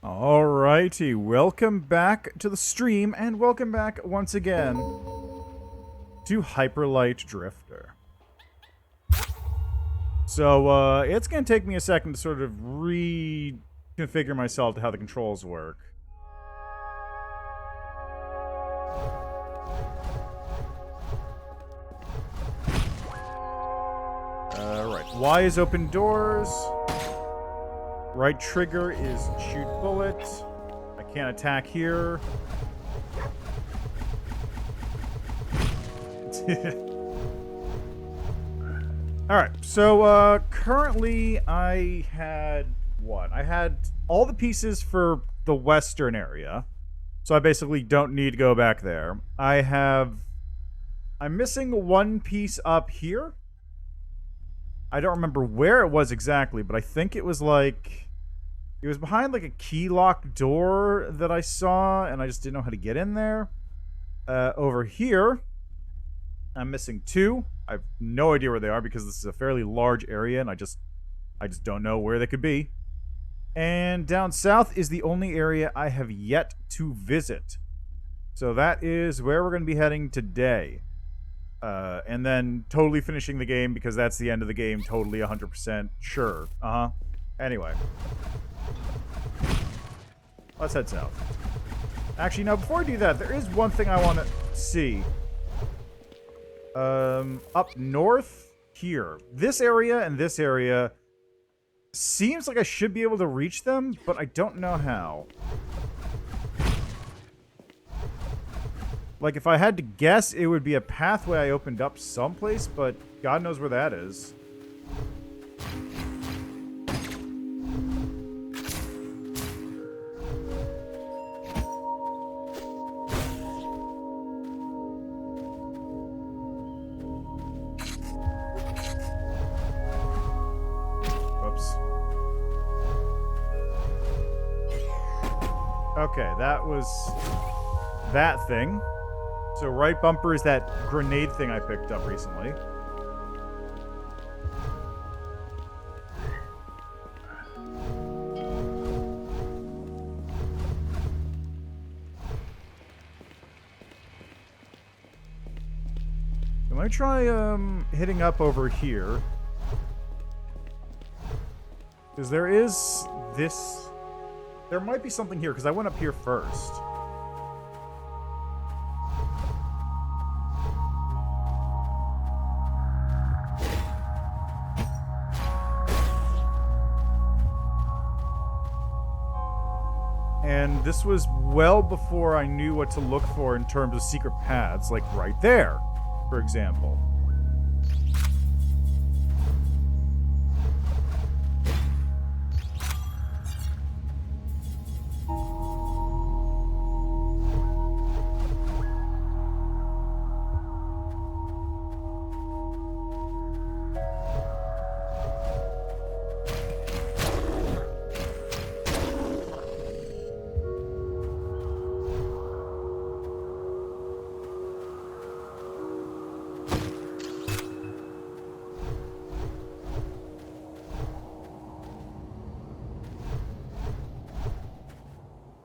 Alrighty, welcome back to the stream, and welcome back once again to Hyperlight Drifter. So, it's gonna take me a second to sort of reconfigure myself to how the controls work. Right. Y is open doors. Right trigger is shoot bullet. I can't attack here. Alright, so currently I had what? I had all the pieces for the western area. So I basically don't need to go back there. I'm missing one piece up here. I don't remember where it was exactly, but I think it was behind like a key lock door that I saw, and I just didn't know how to get in there. Over here, I'm missing two. I have no idea where they are because this is a fairly large area, and I just don't know where they could be. And down south is the only area I have yet to visit. So that is where we're going to be heading today. And then totally finishing the game because that's the end of the game, totally 100% sure. Anyway. Let's head south. Actually, no, before I do that, there is one thing I want to see. Up north here. This area and this area seems like I should be able to reach them, but I don't know how. Like, if I had to guess, it would be a pathway I opened up someplace, but God knows where that is. Whoops. Okay, that was that thing. So right bumper is that grenade thing I picked up recently. I'm gonna try hitting up over here. Because there is this... There might be something here, because I went up here first. And this was well before I knew what to look for in terms of secret paths, like right there, for example.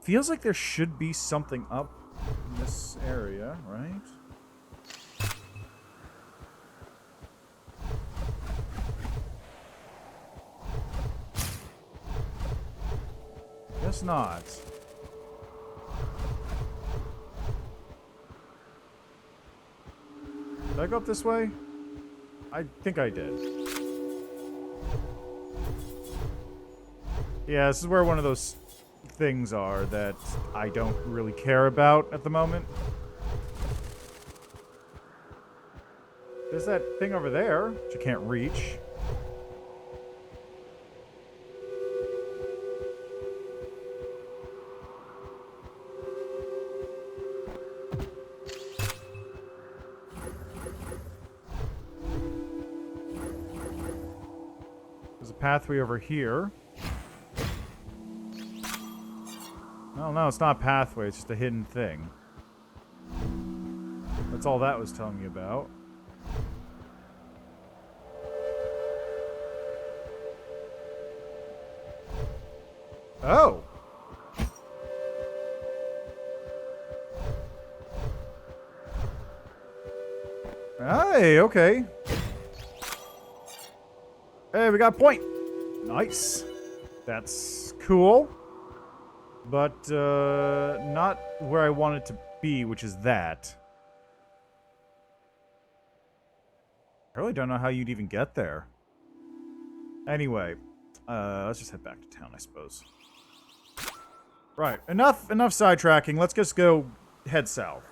Feels like there should be something up in this area, right? Guess not. Did I go up this way? I think I did. Yeah, this is where one of those things are that I don't really care about at the moment. There's that thing over there, which I can't reach. There's a pathway over here. Well, no, it's not a pathway, it's just a hidden thing. That's all that was telling me about. Oh! Hey, okay. Hey, we got a point. Nice. That's cool. But, not where I want it to be, which is that. I really don't know how you'd even get there. Anyway, let's just head back to town, I suppose. Right, enough sidetracking. Let's just go head south.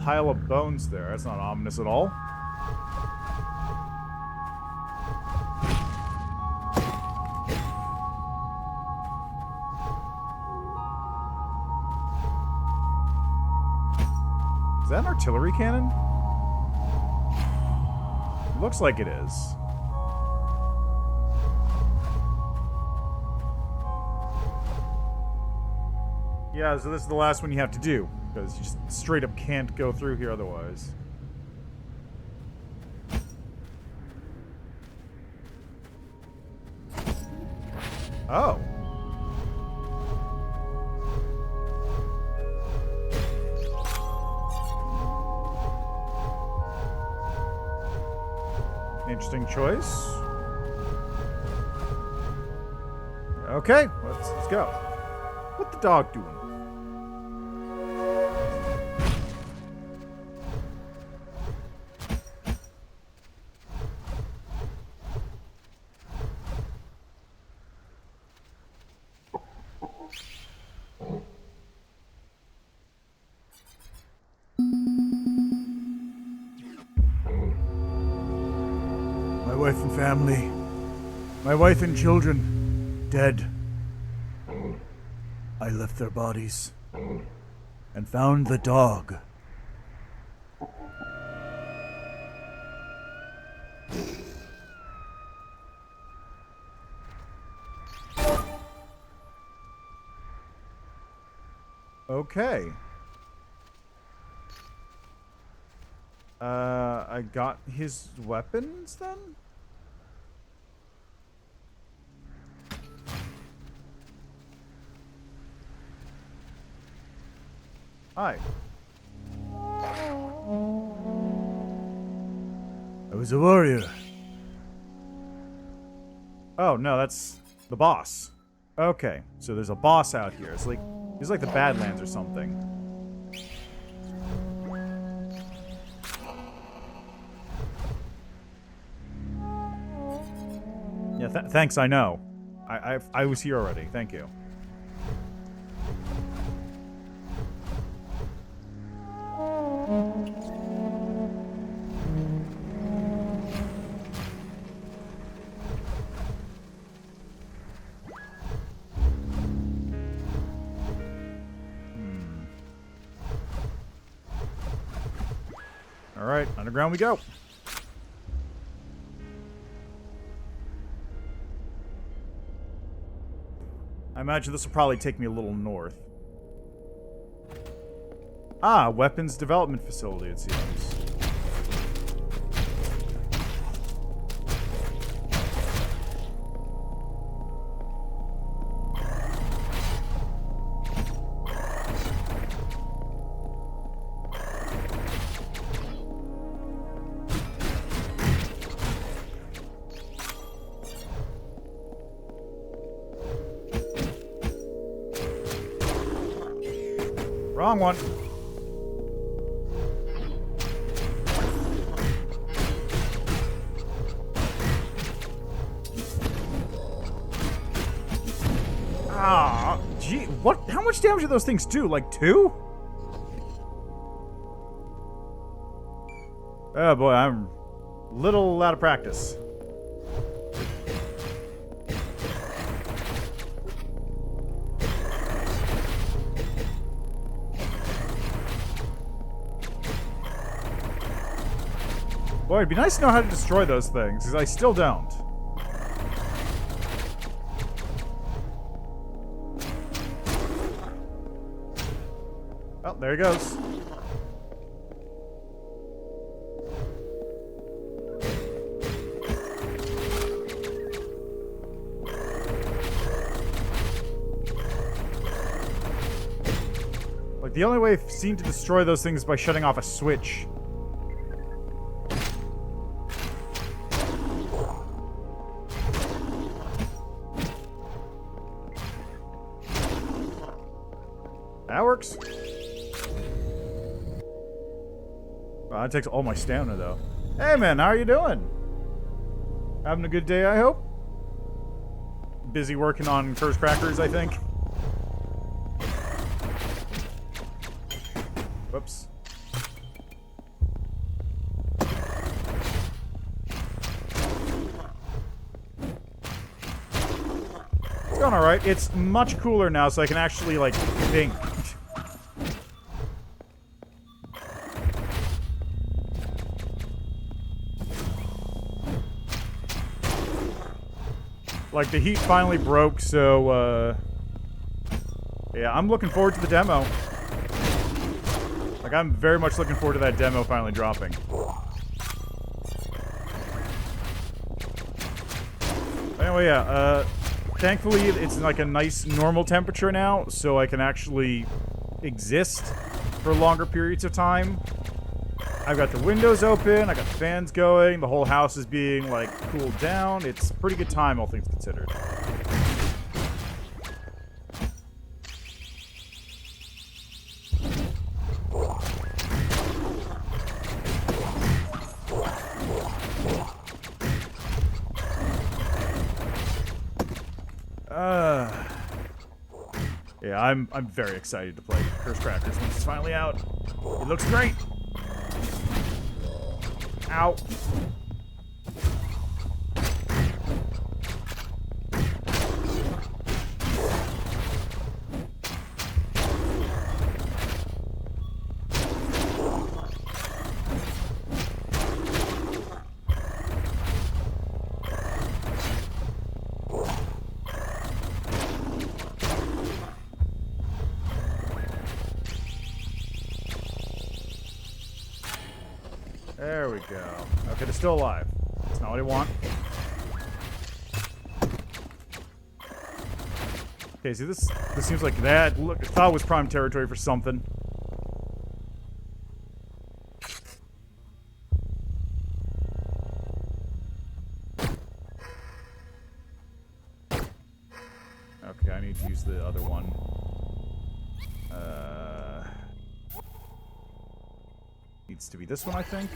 Pile of bones there. That's not ominous at all. Is that an artillery cannon? Looks like it is. Yeah, so this is the last one you have to do. Because you just straight up can't go through here otherwise. Oh. Interesting choice. Okay, let's go. What's the dog doing? My wife and family, my wife and children, dead. I left their bodies and found the dog. Okay. I got his weapons then? Hi. I was a warrior. Oh, no, that's the boss. Okay, so there's a boss out here. It's like, he's like the Badlands or something. Yeah, thanks, I know. I was here already, thank you. Alright, underground we go. I imagine this will probably take me a little north. Ah, weapons development facility, it seems. Wrong one. Ah, gee, what? How much damage do those things do? Like 2? Oh boy, I'm a little out of practice. Boy, it'd be nice to know how to destroy those things, because I still don't. Oh, there he goes. Like, the only way I've seen to destroy those things is by shutting off a switch. That works. Well, that takes all my stamina, though. Hey, man, how are you doing? Having a good day, I hope? Busy working on cursed crackers, I think. Whoops. It's going alright. It's much cooler now, so I can actually, like, think. Like, the heat finally broke, so, yeah, I'm looking forward to the demo. Like, I'm very much looking forward to that demo finally dropping. Anyway, yeah, thankfully, it's like a nice normal temperature now, so I can actually exist for longer periods of time. I've got the windows open, I got the fans going, the whole house is being, like, cooled down. It's a pretty good time, all things considered. Yeah, I'm very excited to play Cursed Crackers once it's finally out. It looks great! Ow. There we go. Okay, they're still alive. That's not what I want. Okay, see, this seems like that. Look, I thought it was prime territory for something. Okay, I need to use the other one. Needs to be this one, I think.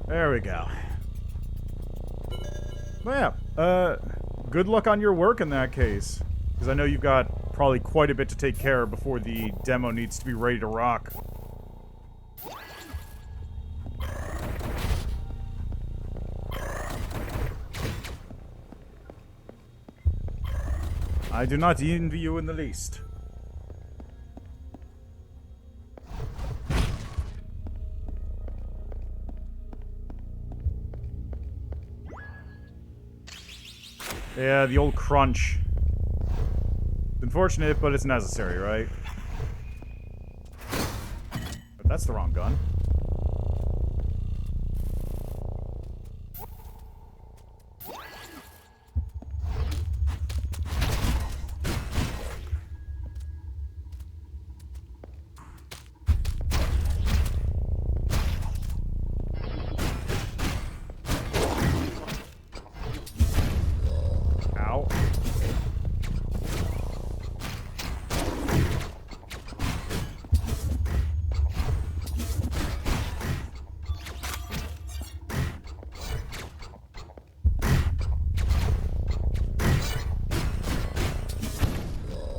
There we go. Well, yeah, good luck on your work in that case. Because I know you've got probably quite a bit to take care of before the demo needs to be ready to rock. I do not envy you in the least. Yeah, the old crunch. It's unfortunate, but it's necessary, right? But that's the wrong gun.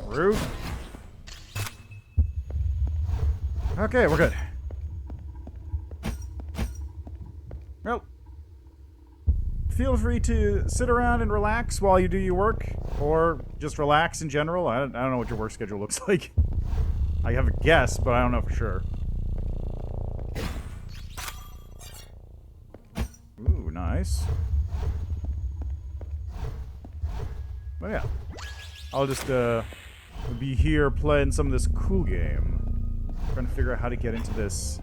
Rude. Okay, we're good. Well, feel free to sit around and relax while you do your work, or just relax in general. I don't know what your work schedule looks like. I have a guess, but I don't know for sure. Ooh, nice. But yeah, I'll just be here playing some of this cool game. Trying to figure out how to get into this.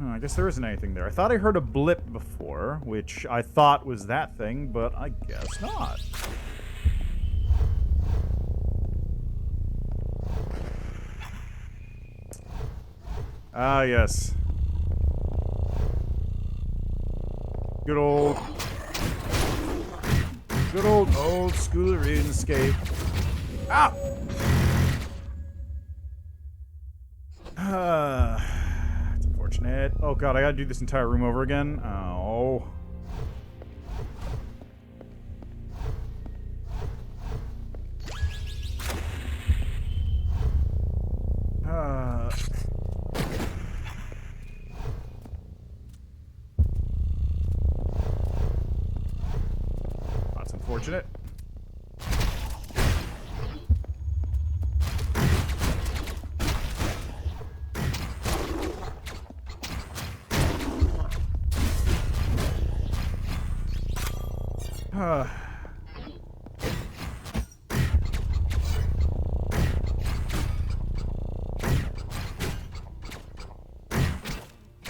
I guess there isn't anything there. I thought I heard a blip before, which I thought was that thing, but I guess not. Ah, yes. Good old school RuneScape. Ah! It's unfortunate. Oh god, I gotta do this entire room over again. Oh. That's unfortunate.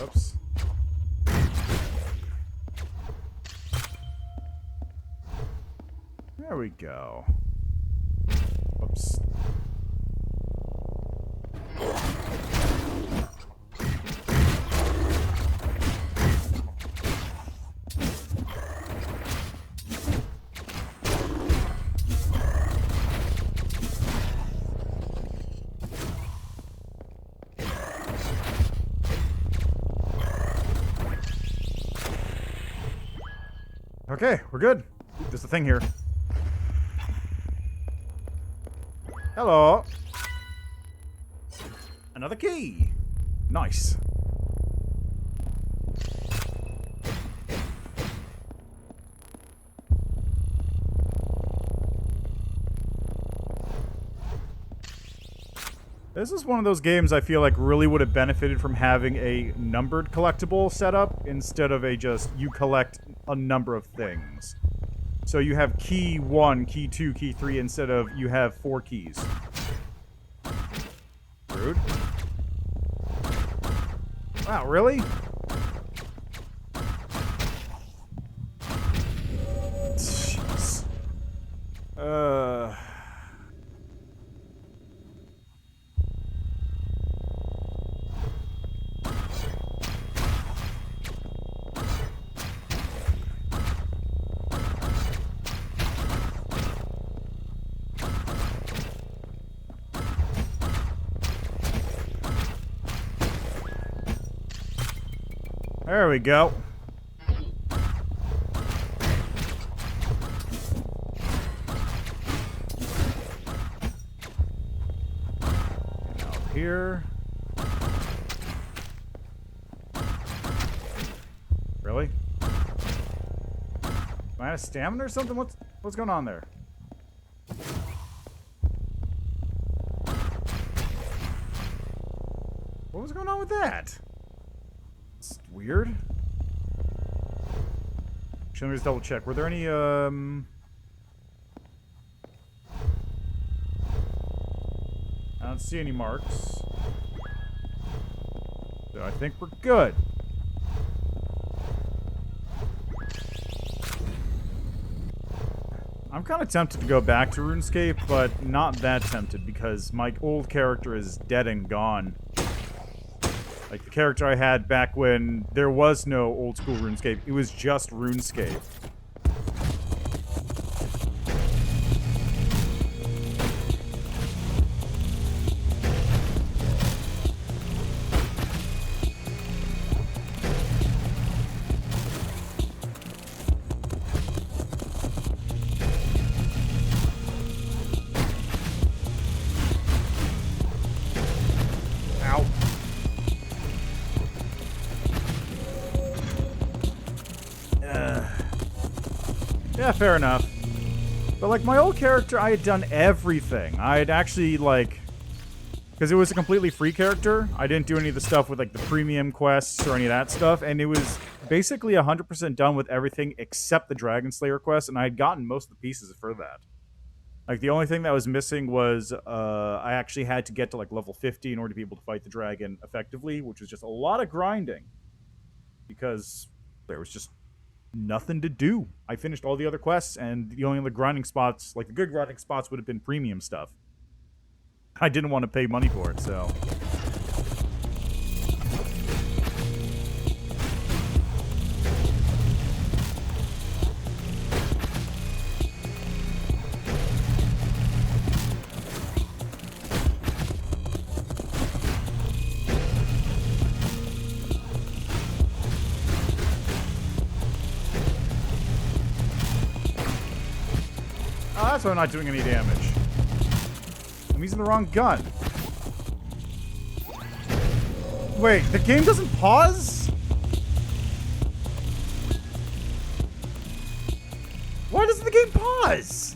Oops. There we go. Oops. Okay, we're good. There's a thing here. Hello. Another key. Nice. This is one of those games I feel like really would have benefited from having a numbered collectible setup instead of a just you collect a number of things. So you have key 1, key 2, key 3 instead of you have 4 keys. Rude. Wow, really? Jeez. There we go. Now here. Really? Am I out of stamina or something? What's going on there? What was going on with that? It's weird. Actually, let me just double check. Were there any, I don't see any marks. So I think we're good. I'm kind of tempted to go back to RuneScape, but not that tempted because my old character is dead and gone. Like, the character I had back when there was no old school RuneScape. It was just RuneScape. Yeah, fair enough. But, like, my old character, I had done everything. I had actually, like... Because it was a completely free character. I didn't do any of the stuff with, like, the premium quests or any of that stuff. And it was basically 100% done with everything except the Dragon Slayer quest. And I had gotten most of the pieces for that. Like, the only thing that was missing was I actually had to get to, like, level 50 in order to be able to fight the dragon effectively, which was just a lot of grinding. Because there was just nothing to do. I finished all the other quests, and the only other grinding spots, like the good grinding spots, would have been premium stuff. I didn't want to pay money for it, so... Oh, that's why I'm not doing any damage. I'm using the wrong gun. Wait, the game doesn't pause? Why doesn't the game pause?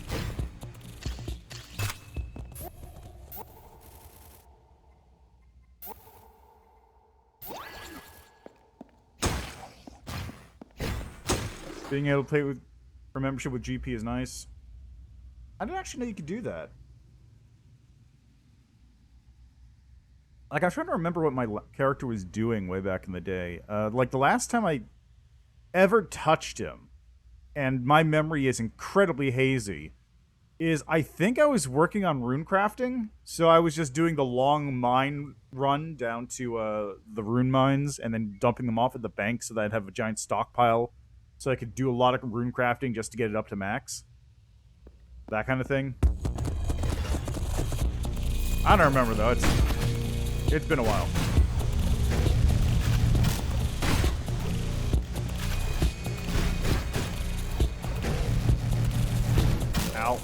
Being able to play with for membership with GP is nice. I didn't actually know you could do that. Like, I'm trying to remember what my character was doing way back in the day. Like, the last time I ever touched him, and my memory is incredibly hazy, is I think I was working on rune crafting. So I was just doing the long mine run down to the rune mines and then dumping them off at the bank so that I'd have a giant stockpile so I could do a lot of rune crafting just to get it up to max. That kind of thing. I don't remember, though. It's been a while. Ow.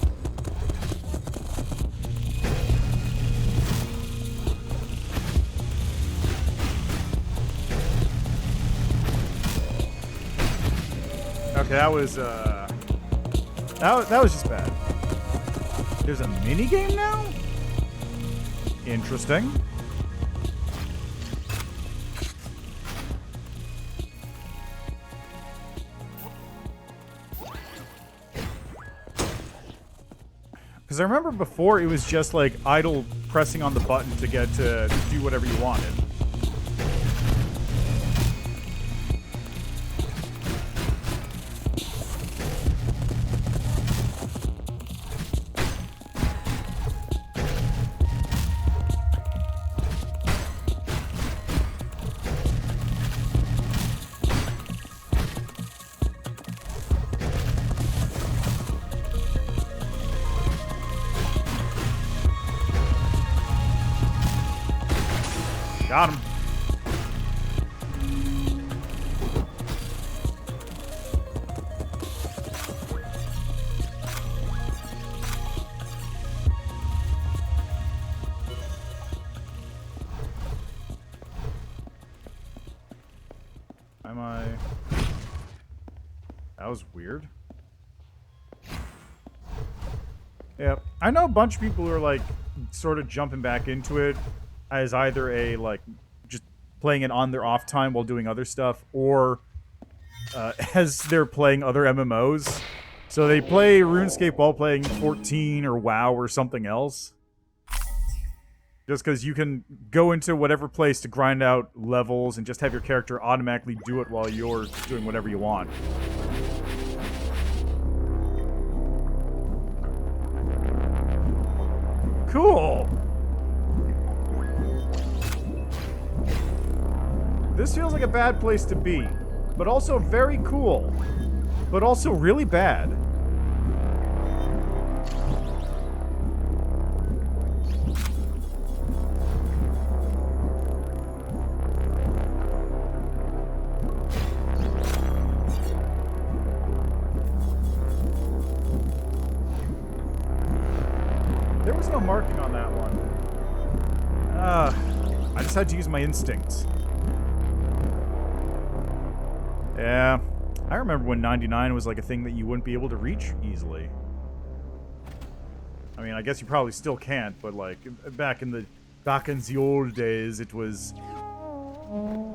Okay, that was just bad. There's a mini game now? Interesting. Because I remember before it was just like idle pressing on the button to get to do whatever you wanted. Got him. Am I... That was weird. Yeah, I know a bunch of people who are like sort of jumping back into it as either a, like, just playing it on their off time while doing other stuff, or as they're playing other MMOs. So they play RuneScape while playing 14 or WoW or something else. Just because you can go into whatever place to grind out levels and just have your character automatically do it while you're doing whatever you want. Cool! This feels like a bad place to be, but also very cool, but also really bad. There was no marking on that one. I just had to use my instincts. Yeah, I remember when 99 was like a thing that you wouldn't be able to reach easily. I mean, I guess you probably still can't, but like back in the old days, it was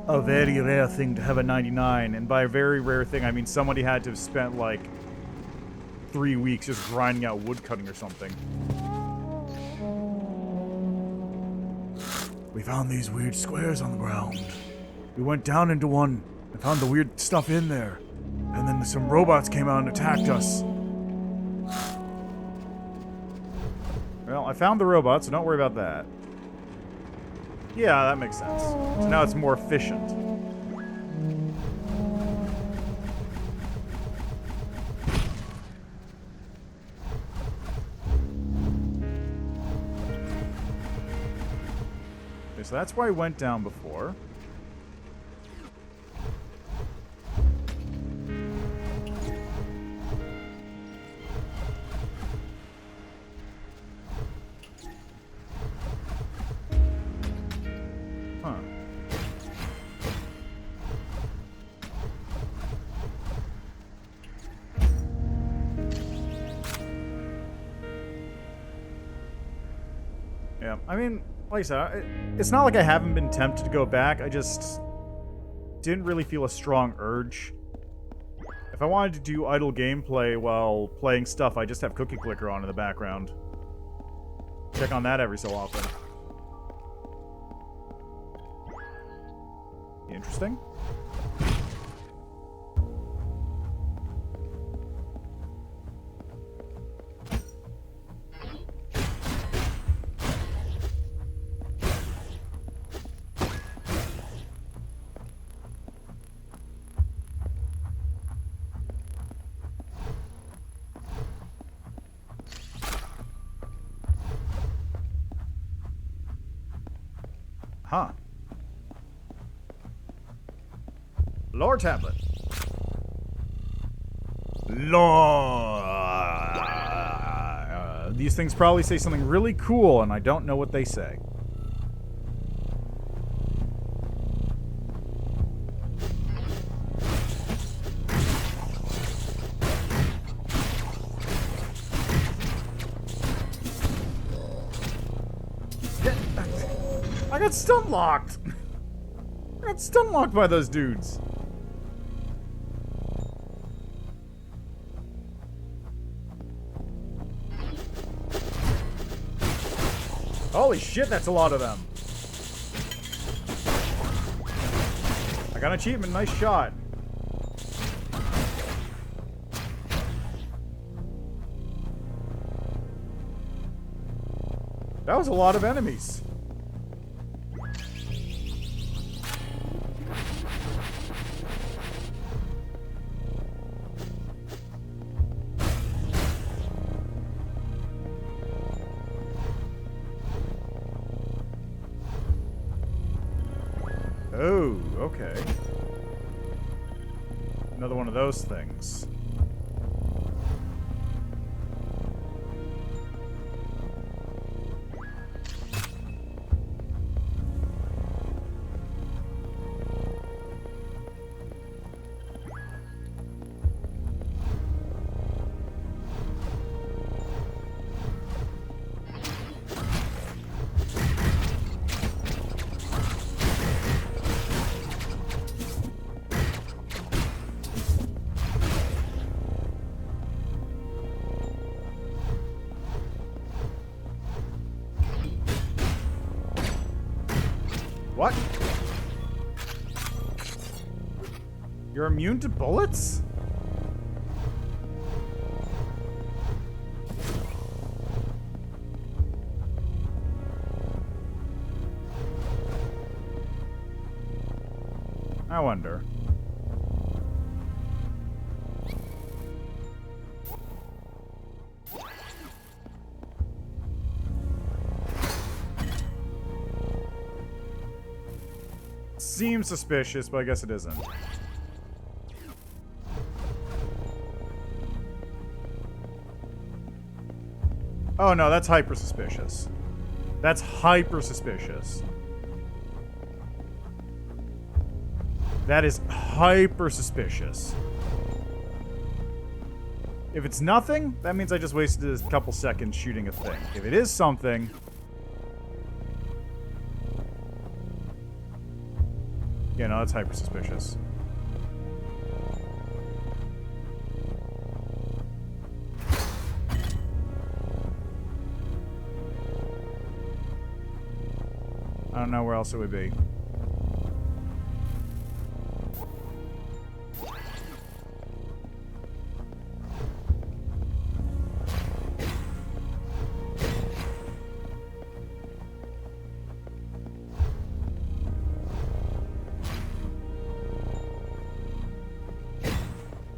a very rare thing to have a 99, and by a very rare thing, I mean somebody had to have spent like 3 weeks just grinding out wood cutting or something. We found these weird squares on the ground. We went down into one and found the weird stuff in there, and then some robots came out and attacked us. Well, I found the robot, so don't worry about that. Yeah, that makes sense. So now it's more efficient. Okay, so that's where I went down before. Yeah, I mean, like I said, it's not like I haven't been tempted to go back. I just didn't really feel a strong urge. If I wanted to do idle gameplay while playing stuff, I just have Cookie Clicker on in the background. Check on that every so often. Interesting. Huh. Lore tablet. Lore. These things probably say something really cool, and I don't know what they say. I got stun locked. I got stun locked by those dudes. Holy shit, that's a lot of them. I got an achievement, nice shot. That was a lot of enemies. Oh, okay. Another one of those things. What? You're immune to bullets? I wonder. Seems suspicious, but I guess it isn't. Oh no, that's hyper suspicious. That's hyper suspicious. That is hyper suspicious. If it's nothing, that means I just wasted a couple seconds shooting a thing. If it is something... Yeah, no, that's hyper suspicious. I don't know where else it would be.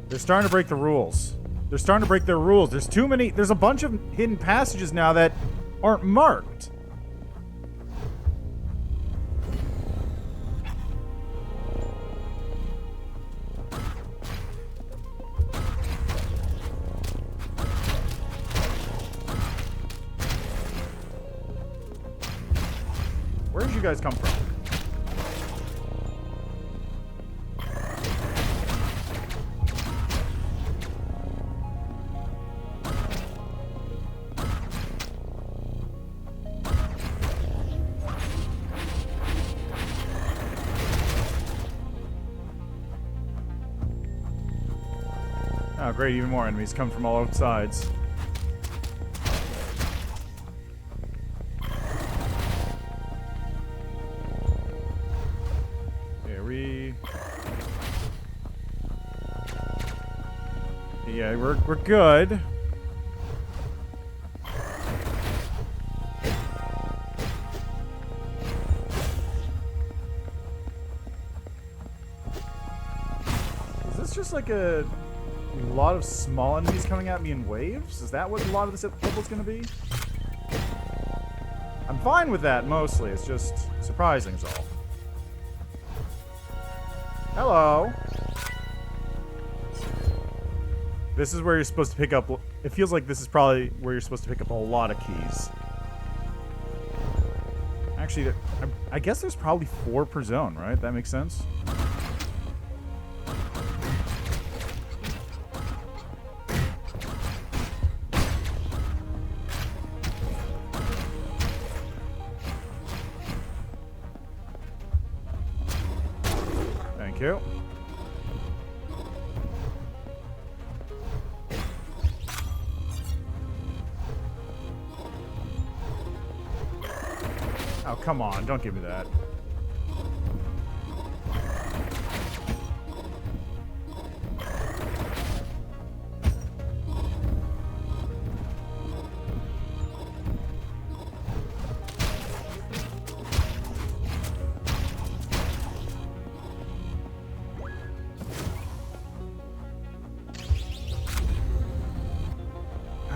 They're starting to break the rules. They're starting to break their rules. There's too many. There's a bunch of hidden passages now that aren't marked. Where did you guys come from? Oh, great, even more enemies come from all sides. Yeah, we're good. Is this just like a lot of small enemies coming at me in waves? Is that what a lot of this level's gonna be? I'm fine with that mostly. It's just surprising is all. Hello. This is where you're supposed to pick up... It feels like this is probably where you're supposed to pick up a lot of keys. Actually, I guess there's probably 4 per zone, right? That makes sense? Thank you. Oh, come on. Don't give me that.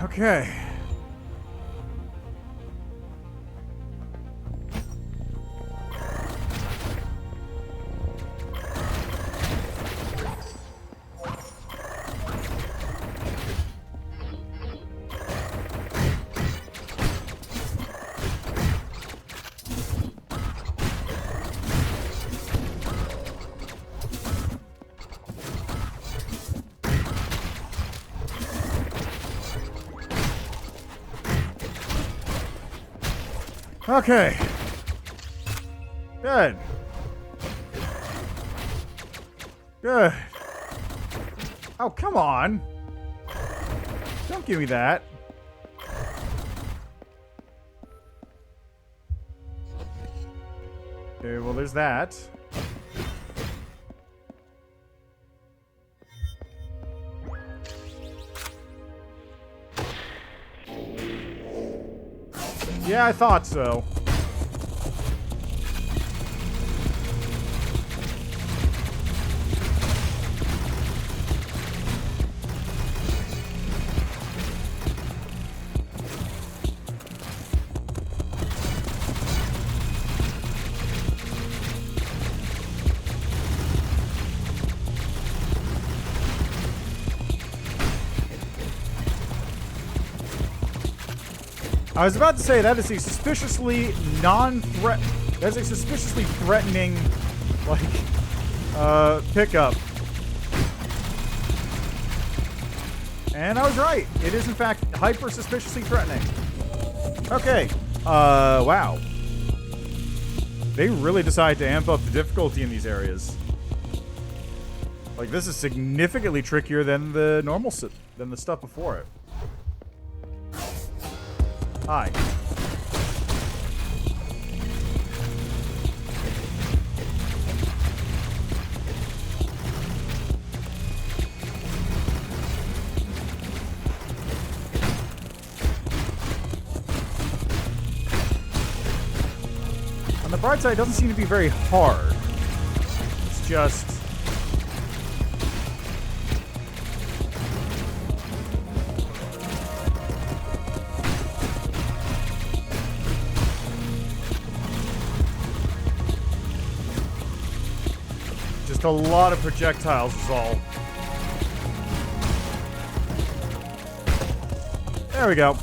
Okay. Okay. Good. Good. Oh, come on. Don't give me that. Okay, well, there's that. Yeah, I thought so. I was about to say that is a suspiciously non-threat. That's a suspiciously threatening, like, pickup. And I was right. It is, in fact, hyper-suspiciously threatening. Okay. Wow. They really decide to amp up the difficulty in these areas. Like, this is significantly trickier than the normal than the stuff before it. Hi. On the bright side, it doesn't seem to be very hard. It's just... just a lot of projectiles is all. There we go.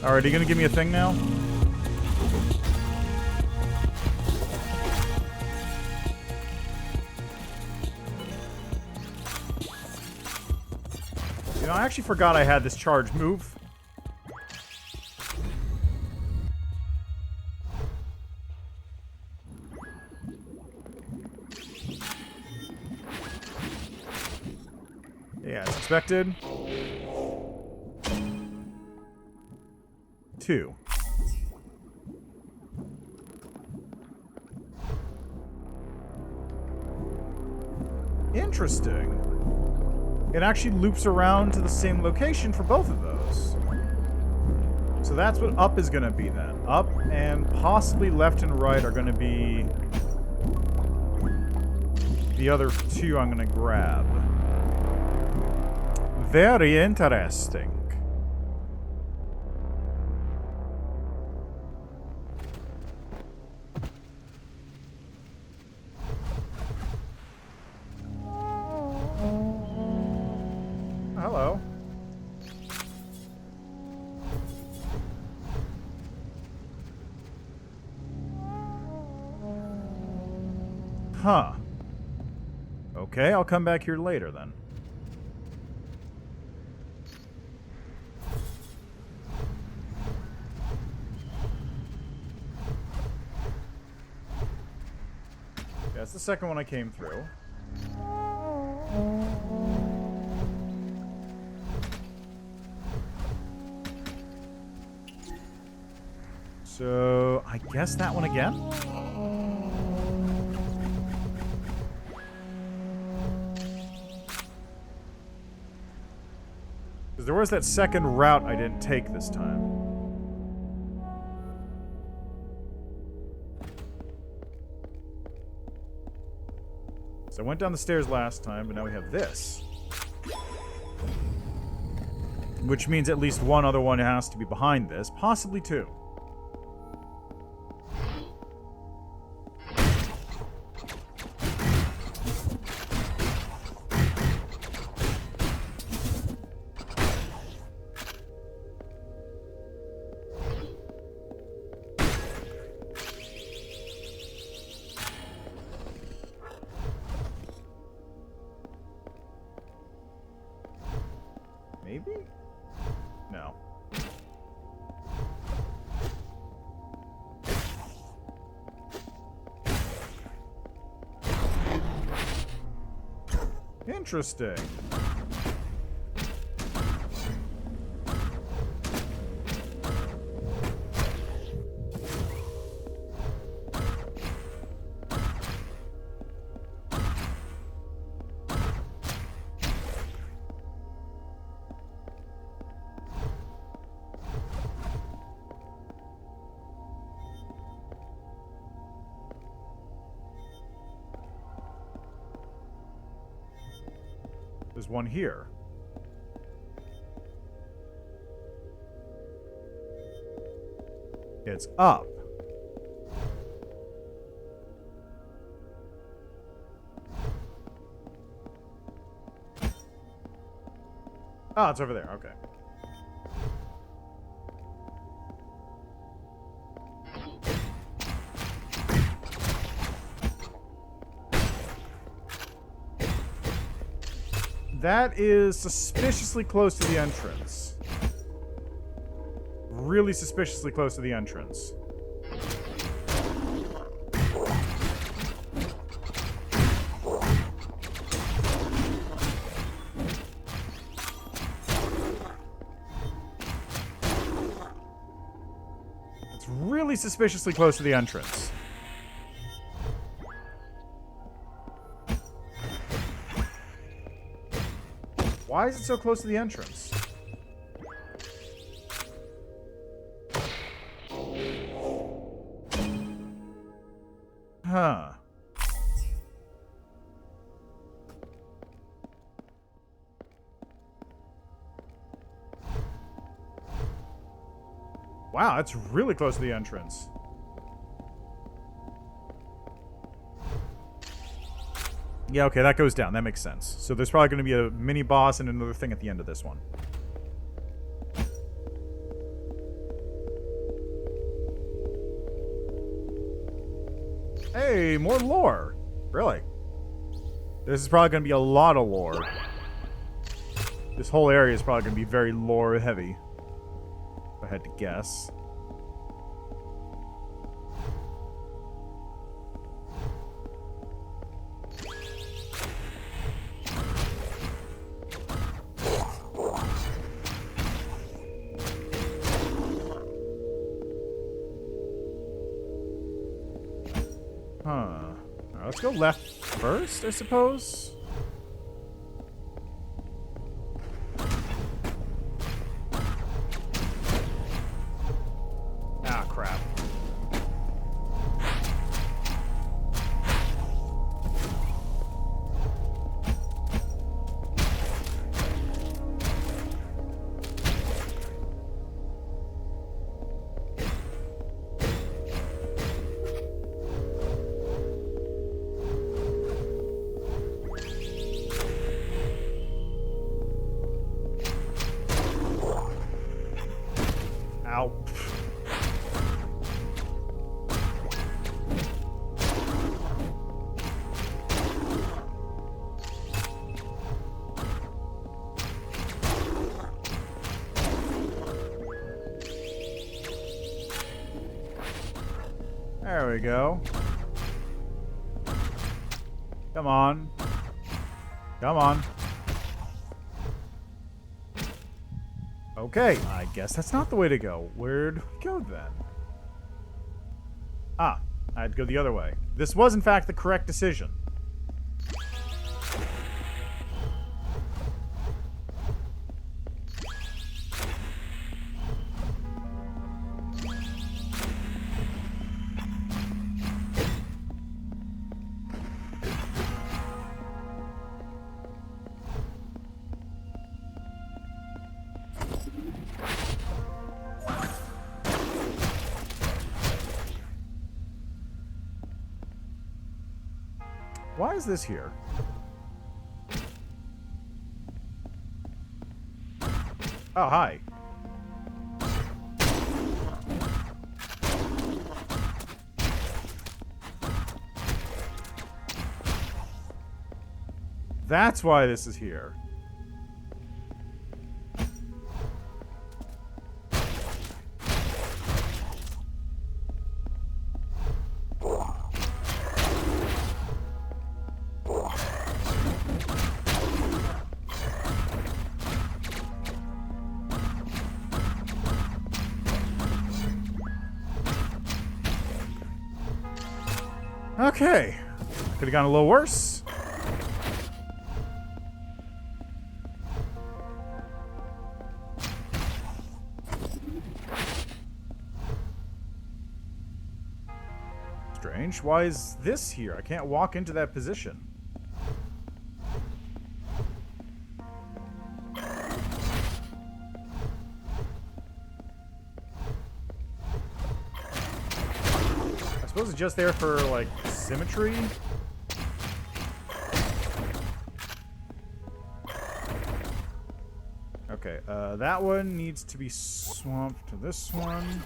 Alright, are you gonna give me a thing now? You know, I actually forgot I had this charge move. Yeah, as expected. 2. Interesting. It actually loops around to the same location for both of those. So that's what up is going to be then. Up and possibly left and right are going to be the other 2 I'm going to grab. Very interesting. Hello. Huh. Okay, I'll come back here later then. That's the second one I came through. So, I guess that one again? Because there was that second route I didn't take this time. So I went down the stairs last time, but now we have this. Which means at least one other one has to be behind this, possibly 2. Maybe? No. Interesting. There's one here. It's up. Oh, it's over there. Okay. That is suspiciously close to the entrance. Really suspiciously close to the entrance. It's really suspiciously close to the entrance. Why is it so close to the entrance? Huh. Wow, that's really close to the entrance. Yeah, okay, that goes down. That makes sense. So there's probably going to be a mini boss and another thing at the end of this one. Hey, more lore. Really? This is probably going to be a lot of lore. This whole area is probably going to be very lore heavy, if I had to guess. Huh. Alright, let's go left first, I suppose. Ah, crap. Ow. There we go. Come on. Come on. Okay, I guess that's not the way to go. Where do we go then? Ah, I had to go the other way. This was, in fact, the correct decision. Why is this here? Oh, hi. That's why this is here. Okay. Could have gone a little worse. Strange. Why is this here? I can't walk into that position. I suppose it's just there for, like, symmetry? Okay, that one needs to be swamped to this one.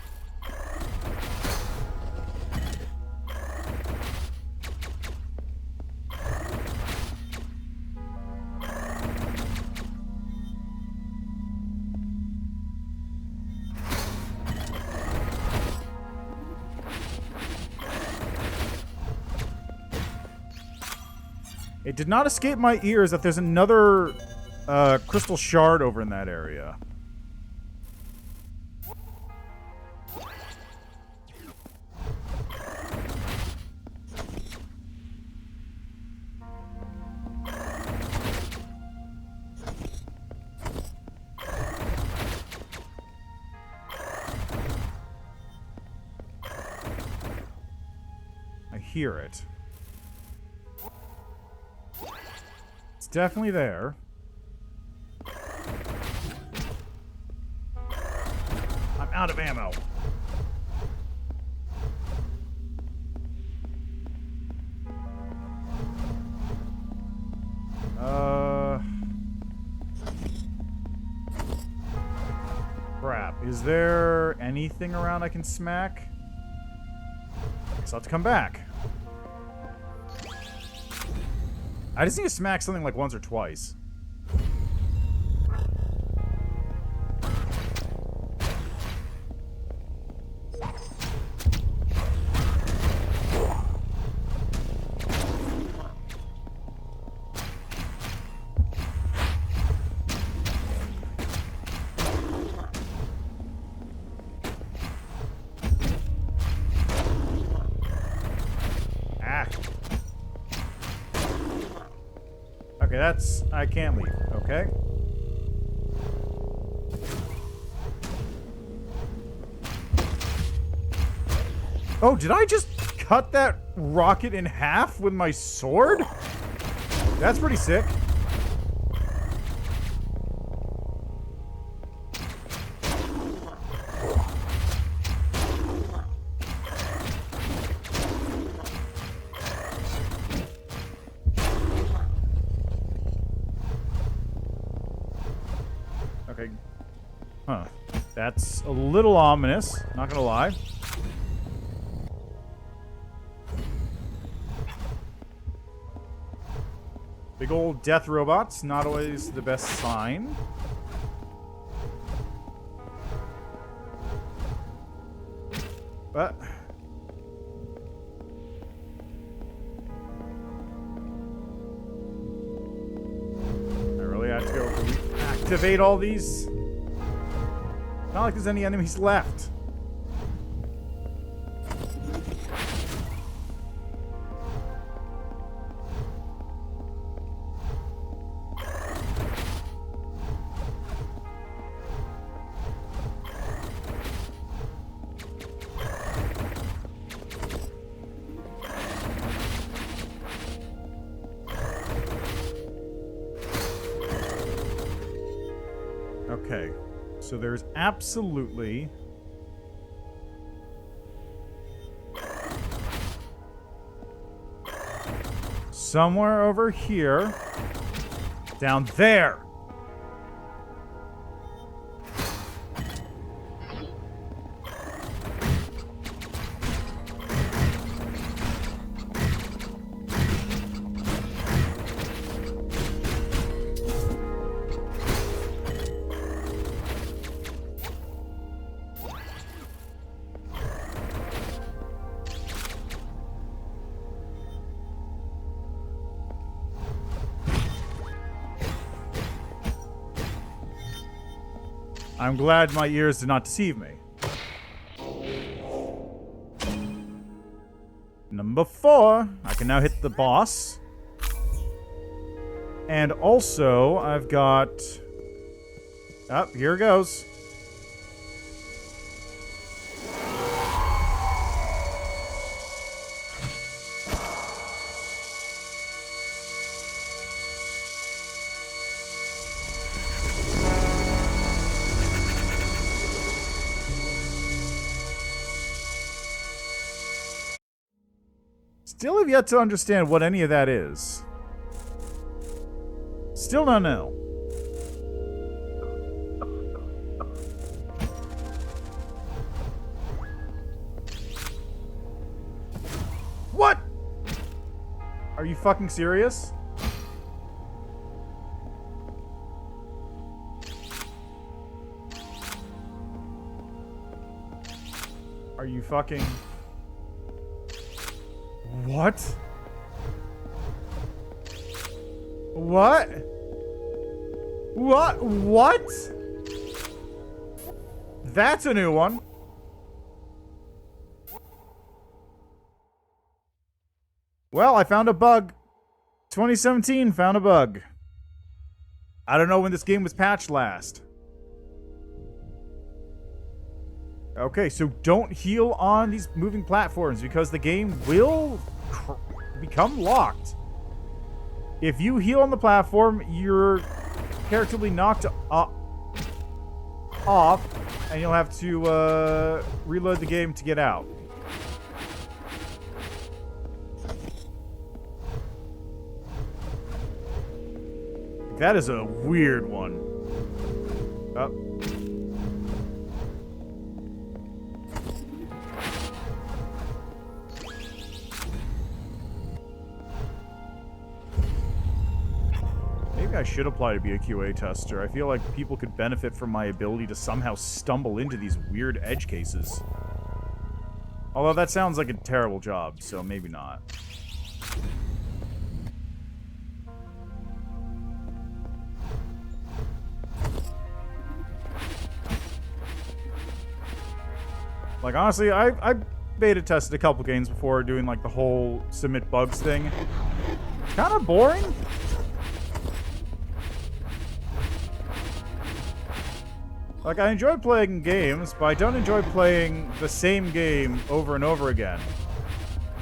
It did not escape my ears that there's another crystal shard over in that area. I hear it. It's definitely there. I'm out of ammo. Crap. Is there anything around I can smack? Guess I'll have to come back. I just need to smack something like once or twice. Okay, that's... I can't leave, okay? Oh, did I just cut that rocket in half with my sword? That's pretty sick. Okay. Huh. That's a little ominous, not gonna lie. Big old death robots, not always the best sign. But... I really have to go activate all these. Not like there's any enemies left. Okay, so there's absolutely... somewhere over here. Down there! I'm glad my ears did not deceive me. Number 4. I can now hit the boss. And also, I've got... Oh, here it goes. Still have yet to understand what any of that is. Still don't know. What? Are you fucking serious? Are you fucking... What? What? What? That's a new one. Well, I found a bug. 2017 found a bug. I don't know when this game was patched last. Okay, so don't heal on these moving platforms because the game will become locked. If you heal on the platform, your character will be knocked off, and you'll have to reload the game to get out. That is a weird one. Oh. Maybe I should apply to be a QA tester. I feel like people could benefit from my ability to somehow stumble into these weird edge cases. Although that sounds like a terrible job, so maybe not. Like, honestly, I beta tested a couple games before doing, like, the whole submit bugs thing. Kind of boring. Like, I enjoy playing games, but I don't enjoy playing the same game over and over again.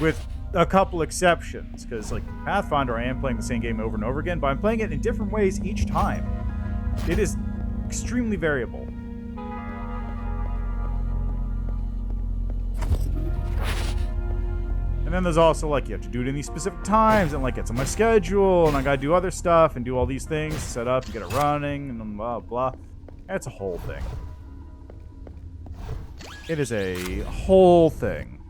With a couple exceptions. Because, like, Pathfinder, I am playing the same game over and over again, but I'm playing it in different ways each time. It is extremely variable. And then there's also, like, you have to do it in these specific times, and, like, it's on my schedule, and I gotta do other stuff, and do all these things, set up, and get it running, and blah, blah. It's a whole thing. It is a whole thing.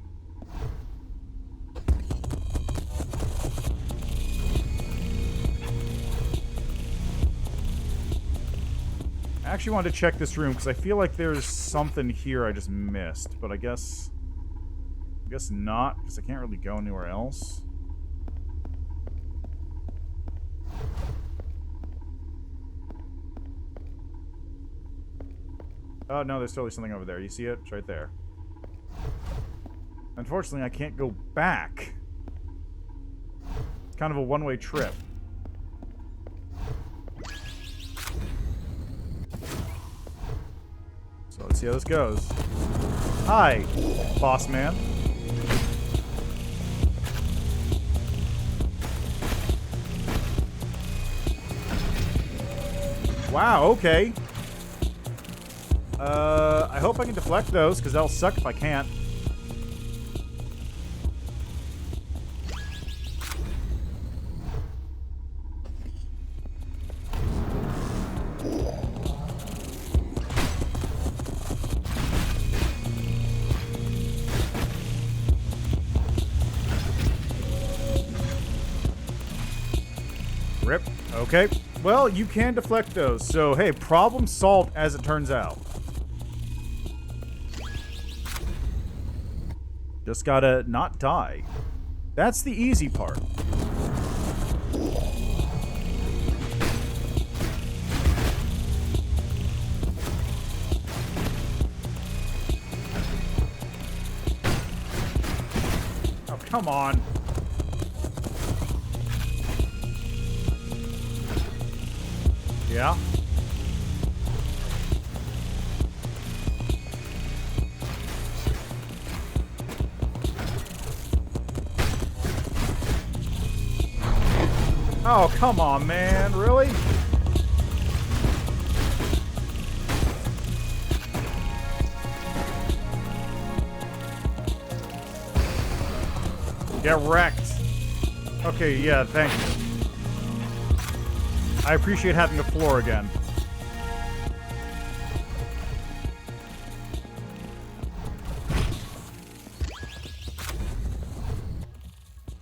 I actually wanted to check this room, because I feel like there's something here I just missed, but I guess not, because I can't really go anywhere else. Oh, no, there's totally something over there. You see it? It's right there. Unfortunately, I can't go back. It's kind of a one-way trip. So let's see how this goes. Hi, boss man. Wow, okay. I hope I can deflect those, because that'll suck if I can't. Rip. Okay. Well, you can deflect those, so hey, problem solved as it turns out. Just gotta not die. That's the easy part. Oh, come on. Yeah? Oh, come on, man. Really? Get wrecked. Okay, yeah, thank you. I appreciate having a floor again.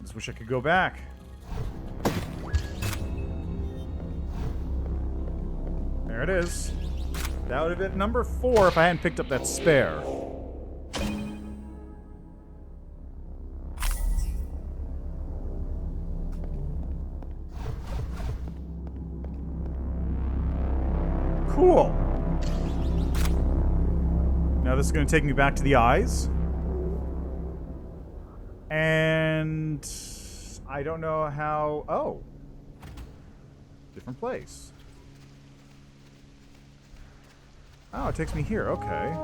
Just wish I could go back. There it is. That would have been number 4 if I hadn't picked up that spare. Cool. Now this is going to take me back to the eyes. And I don't know how... Oh. Different place. Oh, it takes me here. Okay.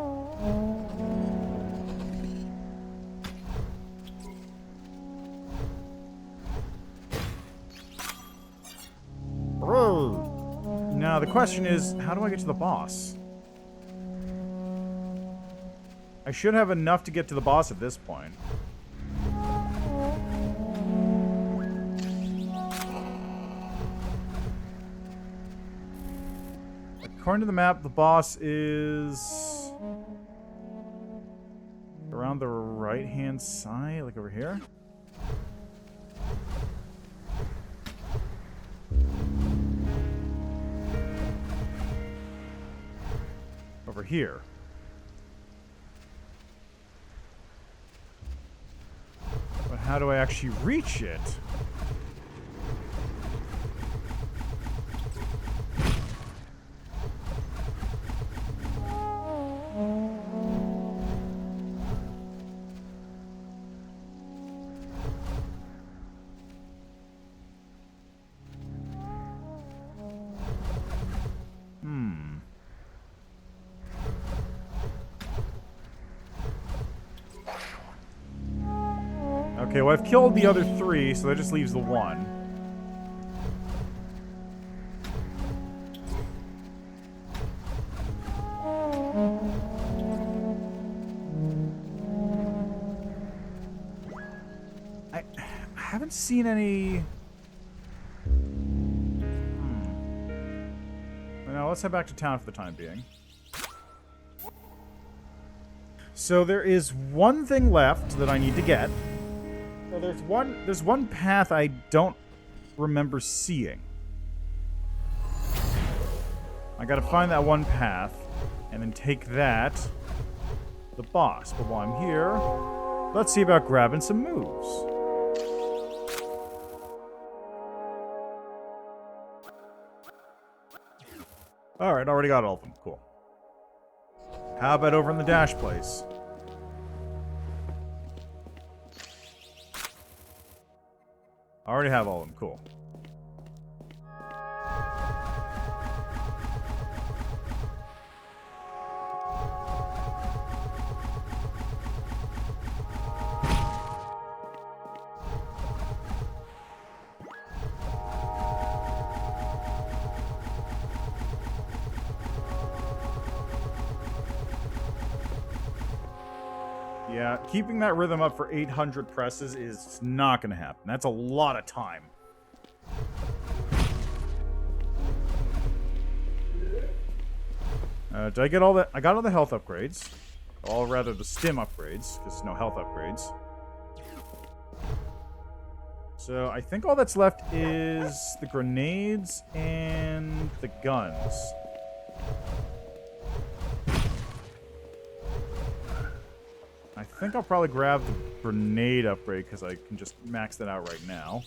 Now, the question is, how do I get to the boss? I should have enough to get to the boss at this point. According to the map, the boss is around the right-hand side, like over here. Over here. But how do I actually reach it? Okay, well, I've killed the other three, so that just leaves the one. I haven't seen any... Now, let's head back to town for the time being. So there is one thing left that I need to get. So there's one path I don't remember seeing. I gotta find that one path, and then take that to the boss. But while I'm here, let's see about grabbing some moves. Alright, already got all of them. Cool. How about over in the dash place? I already have all of them. Cool. Yeah, keeping that rhythm up for 800 presses is not going to happen. That's a lot of time. Did I get all that? I got all the health upgrades. Or rather, the stim upgrades, because there's no health upgrades. So, I think all that's left is the grenades and the guns. I think I'll probably grab the grenade upgrade because I can just max that out right now.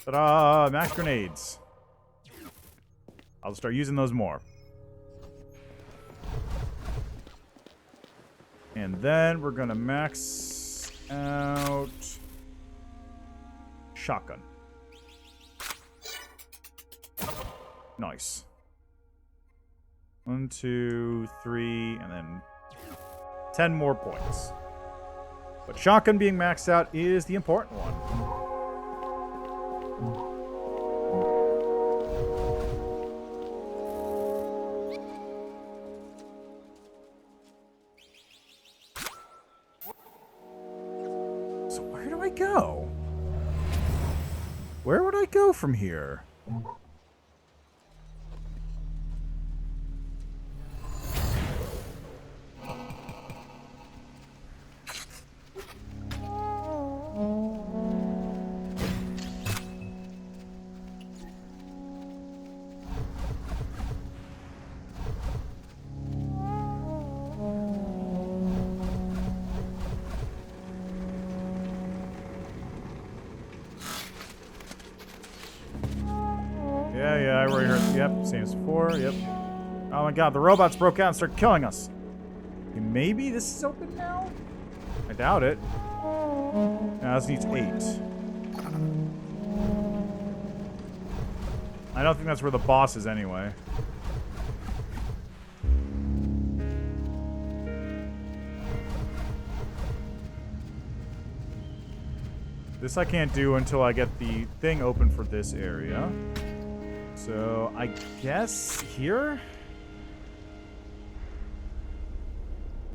Ta-da! Max grenades. I'll start using those more. And then we're gonna max out shotgun. Nice. 1, 2, 3, and then 10 more points. But shotgun being maxed out is the important one. So where do I go? Where would I go from here? I already heard. Yep, same as before. Yep. Oh my god, the robots broke out and started killing us. Okay, maybe this is open now? I doubt it. Now this needs 8. I don't think that's where the boss is anyway. This I can't do until I get the thing open for this area. So, I guess here?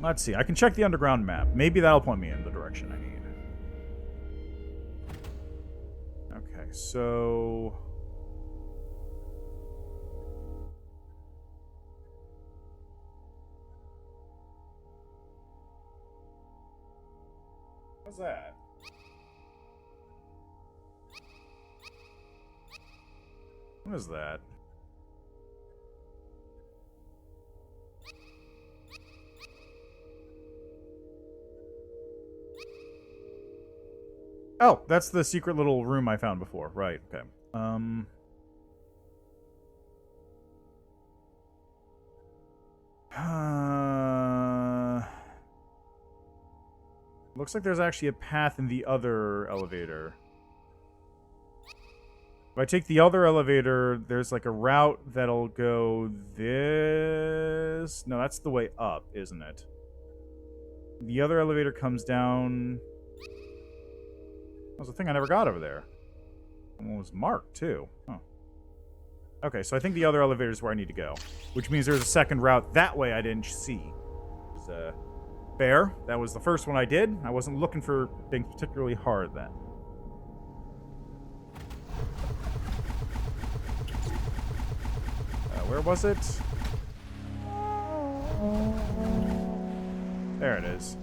Let's see. I can check the underground map. Maybe that'll point me in the direction I need. Okay, so... What's that? What is that? Oh, that's the secret little room I found before. Right, okay. Looks like there's actually a path in the other elevator. If I take the other elevator, there's like a route that'll go this... No, that's the way up, isn't it? The other elevator comes down... That was a thing I never got over there. One was marked, too. Huh. Okay, so I think the other elevator is where I need to go. Which means there's a second route that way I didn't see. It was, fair. That was the first one I did. I wasn't looking for things particularly hard then. Where was it? There it is.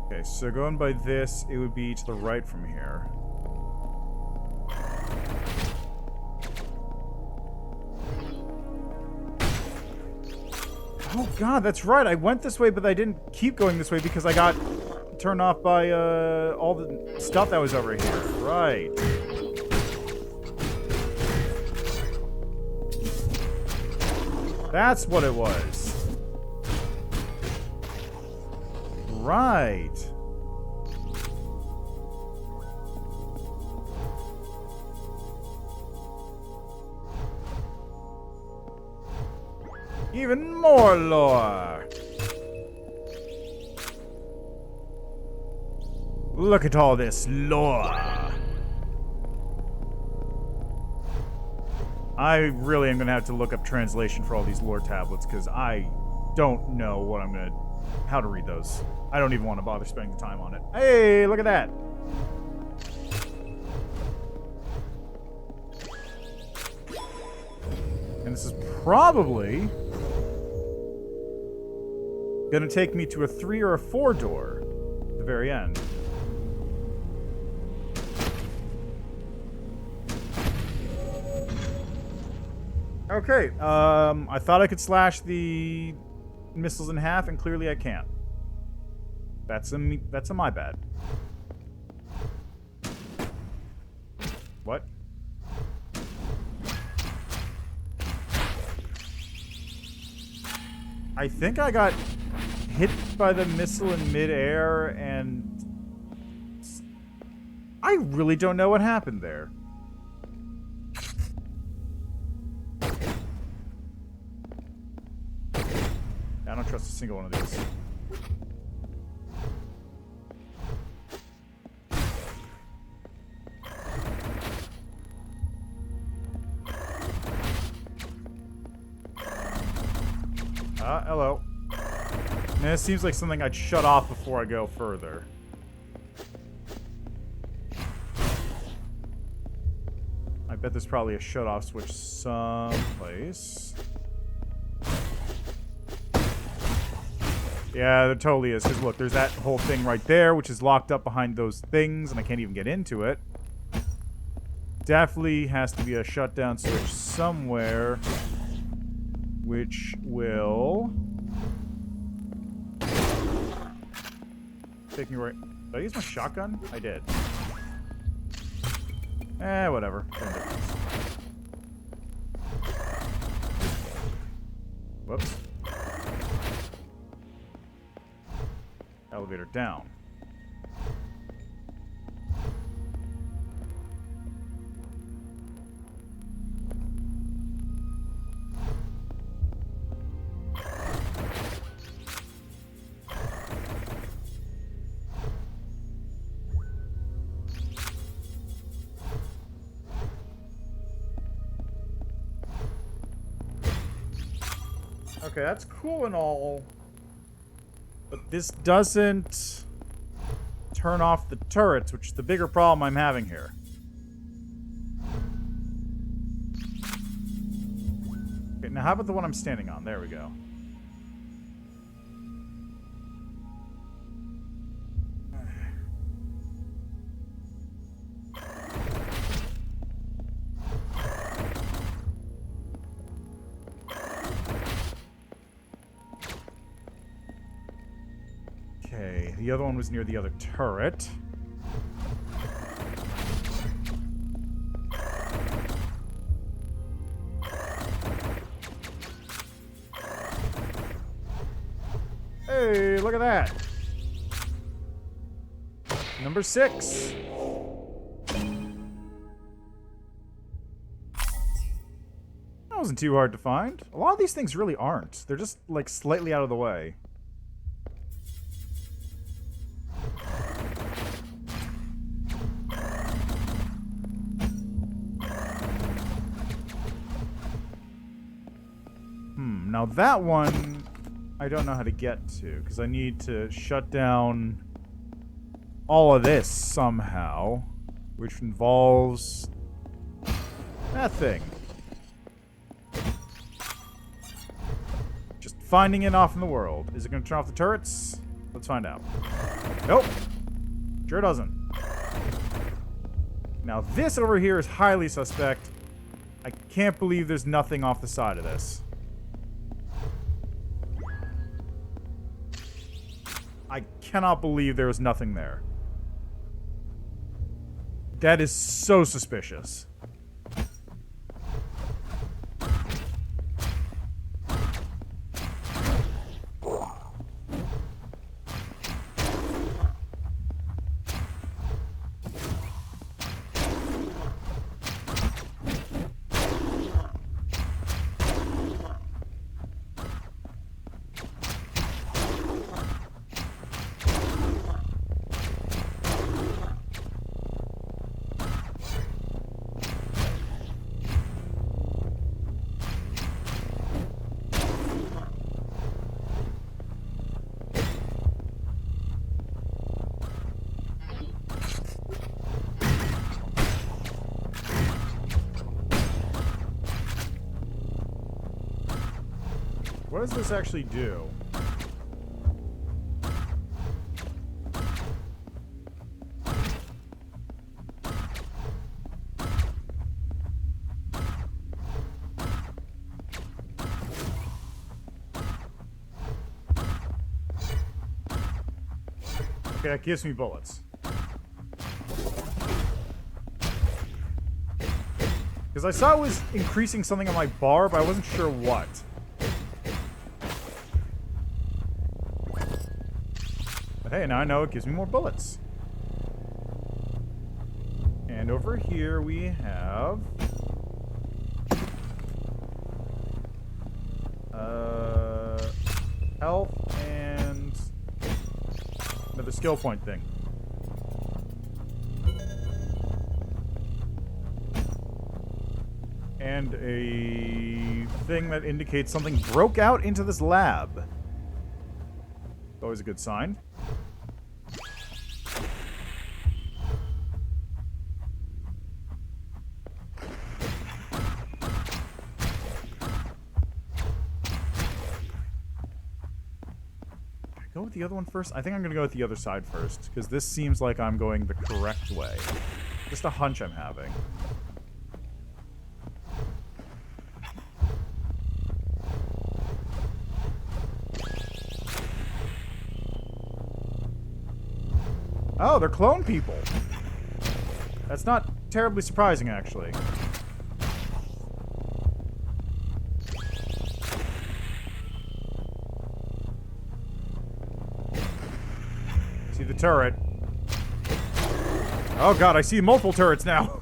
Okay, so going by this, it would be to the right from here. Oh god, that's right. I went this way, but I didn't keep going this way because I got turned off by all the stuff that was over here. Right. That's what it was. Right. Even more lore. Look at all this lore. I really am going to have to look up translation for all these lore tablets because I don't know what I'm going to... how to read those. I don't even want to bother spending the time on it. Hey, look at that. And this is probably gonna take me to a 3 or a 4 door at the very end. Okay, I thought I could slash the missiles in half, and clearly I can't. That's a my bad. What? I think I got hit by the missile in midair, and I really don't know what happened there. I don't trust a single one of these. Hello. Man, this seems like something I'd shut off before I go further. I bet there's probably a shut-off switch someplace. Yeah, there totally is. Because look, there's that whole thing right there, which is locked up behind those things, and I can't even get into it. Definitely has to be a shutdown switch somewhere, which will take me right. Did I use my shotgun? I did. Whatever. Whoops. Elevator down. Okay, that's cool and all, but this doesn't turn off the turrets, which is the bigger problem I'm having here. Okay, now how about the one I'm standing on? There we go. Okay, the other one was near the other turret. Hey, look at that. Number 6. That wasn't too hard to find. A lot of these things really aren't. They're just, like, slightly out of the way. Now that one, I don't know how to get to, because I need to shut down all of this somehow, which involves that thing. Just finding it off in the world. Is it going to turn off the turrets? Let's find out. Nope. Sure doesn't. Now this over here is highly suspect. I can't believe there's nothing off the side of this. I cannot believe there was nothing there. That is so suspicious. What does this actually do? Okay, that gives me bullets. Because I saw it was increasing something on my bar, but I wasn't sure what. Hey, now I know it gives me more bullets. And over here we have... health and... another skill point thing. And a thing that indicates something broke out into this lab. Always a good sign. Go with the other one first? I think I'm going to go with the other side first, because this seems like I'm going the correct way. Just a hunch I'm having. Oh, they're clone people. That's not terribly surprising, actually. See the turret. Oh god, I see multiple turrets now.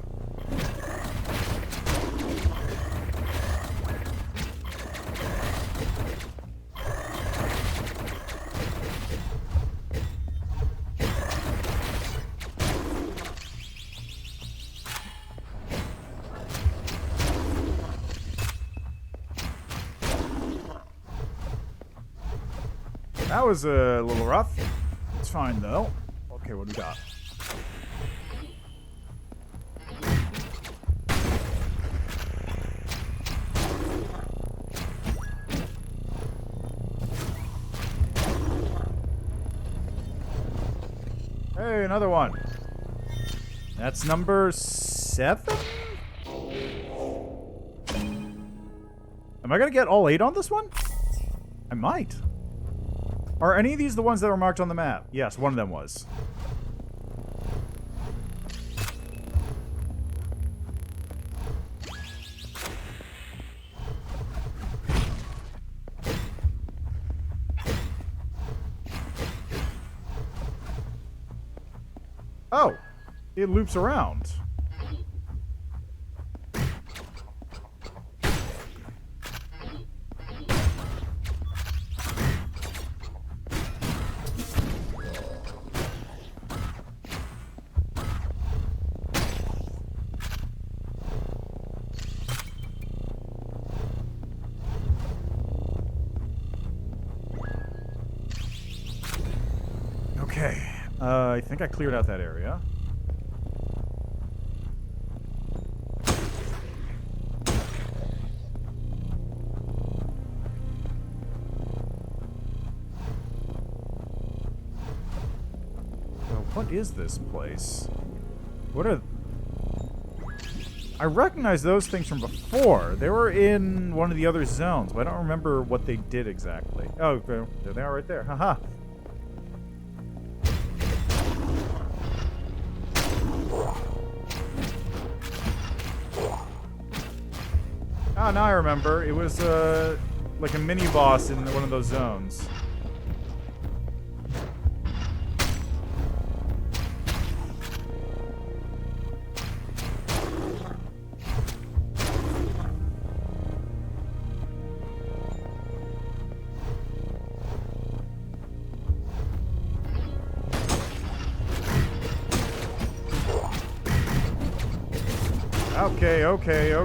That was a little rough. It's fine, though. Okay, what do we got? Hey, another one. That's number 7? Am I gonna get all 8 on this one? I might. Are any of these the ones that were marked on the map? Yes, one of them was. Oh, it loops around. Okay, I think I cleared out that area. So, what is this place? What are... I recognize those things from before. They were in one of the other zones, but I don't remember what they did exactly. Oh, there they are right there. Haha. Oh, now I remember. It was, like a mini-boss in one of those zones.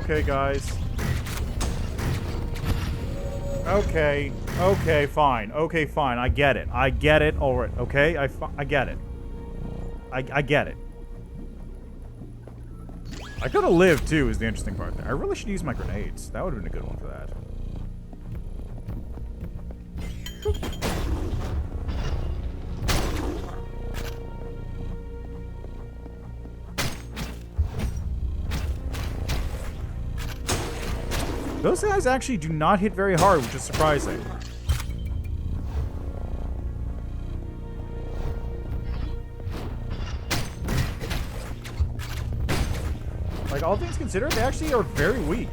Okay, guys. Okay, fine. Okay, fine. I get it. Alright, okay? I get it. I get it. I could have lived, too, is the interesting part there. I really should use my grenades. That would have been a good one for that. Those guys actually do not hit very hard, which is surprising. Like, all things considered, they actually are very weak.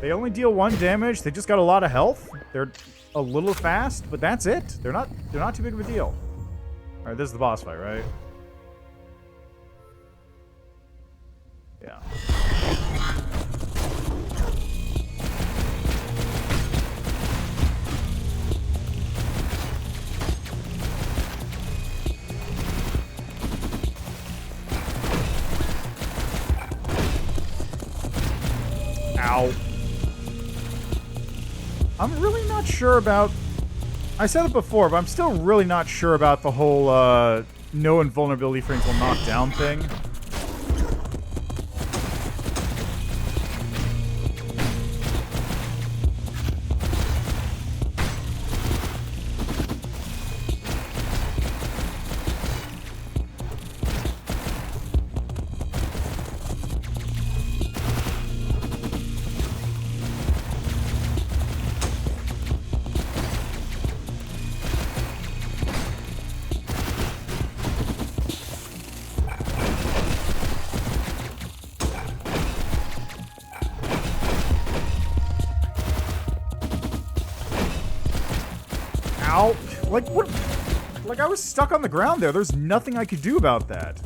They only deal 1 damage. They just got a lot of health. They're a little fast, but that's it. They're not too big of a deal. All right, this is the boss fight, right? Yeah. Ow. I'm really not sure about... I said it before, but I'm still really not sure about the whole no invulnerability for until knockdown thing. Ow. Like, what? Like, I was stuck on the ground there. There's nothing I could do about that.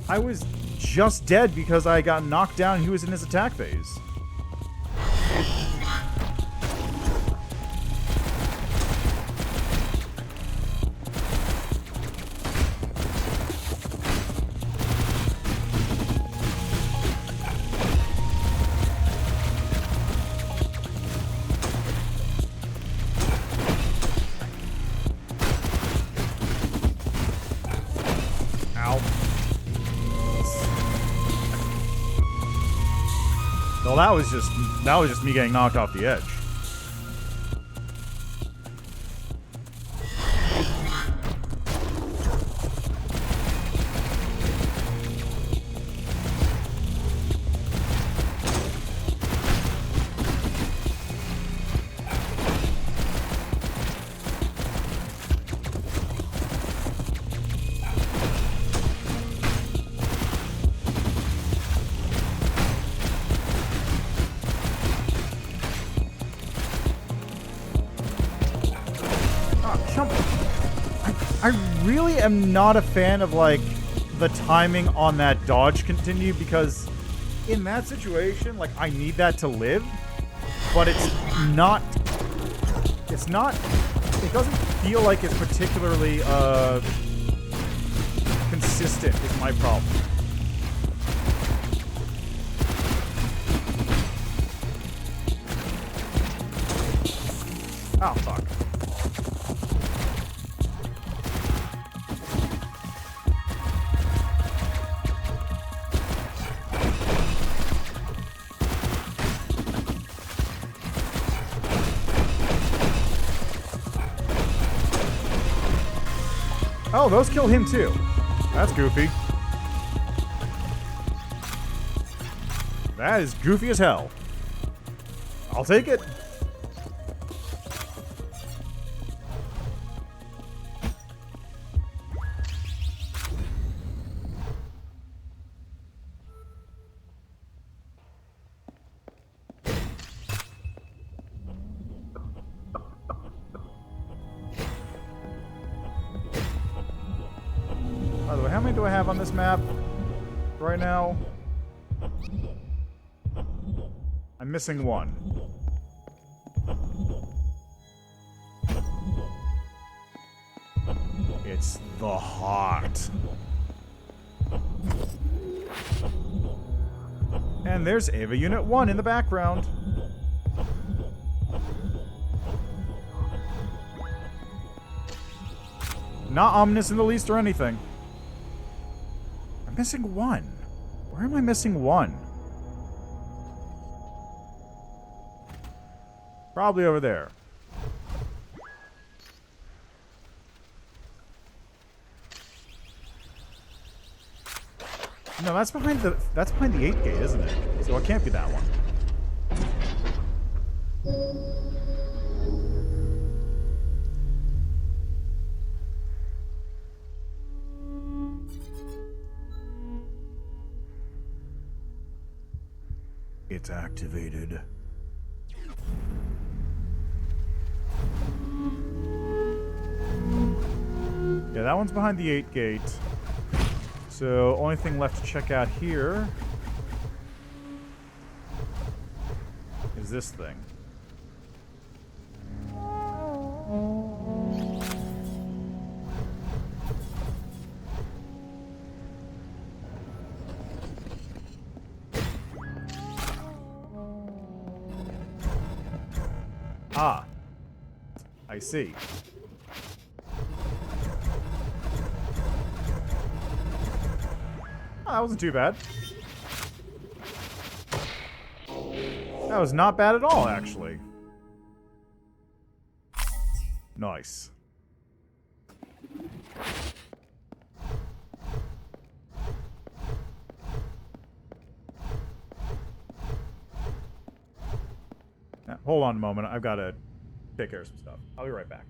I was just dead because I got knocked down and he was in his attack phase. Well, that was just me getting knocked off the edge. I really am not a fan of, like, the timing on that dodge continue, because in that situation, like, I need that to live, but it doesn't feel like it's particularly, consistent is my problem. Oh, fuck. Oh, those kill him too. That's goofy. That is goofy as hell. I'll take it. By the way, how many do I have on this map right now? I'm missing one. It's the heart. And there's Ava Unit 1 in the background. Not ominous in the least or anything. I'm missing one. Where am I missing one? Probably over there. No, that's behind the 8 gate, isn't it? So it can't be that one. It's activated. Yeah, that one's behind the 8 gate. So, only thing left to check out here is this thing. Ah. I see. Oh, that wasn't too bad. That was not bad at all, actually. Nice. Now, hold on a moment. I've got to take care of some stuff. I'll be right back.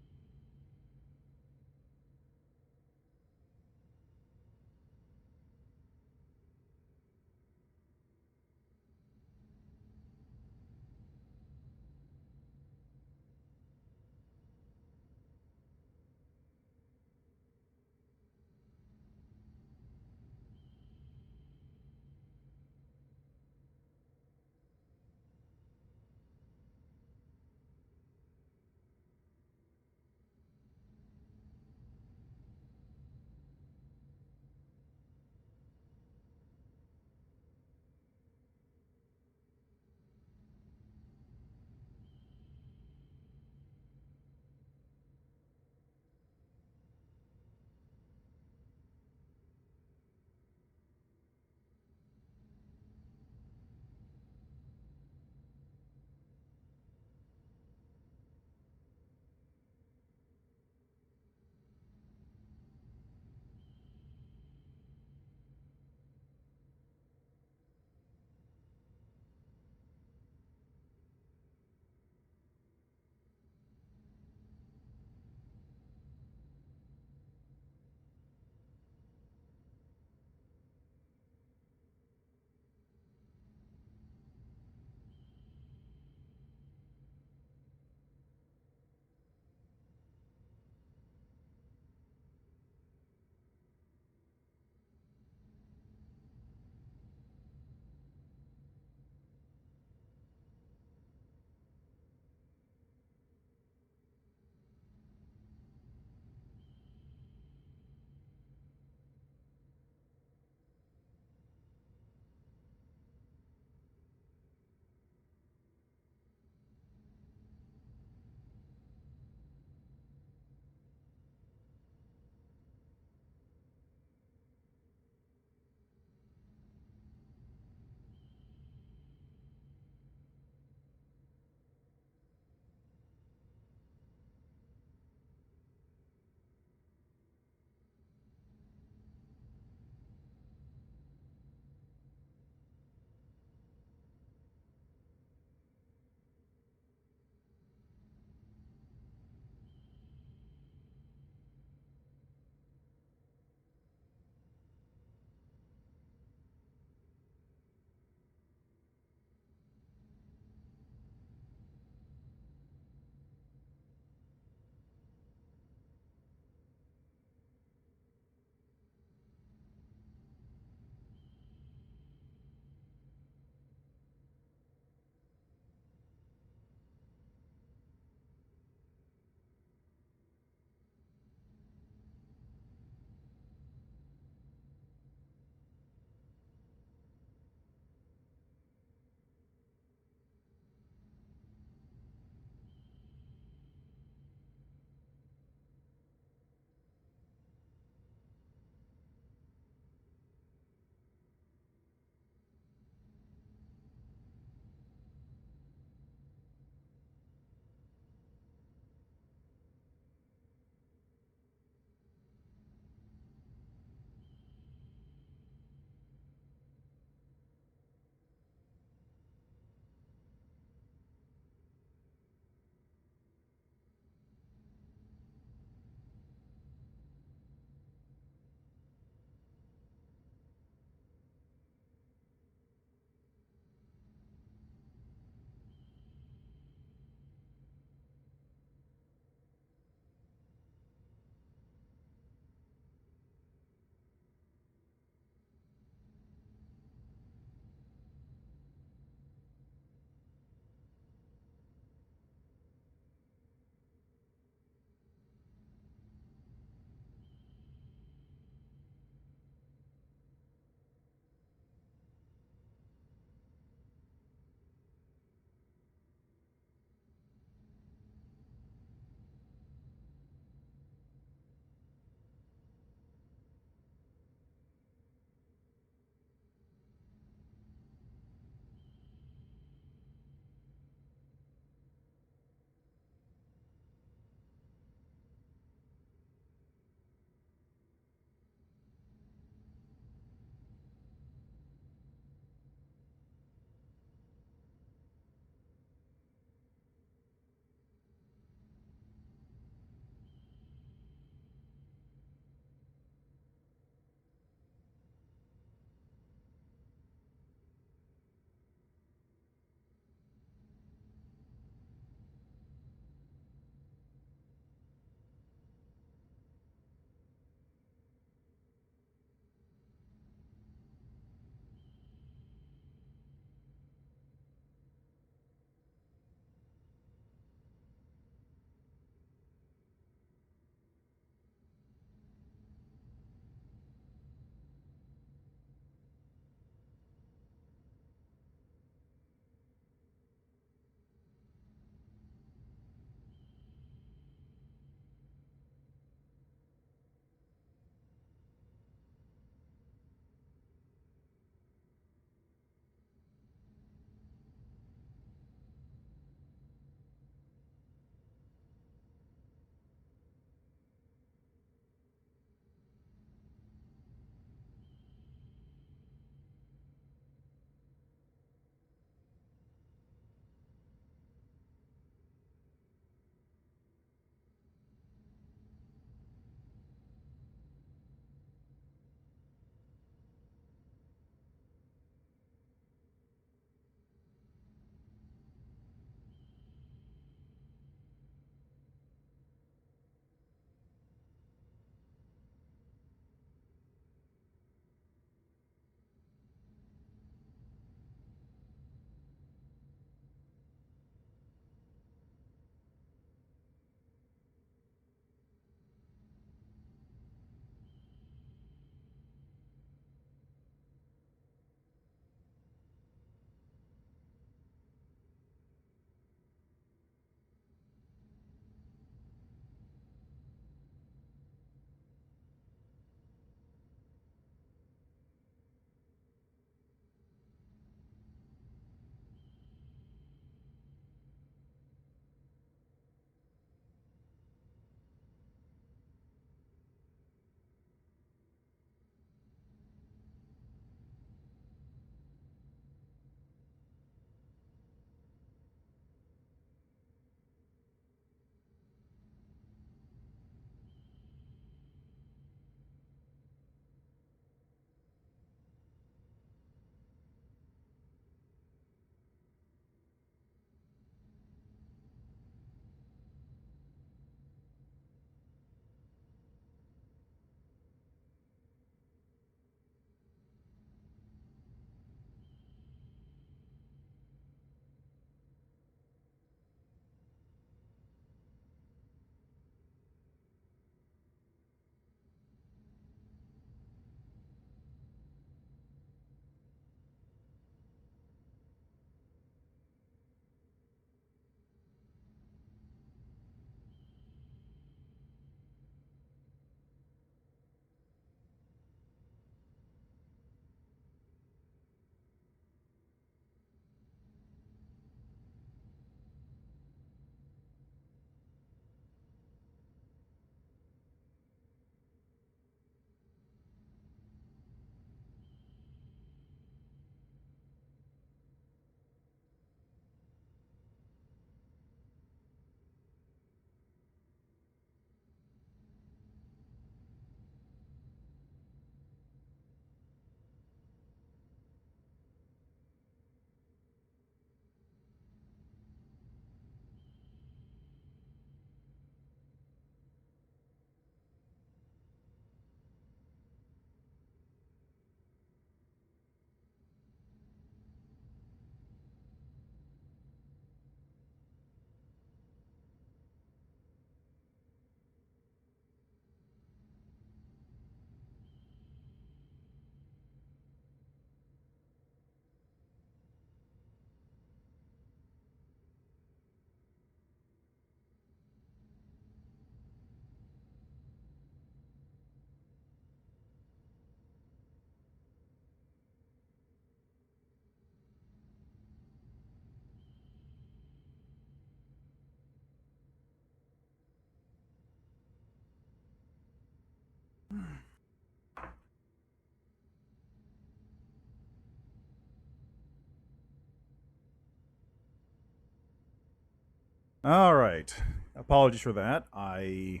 All right. Apologies for that. I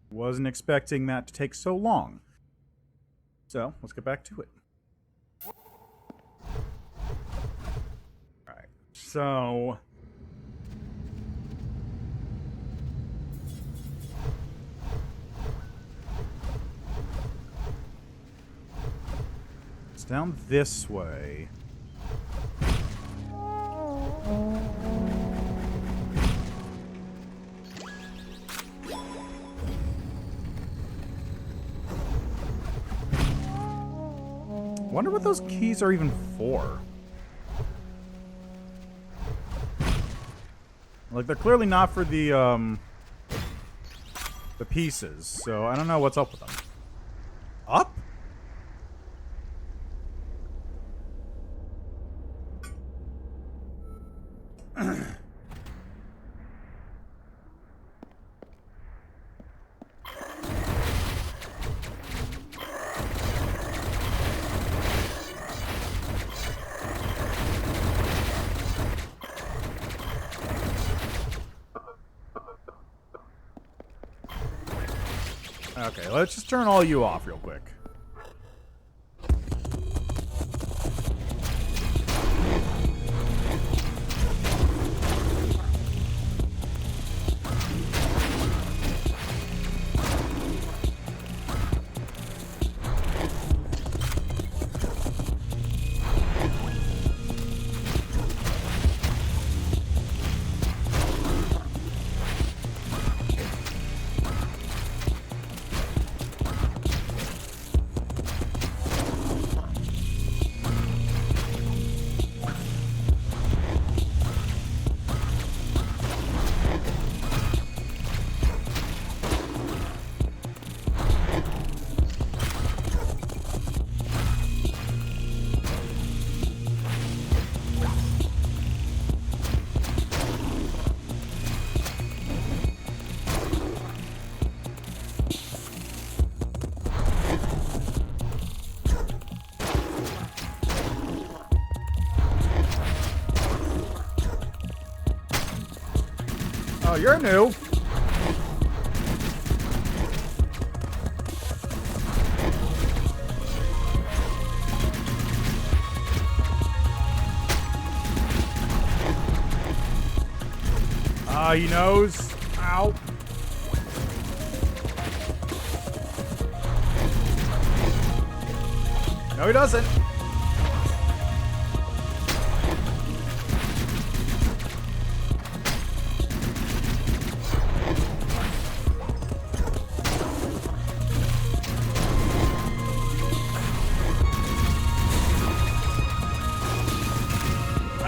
wasn't expecting that to take so long. So, let's get back to it. Alright. So... it's down this way. Wonder what those keys are even for. Like, they're clearly not for the pieces, so I don't know what's up with them. Up? Okay, let's just turn all you off real quick. Oh, you're new. He knows. Ow. No, he doesn't.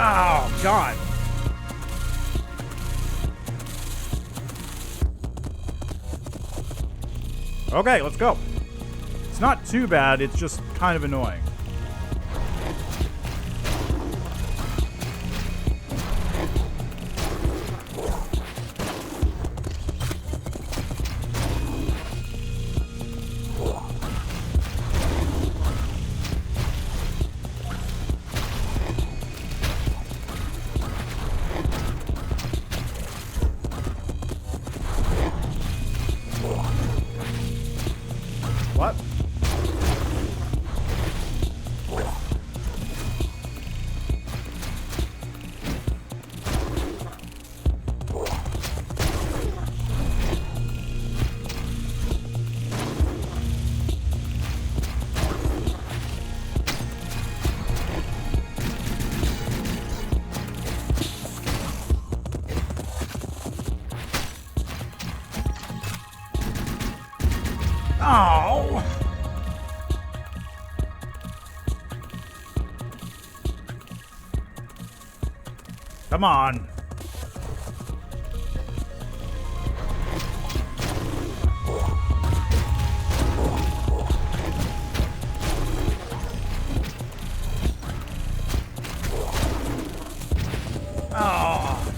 Oh, God. Okay, let's go. It's not too bad, it's just kind of annoying. What? Oh. Come on. Oh.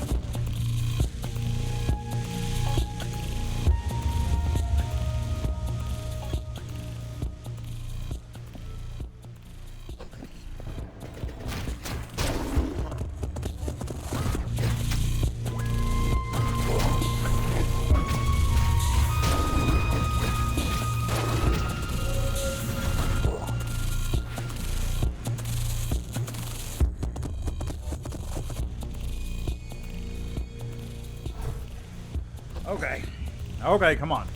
Okay. Okay, come on.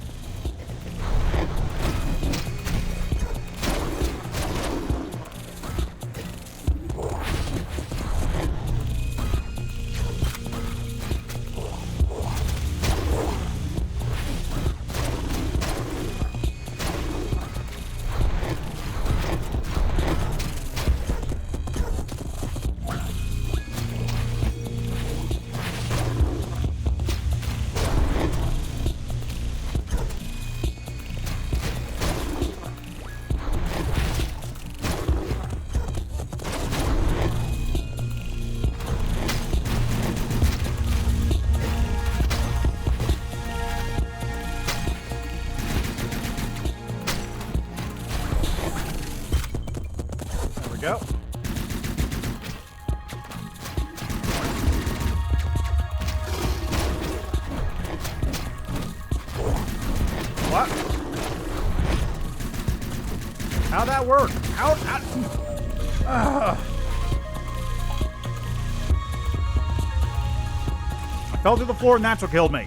Go. What? How'd that work? How I fell through the floor and that's what killed me.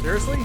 Seriously?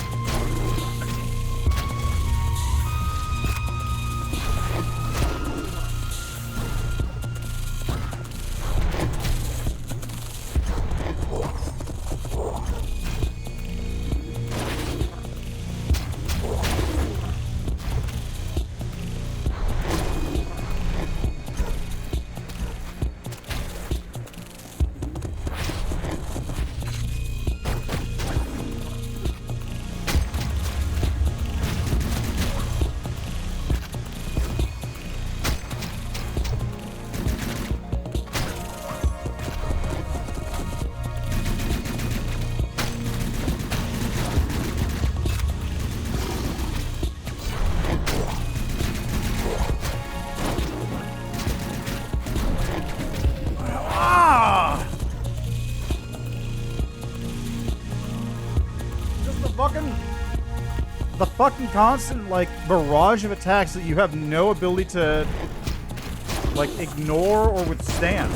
The fucking constant, like, barrage of attacks that you have no ability to, like, ignore or withstand.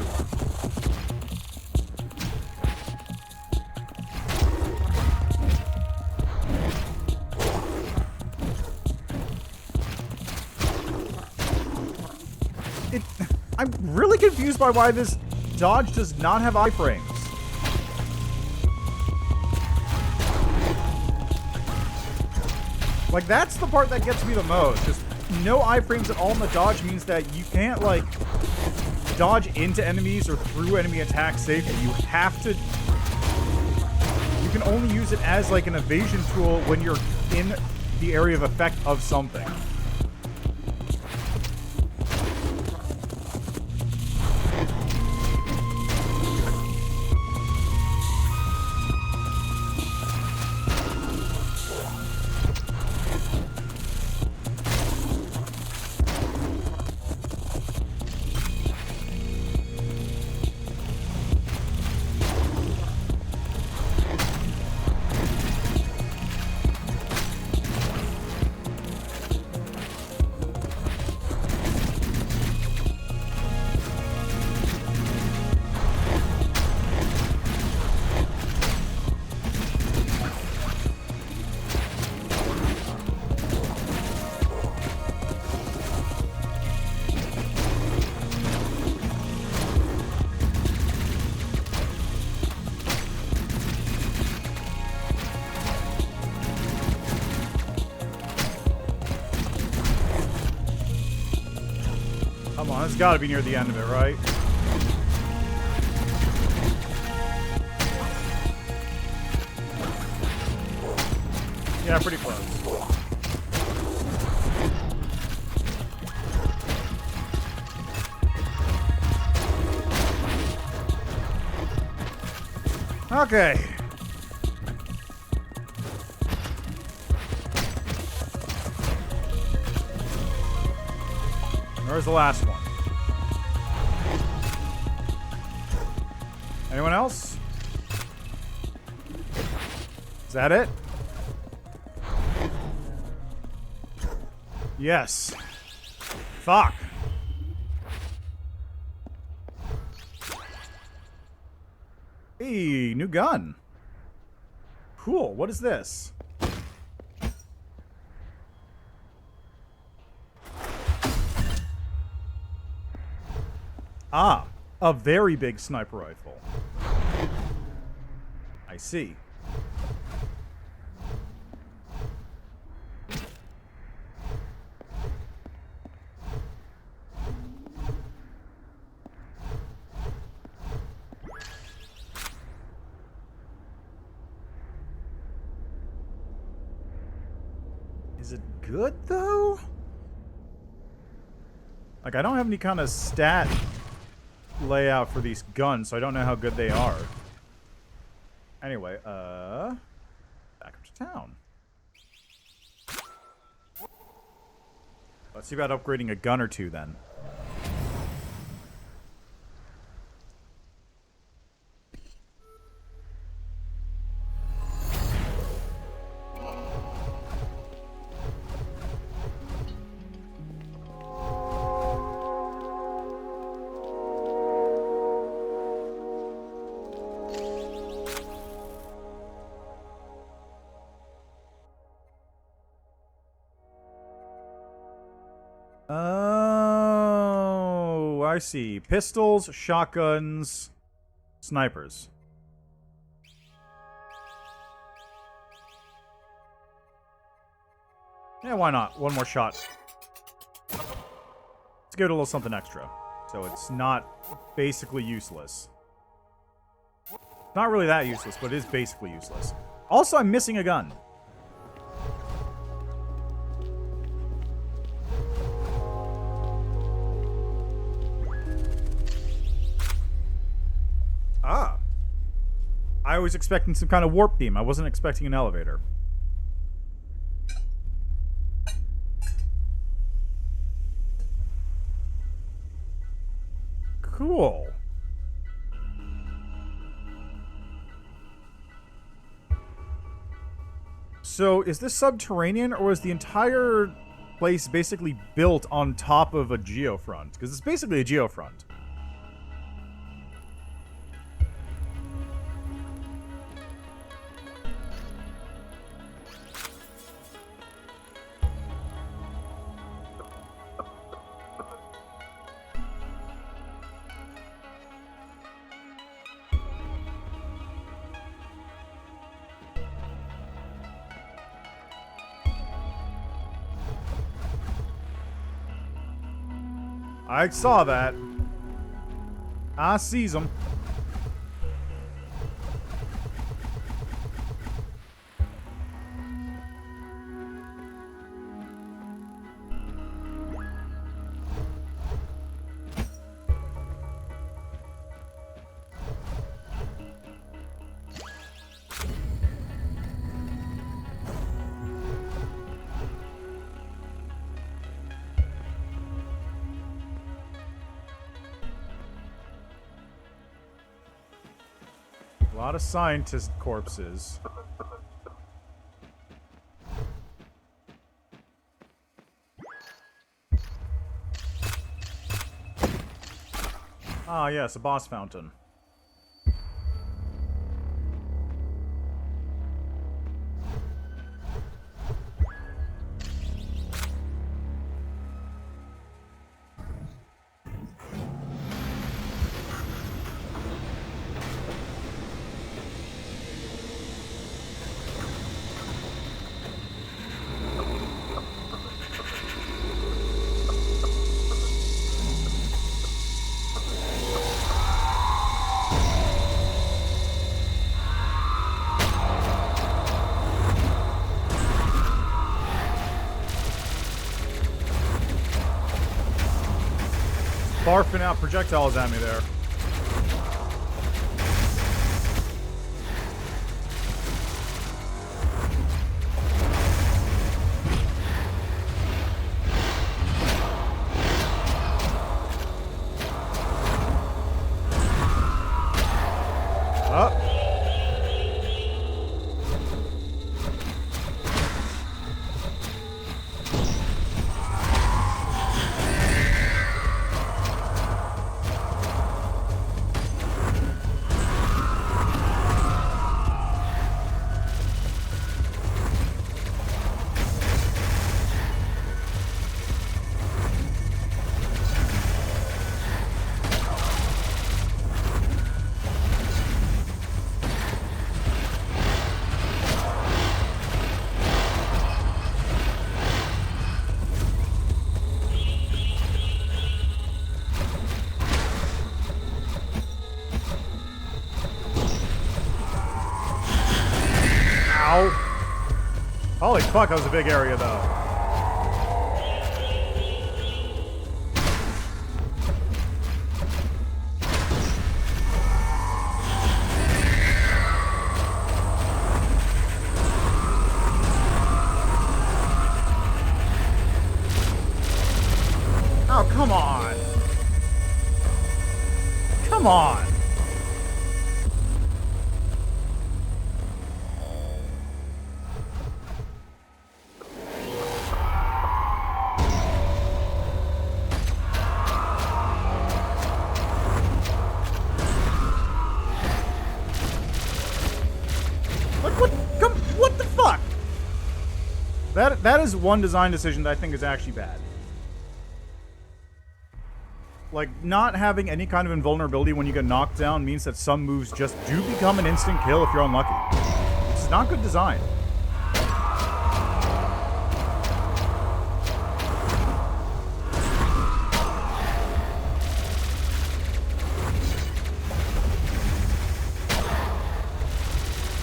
I'm really confused by why this dodge does not have iframes. Like, that's the part that gets me the most. Just no iframes at all in the dodge means that you can't, like, dodge into enemies or through enemy attacks safely. You have to... You can only use it as, like, an evasion tool when you're in the area of effect of something. Come on, it's gotta be near the end of it, right? Yeah, pretty close. Okay. Where's the last one? Anyone else? Is that it? Yes. Fuck. Hey, new gun. Cool. What is this? Ah, a very big sniper rifle. I see. Is it good, though? Like, I don't have any kind of stat layout for these guns, so I don't know how good they are. Anyway, back up to town. Let's see about upgrading a gun or two, then. Oh, I see. Pistols, shotguns, snipers. Yeah, why not? One more shot. Let's give it a little something extra. So it's not basically useless. Not really that useless, but it is basically useless. Also, I'm missing a gun. Ah. I was expecting some kind of warp beam. I wasn't expecting an elevator. Cool. So, is this subterranean, or was the entire place basically built on top of a geofront? Because it's basically a geofront. I saw that. I sees them. A lot of scientist corpses. Ah, yes, a boss fountain. Barfing out projectiles at me there. Holy fuck, that was a big area, though. Oh, come on. Come on. What the fuck? That is one design decision that I think is actually bad. Like, not having any kind of invulnerability when you get knocked down means that some moves just do become an instant kill if you're unlucky. It's not good design.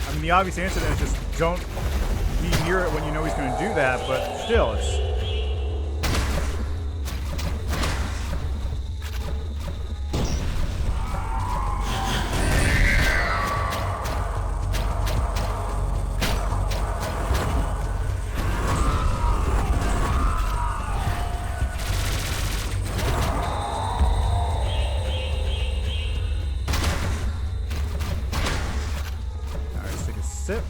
I mean, the obvious answer then is just don't be near it when you know he's going to do that, but still, it's... Sip.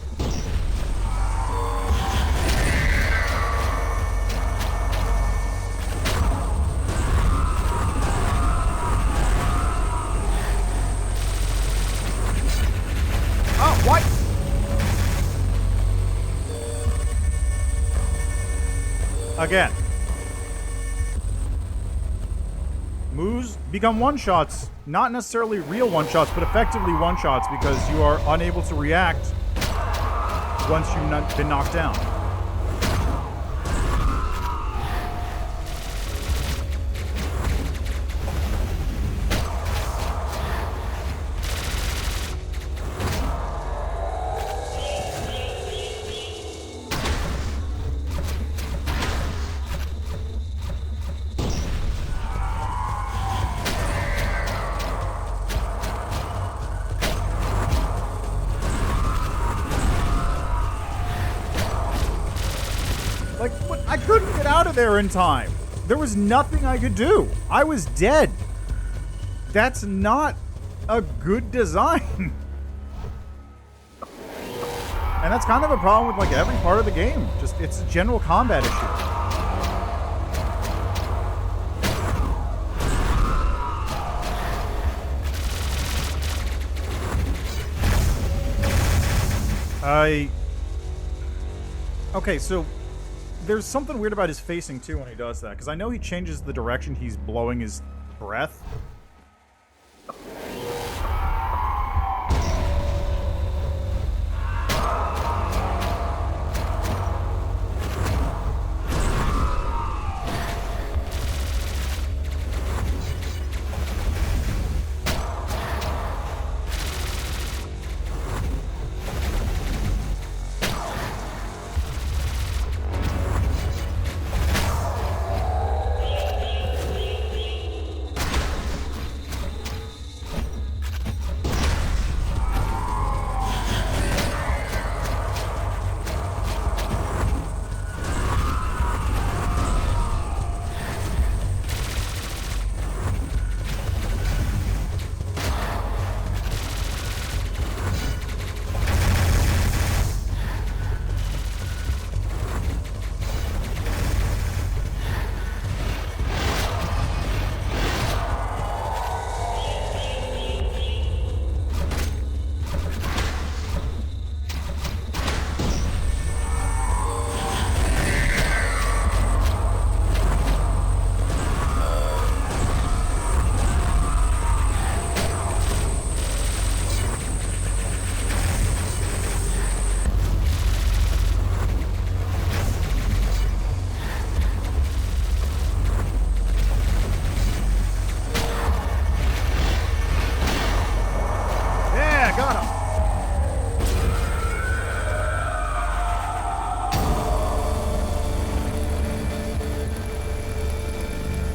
Oh, what? Again. Moves become one-shots. Not necessarily real one-shots, but effectively one-shots because you are unable to react once you've been knocked down. Like, what? I couldn't get out of there in time. There was nothing I could do. I was dead. That's not a good design. And that's kind of a problem with, like, every part of the game. Just, it's a general combat issue. Okay, so... there's something weird about his facing, too, when he does that. Because I know he changes the direction he's blowing his breath.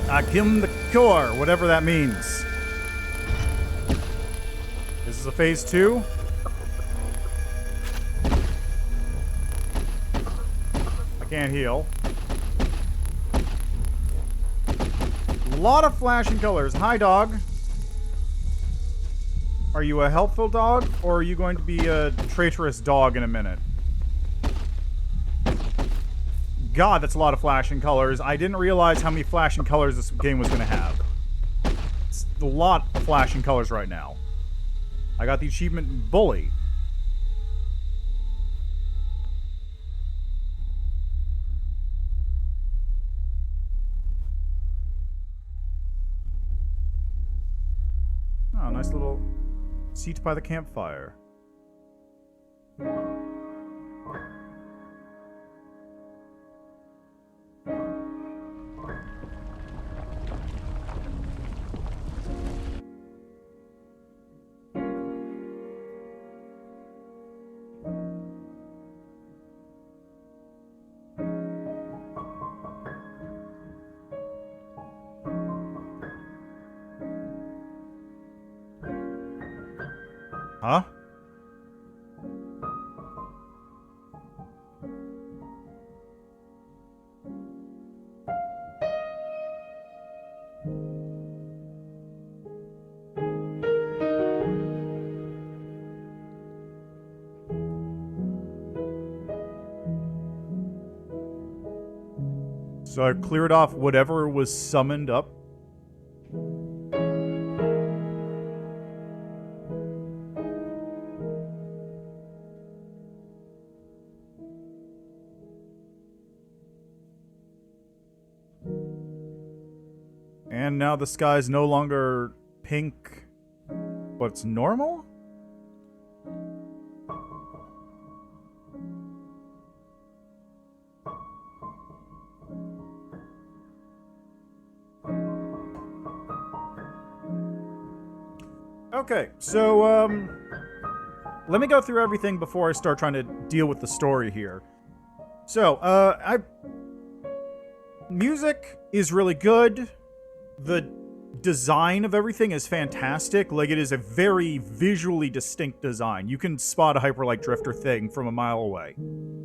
Akim the Core, whatever that means. This is a phase 2. I can't heal. A lot of flashing colors. Hi, dog. Are you a helpful dog, or are you going to be a traitorous dog in a minute? God, that's a lot of flashing colors. I didn't realize how many flashing colors this game was going to have. It's a lot of flashing colors right now. I got the achievement Bully. Oh, nice little seat by the campfire. Huh? So I cleared off whatever was summoned up. And now the sky's no longer pink. What's normal? Okay, so, let me go through everything before I start trying to deal with the story here. So, music is really good. The design of everything is fantastic. Like, it is a very visually distinct design. You can spot a Hyperlight Drifter thing from a mile away.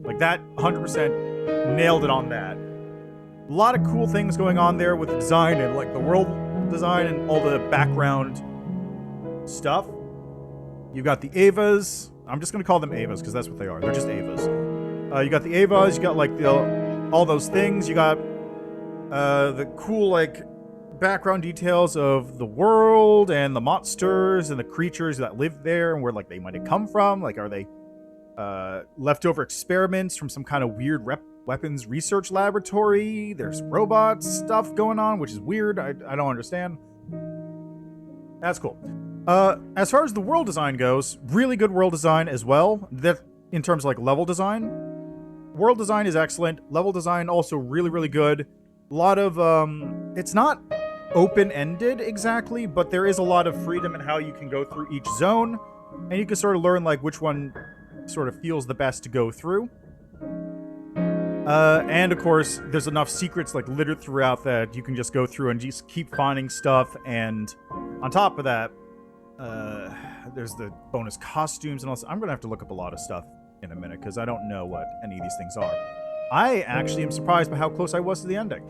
Like, that 100% nailed it on that. A lot of cool things going on there with the design and, like, the world design and all the background stuff. You got the Avas. I'm just going to call them Avas because that's what they are. They're just Avas. You got the Avas. You got, like, all those things. You got the cool, like, background details of the world and the monsters and the creatures that live there and where, like, they might have come from. Like, are they leftover experiments from some kind of weird weapons research laboratory? There's robot stuff going on, which is weird. I don't understand. That's cool. As far as the world design goes, really good world design as well. That in terms of, like, level design. World design is excellent. Level design also really, really good. A lot of, it's not open-ended exactly, but there is a lot of freedom in how you can go through each zone, and you can sort of learn, like, which one sort of feels the best to go through. And of course, there's enough secrets, like, littered throughout that you can just go through and just keep finding stuff, and on top of that, there's the bonus costumes and all. I'm gonna have to look up a lot of stuff in a minute, because I don't know what any of these things are. I actually am surprised by how close I was to the ending.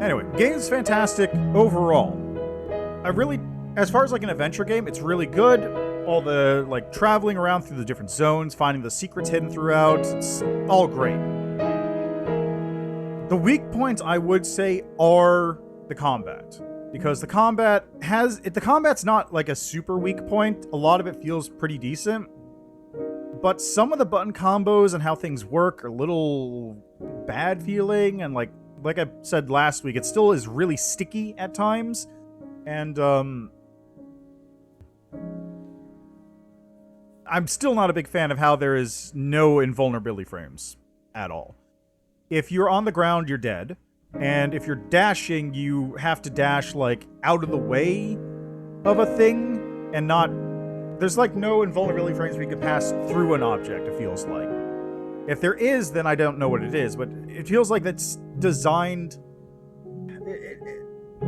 Anyway, game's fantastic overall. As far as, like, an adventure game, it's really good. All the, like, traveling around through the different zones, finding the secrets hidden throughout, it's all great. The weak points, I would say, are the combat. Because the combat's not, like, a super weak point. A lot of it feels pretty decent. But some of the button combos and how things work are a little bad feeling, and like I said last week, it still is really sticky at times. And I'm still not a big fan of how there is no invulnerability frames at all. If you're on the ground, you're dead. And if you're dashing, you have to dash, like, out of the way of a thing and not... There's, like, no invulnerability frames where you can pass through an object, it feels like. If there is, then I don't know what it is, but it feels like that's designed...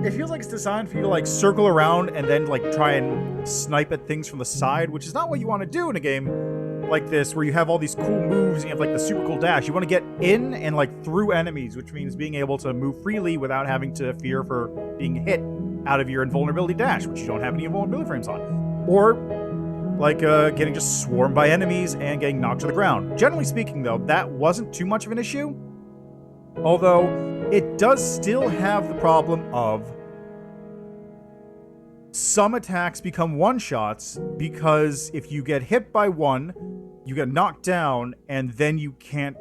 It feels like it's designed for you to, like, circle around and then, like, try and snipe at things from the side, which is not what you want to do in a game like this, where you have all these cool moves and you have, like, the super cool dash. You want to get in and, like, through enemies, which means being able to move freely without having to fear for being hit out of your invulnerability dash, which you don't have any invulnerability frames on. Or, like, getting just swarmed by enemies and getting knocked to the ground. Generally speaking, though, that wasn't too much of an issue. Although, it does still have the problem of some attacks become one-shots because if you get hit by one, you get knocked down, and then you can't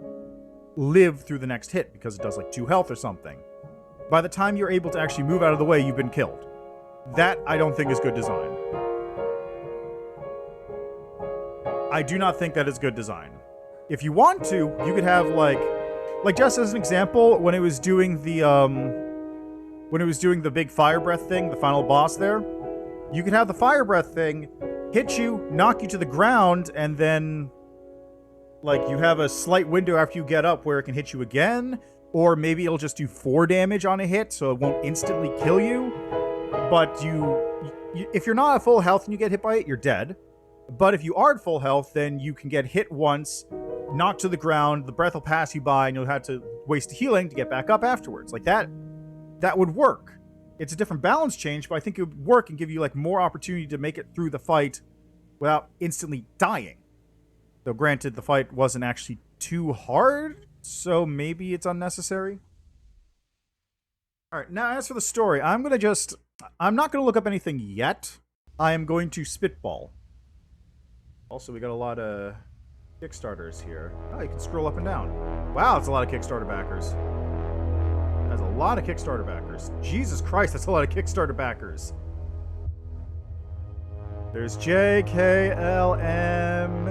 live through the next hit because it does, like, 2 health or something. By the time you're able to actually move out of the way, you've been killed. That, I don't think, is good design. I do not think that is good design. If you want to, you could have, like just as an example, when it was doing the big fire breath thing, the final boss there, you could have the fire breath thing hit you, knock you to the ground, and then, like, you have a slight window after you get up where it can hit you again, or maybe it'll just do 4 damage on a hit, so it won't instantly kill you. But if you're not at full health and you get hit by it, you're dead. But if you are at full health, then you can get hit once, knocked to the ground, the breath will pass you by, and you'll have to waste healing to get back up afterwards. Like, that would work. It's a different balance change, but I think it would work and give you, like, more opportunity to make it through the fight without instantly dying. Though, granted, the fight wasn't actually too hard, so maybe it's unnecessary. Alright, now as for the story, I'm not going to look up anything yet. I am going to spitball. Also, we got a lot of Kickstarters here. Oh, you can scroll up and down. Wow, that's a lot of Kickstarter backers. That's a lot of Kickstarter backers. Jesus Christ, that's a lot of Kickstarter backers. There's J, K, L, M,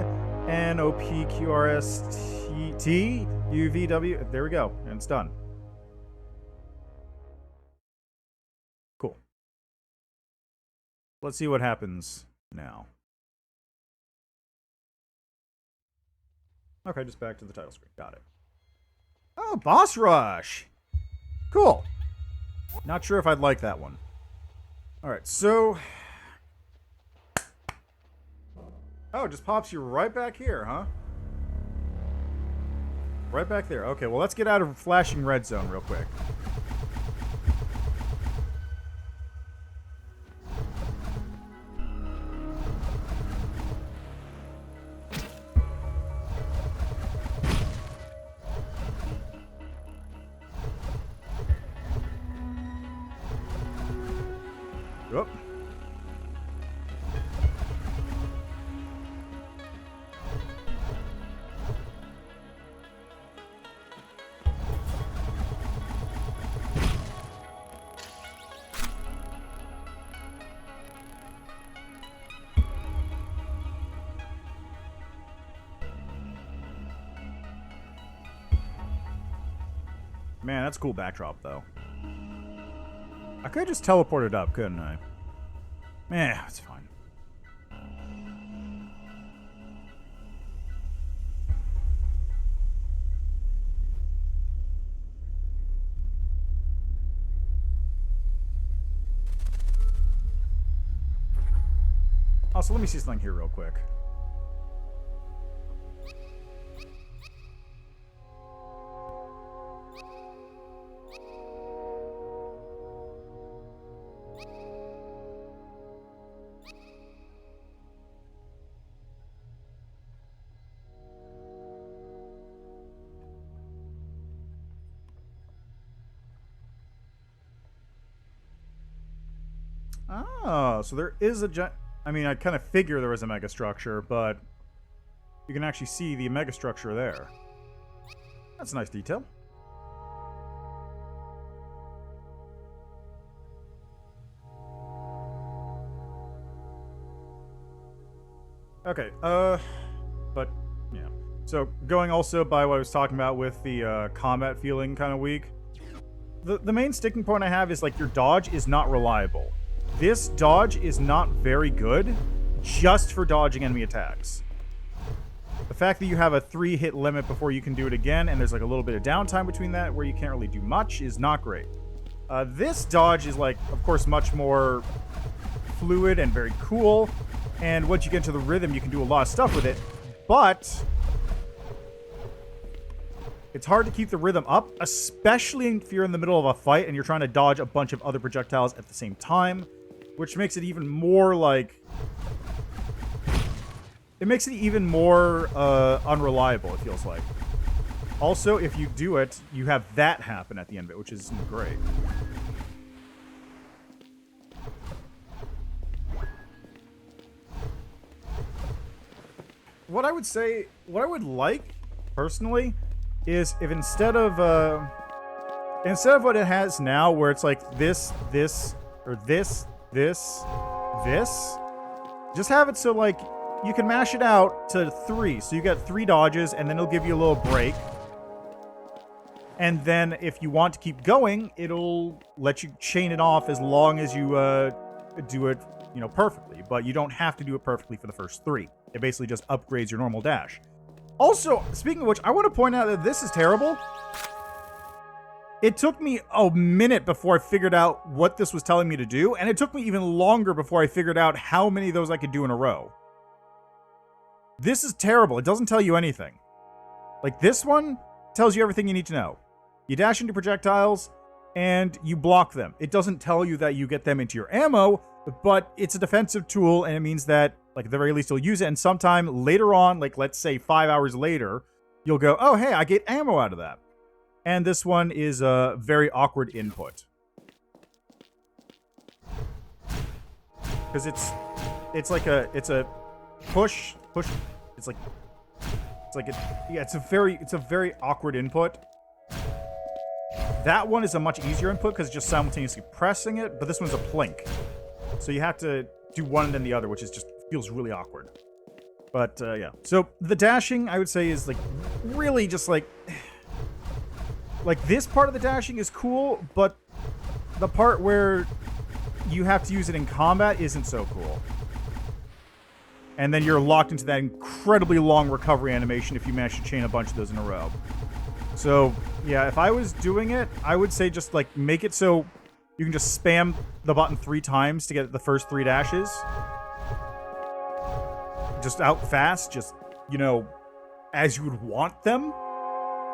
N, O, P, Q, R, S, T, U, V, W. There we go. And it's done. Cool. Let's see what happens now. Okay, just back to the title screen. Got it. Oh, Boss Rush! Cool. Not sure if I'd like that one. Alright, so... Oh, it just pops you right back here, huh? Right back there. Okay, well, let's get out of flashing red zone real quick. Whoop. Man, that's a cool backdrop, though. I could have just teleported up, couldn't I? Eh, it's fine. Also, let me see something here real quick. Oh, so there is a I mean, I kind of figure there was a megastructure, but you can actually see the megastructure there. That's a nice detail. Okay, but, yeah. So, going also by what I was talking about with the combat feeling kind of weak, the main sticking point I have is, like, your dodge is not reliable. This dodge is not very good just for dodging enemy attacks. The fact that you have a 3-hit limit before you can do it again, and there's like a little bit of downtime between that where you can't really do much, is not great. This dodge is like, of course, much more fluid and very cool. And once you get into the rhythm, you can do a lot of stuff with it. But it's hard to keep the rhythm up, especially if you're in the middle of a fight and you're trying to dodge a bunch of other projectiles at the same time, which makes it even more like... It makes it even more unreliable, it feels like. Also, if you do it, you have that happen at the end of it, which is great. What I would say, what I would like, personally, is if instead of what it has now, where it's like this, or this, just have it so, like, you can mash it out to 3. So you get 3 dodges, and then it'll give you a little break. And then if you want to keep going, it'll let you chain it off as long as you do it, you know, perfectly. But you don't have to do it perfectly for the first 3. It basically just upgrades your normal dash. Also, speaking of which, I want to point out that this is terrible. It took me a minute before I figured out what this was telling me to do, and it took me even longer before I figured out how many of those I could do in a row. This is terrible. It doesn't tell you anything. Like, this one tells you everything you need to know. You dash into projectiles, and you block them. It doesn't tell you that you get them into your ammo, but it's a defensive tool, and it means that, like, at the very least, you'll use it, and sometime later on, like, let's say 5 hours later, you'll go, oh, hey, I get ammo out of that. And this one is a very awkward input. Because it's like a push. It's a very awkward input. That one is a much easier input because it's just simultaneously pressing it, but this one's a plink. So you have to do one and then the other, which is just feels really awkward. But yeah. So the dashing, I would say, is like really just like this part of the dashing is cool, but the part where you have to use it in combat isn't so cool. And then you're locked into that incredibly long recovery animation if you manage to chain a bunch of those in a row. So, yeah, if I was doing it, I would say just, like, make it so you can just spam the button 3 times to get the first 3 dashes. Just out fast, just, you know, as you would want them.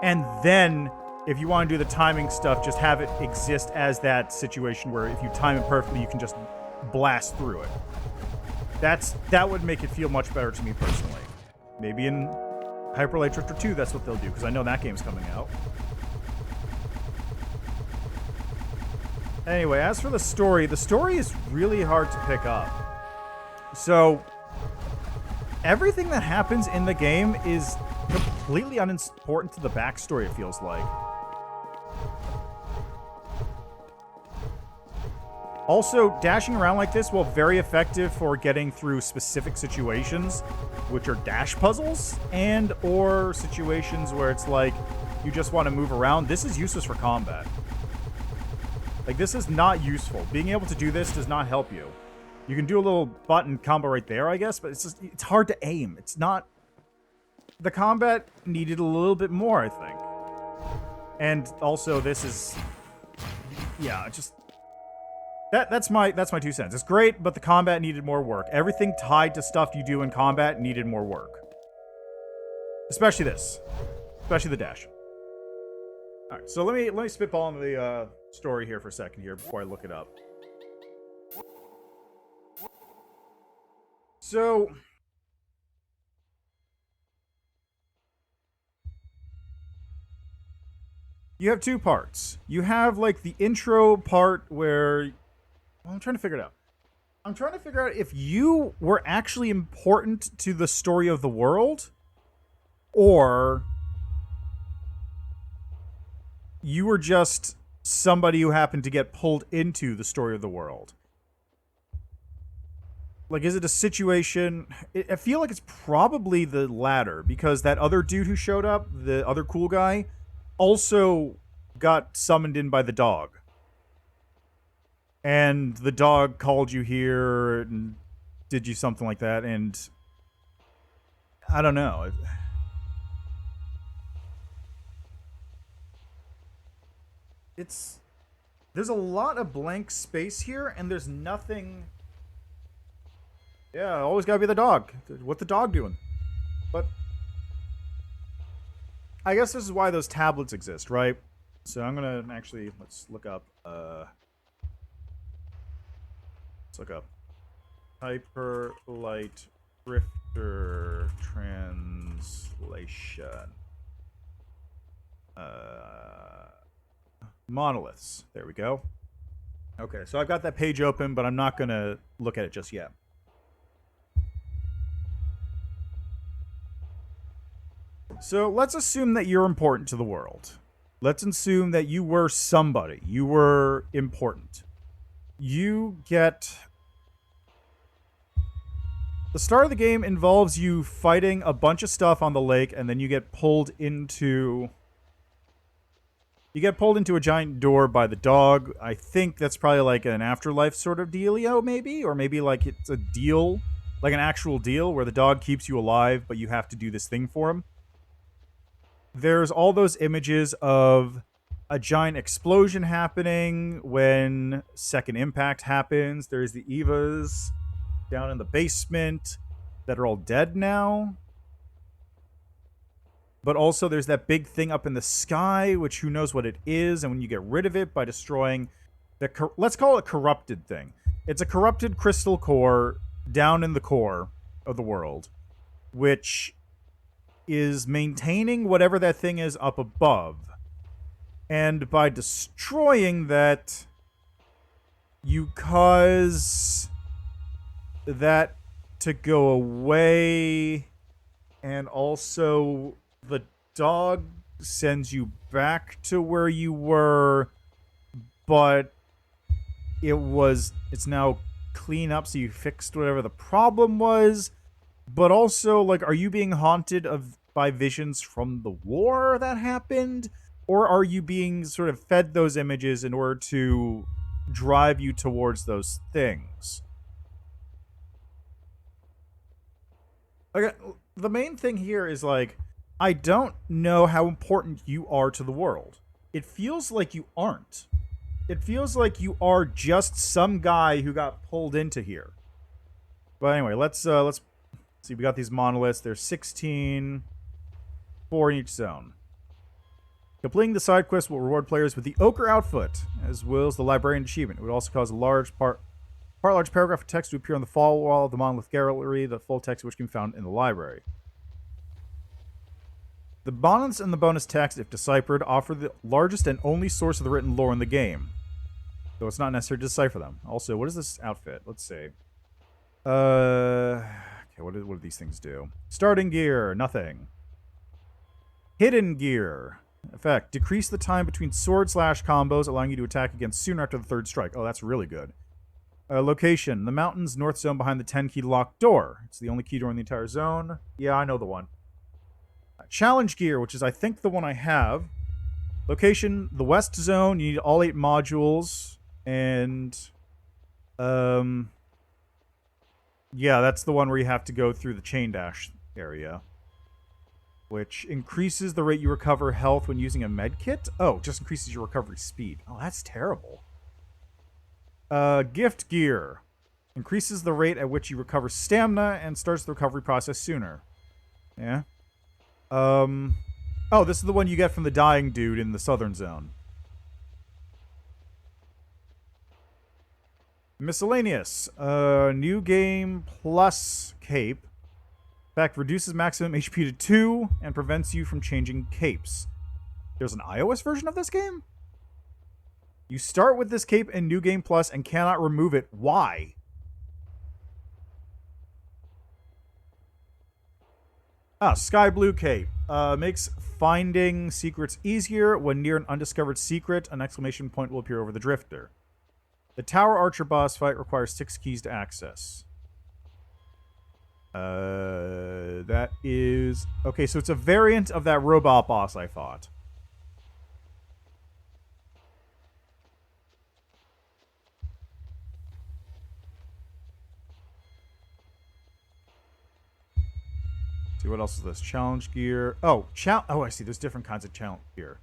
And then, if you want to do the timing stuff, just have it exist as that situation where if you time it perfectly, you can just blast through it. That would make it feel much better to me personally. Maybe in Hyper Light Drifter 2, that's what they'll do, because I know that game's coming out. Anyway, as for the story is really hard to pick up. So, everything that happens in the game is completely unimportant to the backstory, it feels like. Also, dashing around like this, while very effective for getting through specific situations, which are dash puzzles, and or situations where it's like, you just want to move around, this is useless for combat. Like, this is not useful. Being able to do this does not help you. You can do a little button combo right there, I guess, but it's hard to aim. It's not... The combat needed a little bit more, I think. And also, this is... Yeah, just... That's my 2 cents. It's great, but the combat needed more work. Everything tied to stuff you do in combat needed more work. Especially this. Especially the dash. Alright, so let me spitball on the story here for a second here before I look it up. So... You have 2 parts. You have, like, the intro part where... Well, I'm trying to figure it out. I'm trying to figure out if you were actually important to the story of the world, or you were just somebody who happened to get pulled into the story of the world. Like, is it a situation... I feel like it's probably the latter, because that other dude who showed up, the other cool guy, also got summoned in by the dog. And the dog called you here and did you something like that, and I don't know. it's there's a lot of blank space here, and there's nothing. Yeah, always gotta be the dog. What's the dog doing? But I guess this is why those tablets exist, right? So I'm gonna actually let's look up. Let's look up Hyperlight Drifter translation. Monoliths. There we go. Okay, so I've got that page open, but I'm not gonna look at it just yet. So let's assume that you're important to the world. Let's assume that you were somebody. You were important. You get... The start of the game involves you fighting a bunch of stuff on the lake, and then you get pulled into... You get pulled into a giant door by the dog. I think that's probably like an afterlife sort of dealio, maybe? Or maybe like it's a deal, like an actual deal, where the dog keeps you alive, but you have to do this thing for him. There's all those images of a giant explosion happening when Second Impact happens. There's the Evas down in the basement that are all dead now. But also there's that big thing up in the sky, which who knows what it is, and when you get rid of it by destroying the... Let's call it a corrupted thing. It's a corrupted crystal core down in the core of the world, which... is maintaining whatever that thing is up above. And by destroying that, you cause that to go away, and also the dog sends you back to where you were, but it's now clean up, so you fixed whatever the problem was. But also, like, are you being haunted by visions from the war that happened? Or are you being sort of fed those images in order to drive you towards those things? Okay, the main thing here is, like, I don't know how important you are to the world. It feels like you aren't. It feels like you are just some guy who got pulled into here. But anyway, let's see, we got these monoliths. There's 16, 4 in each zone. Completing the side quest will reward players with the Ochre outfit, as well as the Librarian achievement. It would also cause a large large paragraph of text to appear on the fall wall of the monolith gallery, the full text of which can be found in the library. The monoliths and the bonus text, if deciphered, offer the largest and only source of the written lore in the game, though it's not necessary to decipher them. Also, what is this outfit? Let's see. Okay, what do these things do? Starting gear, nothing. Hidden gear. Effect, decrease the time between sword slash combos, allowing you to attack again sooner after the third strike. Oh, that's really good. Location, the mountains, north zone behind the 10-key locked door. It's the only key door in the entire zone. Yeah, I know the one. Challenge gear, which is, I think, the one I have. Location, the west zone. You need all 8 modules. And, yeah, that's the one where you have to go through the chain dash area, which increases the rate you recover health when using a med kit. Oh, just increases your recovery speed. Oh, that's terrible. Gift gear. Increases the rate at which you recover stamina and starts the recovery process sooner. Yeah. Oh, this is the one you get from the dying dude in the southern zone. Miscellaneous. New game plus cape. In fact, reduces maximum HP to 2 and prevents you from changing capes. There's an iOS version of this game? You start with this cape in New Game Plus and cannot remove it. Why? Ah, Sky Blue Cape. Makes finding secrets easier. When near an undiscovered secret, an exclamation point will appear over the drifter. The Tower Archer boss fight requires 6 keys to access. That is... Okay, so it's a variant of that robot boss I fought. See, what else is this? Challenge gear. Oh, I see. There's different kinds of challenge gear.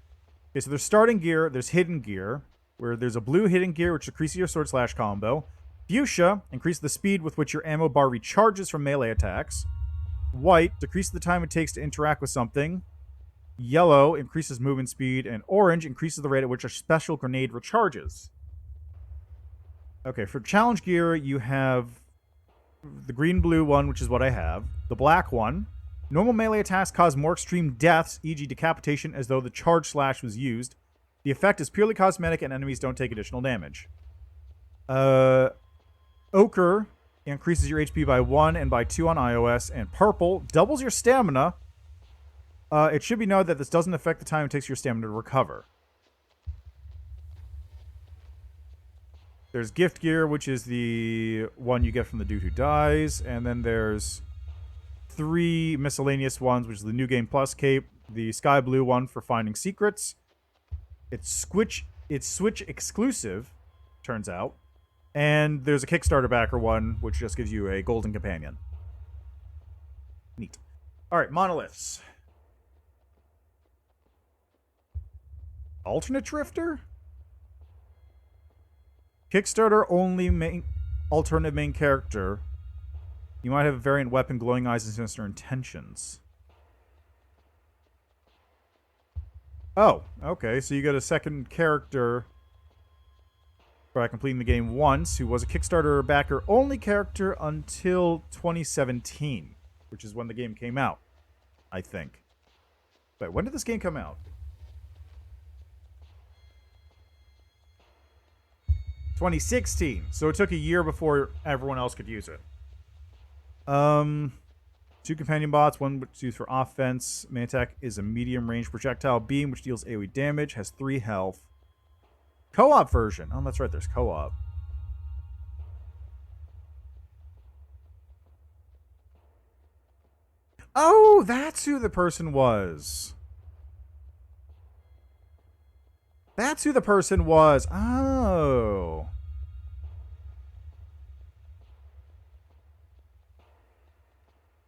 Okay, so there's starting gear, there's hidden gear, where there's a blue hidden gear, which decreases your sword slash combo. Fuchsia increases the speed with which your ammo bar recharges from melee attacks. White decreases the time it takes to interact with something. Yellow increases movement speed, and orange increases the rate at which a special grenade recharges. Okay, for challenge gear, you have the green-blue one, which is what I have. The black one. Normal melee attacks cause more extreme deaths, e.g. decapitation, as though the charge slash was used. The effect is purely cosmetic, and enemies don't take additional damage. Ochre increases your HP by 1 and by 2 on iOS, and purple doubles your stamina. It should be noted that this doesn't affect the time it takes your stamina to recover. There's gift gear, which is the one you get from the dude who dies, and then there's 3 miscellaneous ones, which is the New Game Plus cape, the sky blue one for finding secrets. It's Switch exclusive, turns out. And there's a Kickstarter backer one, which just gives you a golden companion. Neat. Alright, monoliths. Alternate Drifter? Kickstarter only alternate main character. You might have a variant weapon, glowing eyes, and sinister intentions. Oh, okay. So you get a second character by completing the game once, who was a Kickstarter backer only character until 2017, which is when the game came out, I think. Wait, when did this game come out? 2016. So it took a year before everyone else could use it. 2 companion bots, one which is used for offense. Main attack is a medium range projectile beam, which deals AoE damage, has 3 health. Co-op version. Oh, that's right, there's co-op. Oh, that's who the person was. That's who the person was. Oh.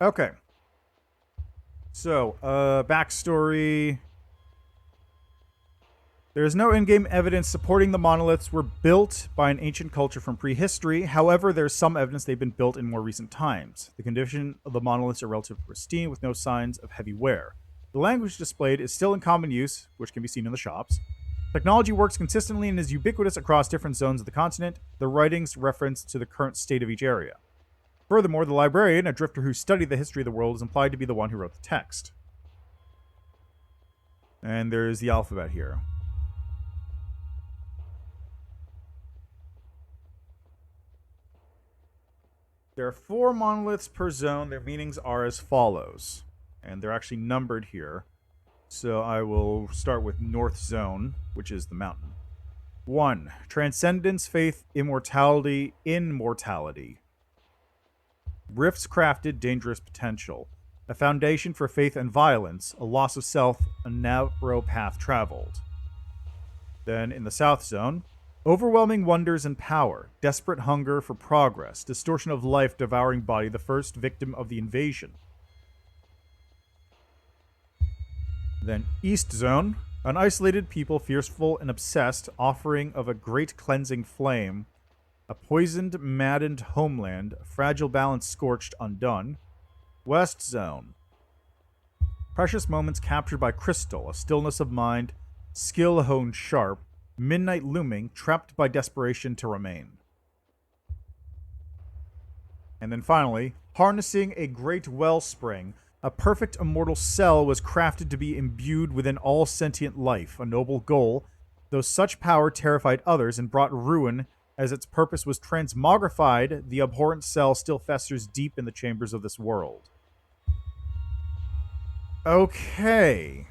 Okay. So, backstory. There is no in-game evidence supporting the monoliths were built by an ancient culture from prehistory. However, there is some evidence they've been built in more recent times. The condition of the monoliths are relatively pristine with no signs of heavy wear. The language displayed is still in common use, which can be seen in the shops. Technology works consistently and is ubiquitous across different zones of the continent. The writings reference to the current state of each area. Furthermore, the librarian, a drifter who studied the history of the world, is implied to be the one who wrote the text. And there's the alphabet here. There are 4 monoliths per zone. Their meanings are as follows. And they're actually numbered here. So I will start with North Zone, which is the mountain. 1. Transcendence, faith, immortality, immortality. Rifts crafted, dangerous potential. A foundation for faith and violence, a loss of self, a narrow path traveled. Then in the South Zone, overwhelming wonders and power, desperate hunger for progress, distortion of life devouring body, the first victim of the invasion. Then East Zone, an isolated people, fearful and obsessed, offering of a great cleansing flame, a poisoned, maddened homeland, a fragile balance scorched, undone. West Zone, precious moments captured by crystal, a stillness of mind, skill honed sharp, midnight looming, trapped by desperation to remain. And then finally, harnessing a great wellspring, a perfect immortal cell was crafted to be imbued within all sentient life, a noble goal, though such power terrified others and brought ruin as its purpose was transmogrified, the abhorrent cell still festers deep in the chambers of this world. Okay.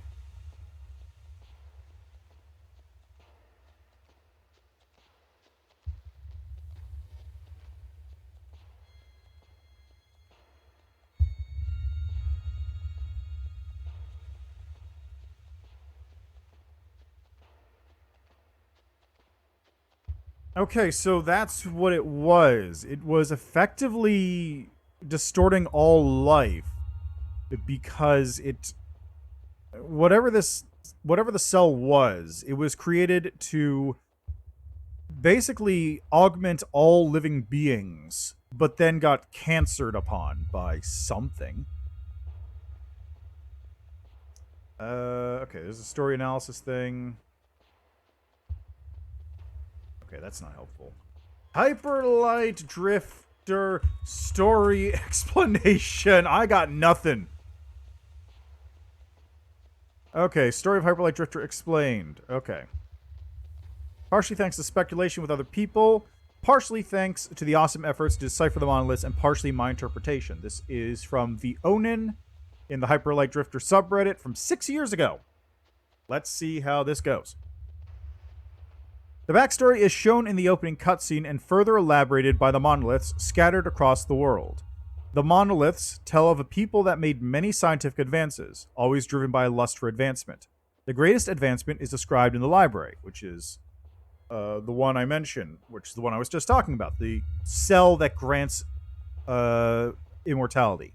Okay, so that's what it was. It was effectively distorting all life because it whatever the cell was, it was created to basically augment all living beings, but then got cancered upon by something. Okay, there's a story analysis thing. Okay, that's not helpful. Hyperlight Drifter story explanation. I got nothing. Okay, story of Hyperlight Drifter explained. Okay. Partially thanks to speculation with other people, partially thanks to the awesome efforts to decipher the monoliths, and partially my interpretation. This is from the Onin in the Hyperlight Drifter subreddit from 6 years ago. Let's see how this goes. The backstory is shown in the opening cutscene and further elaborated by the monoliths scattered across the world. The monoliths tell of a people that made many scientific advances, always driven by a lust for advancement. The greatest advancement is described in the library, which is the one I mentioned, which is the one I was just talking about, the cell that grants immortality.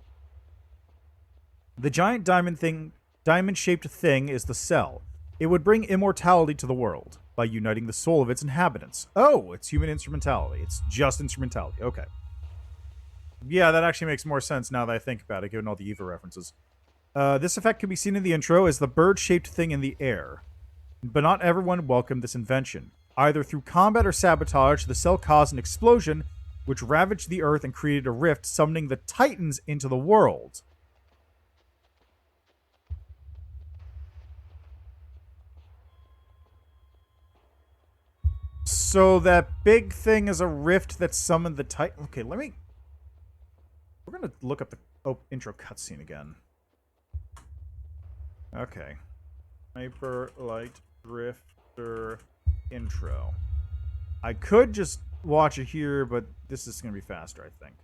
The giant diamond-shaped thing is the cell. It would bring immortality to the world by uniting the soul of its inhabitants. Oh, it's human instrumentality. It's just instrumentality. Okay. Yeah, that actually makes more sense now that I think about it, given all the EVA references. This effect can be seen in the intro as the bird-shaped thing in the air. But not everyone welcomed this invention. Either through combat or sabotage, the cell caused an explosion which ravaged the Earth and created a rift, summoning the Titans into the world. So that big thing is a rift that summoned the Titan. Okay, we're gonna look up the intro cutscene again. Okay. Hyperlight Drifter intro. I could just watch it here, but this is going to be faster, I think.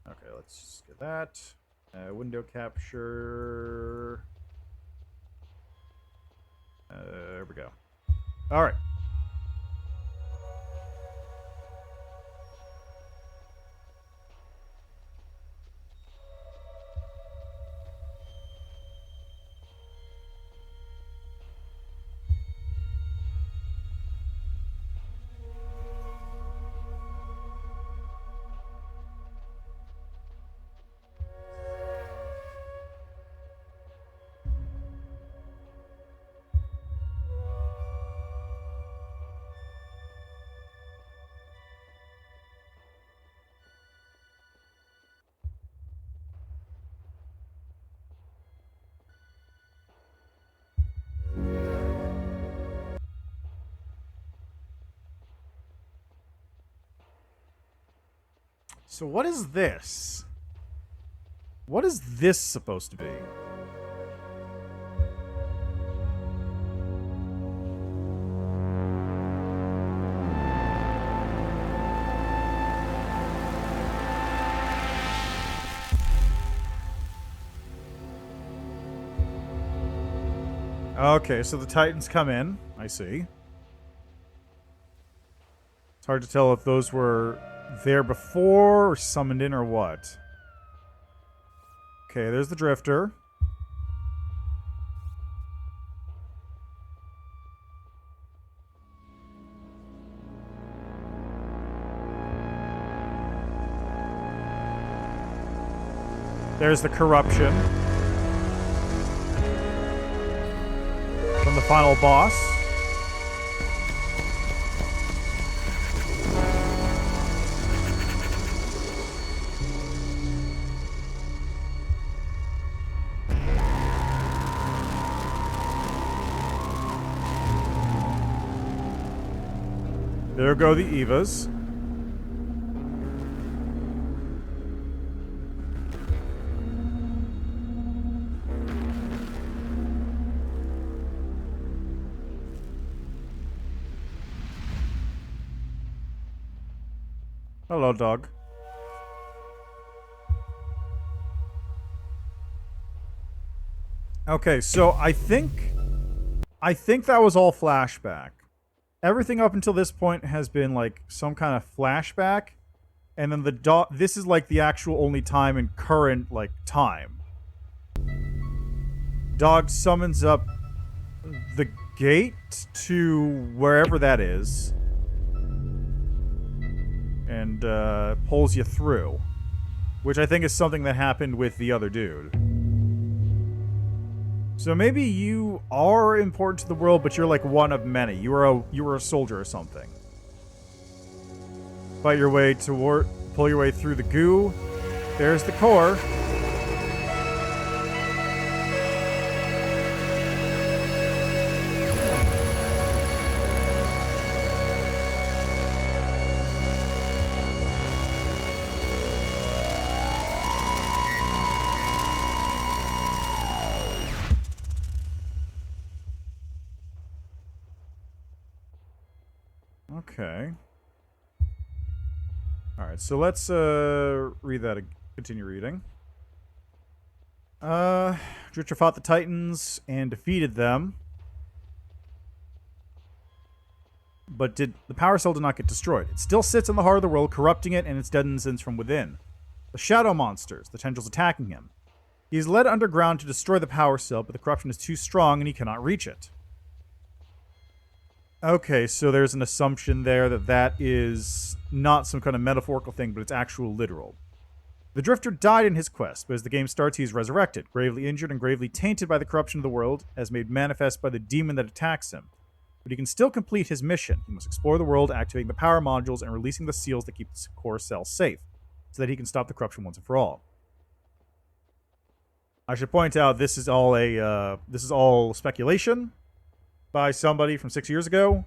Okay, let's just get that. Window capture. There we go. All right. So what is this? What is this supposed to be? Okay, so the Titans come in. I see. It's hard to tell if those were there before or summoned in or what. Okay, there's the Drifter. There's the corruption from the final boss. There go the Evas. Hello, dog. Okay, so I think that was all flashback. Everything up until this point has been like some kind of flashback, and then this is like the actual only time in current like time. Dog summons up the gate to wherever that is and pulls you through, which I think is something that happened with the other dude. So maybe you are important to the world, but you're like one of many. You were a soldier or something. Fight your way toward, pull your way through the goo. There's the core. Okay. Alright, so let's read that, continue reading. Drifter fought the Titans and defeated them. But the power cell did not get destroyed. It still sits in the heart of the world, corrupting it and its denizens from within. The shadow monsters, the tendrils attacking him. He is led underground to destroy the power cell, but the corruption is too strong and he cannot reach it. Okay, so there's an assumption there that is not some kind of metaphorical thing, but it's actual literal. The Drifter died in his quest, but as the game starts, he is resurrected, gravely injured and gravely tainted by the corruption of the world, as made manifest by the demon that attacks him. But he can still complete his mission. He must explore the world, activating the power modules and releasing the seals that keep the core cell safe, so that he can stop the corruption once and for all. I should point out this is all speculation by somebody from 6 years ago.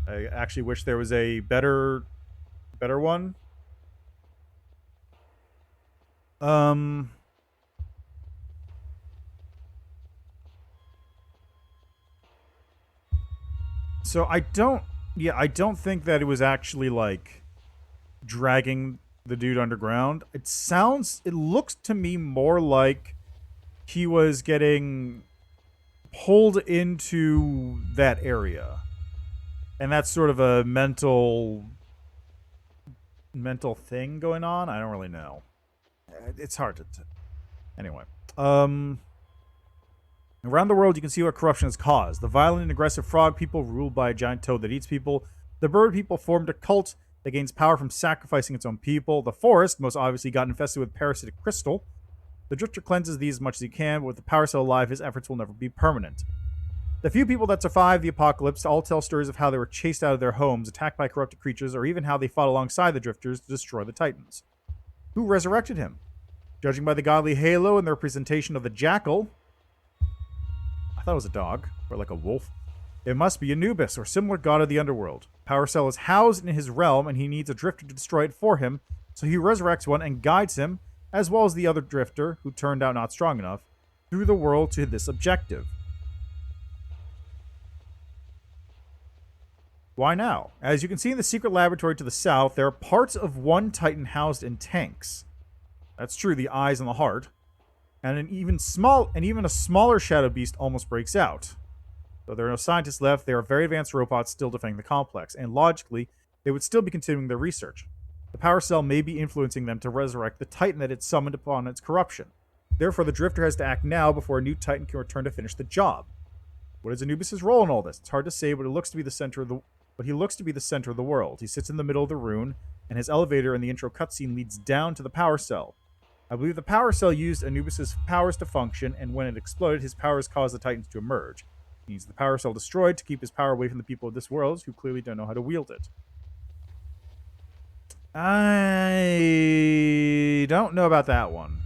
I actually wish there was a better one. So I don't think that it was actually like dragging the dude underground. It looks to me more like he was getting pulled into that area. And that's sort of a mental thing going on. I don't really know. It's hard to anyway. Around the world, you can see what corruption has caused. The violent and aggressive frog people ruled by a giant toad that eats people. The bird people formed a cult that gains power from sacrificing its own people. The forest, most obviously, got infested with parasitic crystal. The Drifter cleanses these as much as he can, but with the power cell alive, his efforts will never be permanent. The few people that survived the apocalypse all tell stories of how they were chased out of their homes, attacked by corrupted creatures, or even how they fought alongside the Drifters to destroy the Titans. Who resurrected him? Judging by the godly halo and the representation of the jackal, I thought it was a dog, or like a wolf. It must be Anubis, or similar god of the underworld. Power Cell is housed in his realm, and he needs a Drifter to destroy it for him, so he resurrects one and guides him, as well as the other Drifter, who turned out not strong enough, through the world to this objective. Why now? As you can see in the secret laboratory to the south, there are parts of one Titan housed in tanks. That's true, the eyes and the heart. And even a smaller shadow beast almost breaks out. Though there are no scientists left, there are very advanced robots still defending the complex, and logically, they would still be continuing their research. The power cell may be influencing them to resurrect the Titan that it summoned upon its corruption. Therefore, the Drifter has to act now before a new Titan can return to finish the job. What is Anubis' role in all this? It's hard to say, but he looks to be the center of the world. He sits in the middle of the rune, and his elevator in the intro cutscene leads down to the power cell. I believe the power cell used Anubis' powers to function, and when it exploded, his powers caused the Titans to emerge. He needs the power cell destroyed to keep his power away from the people of this world, who clearly don't know how to wield it. I don't know about that one.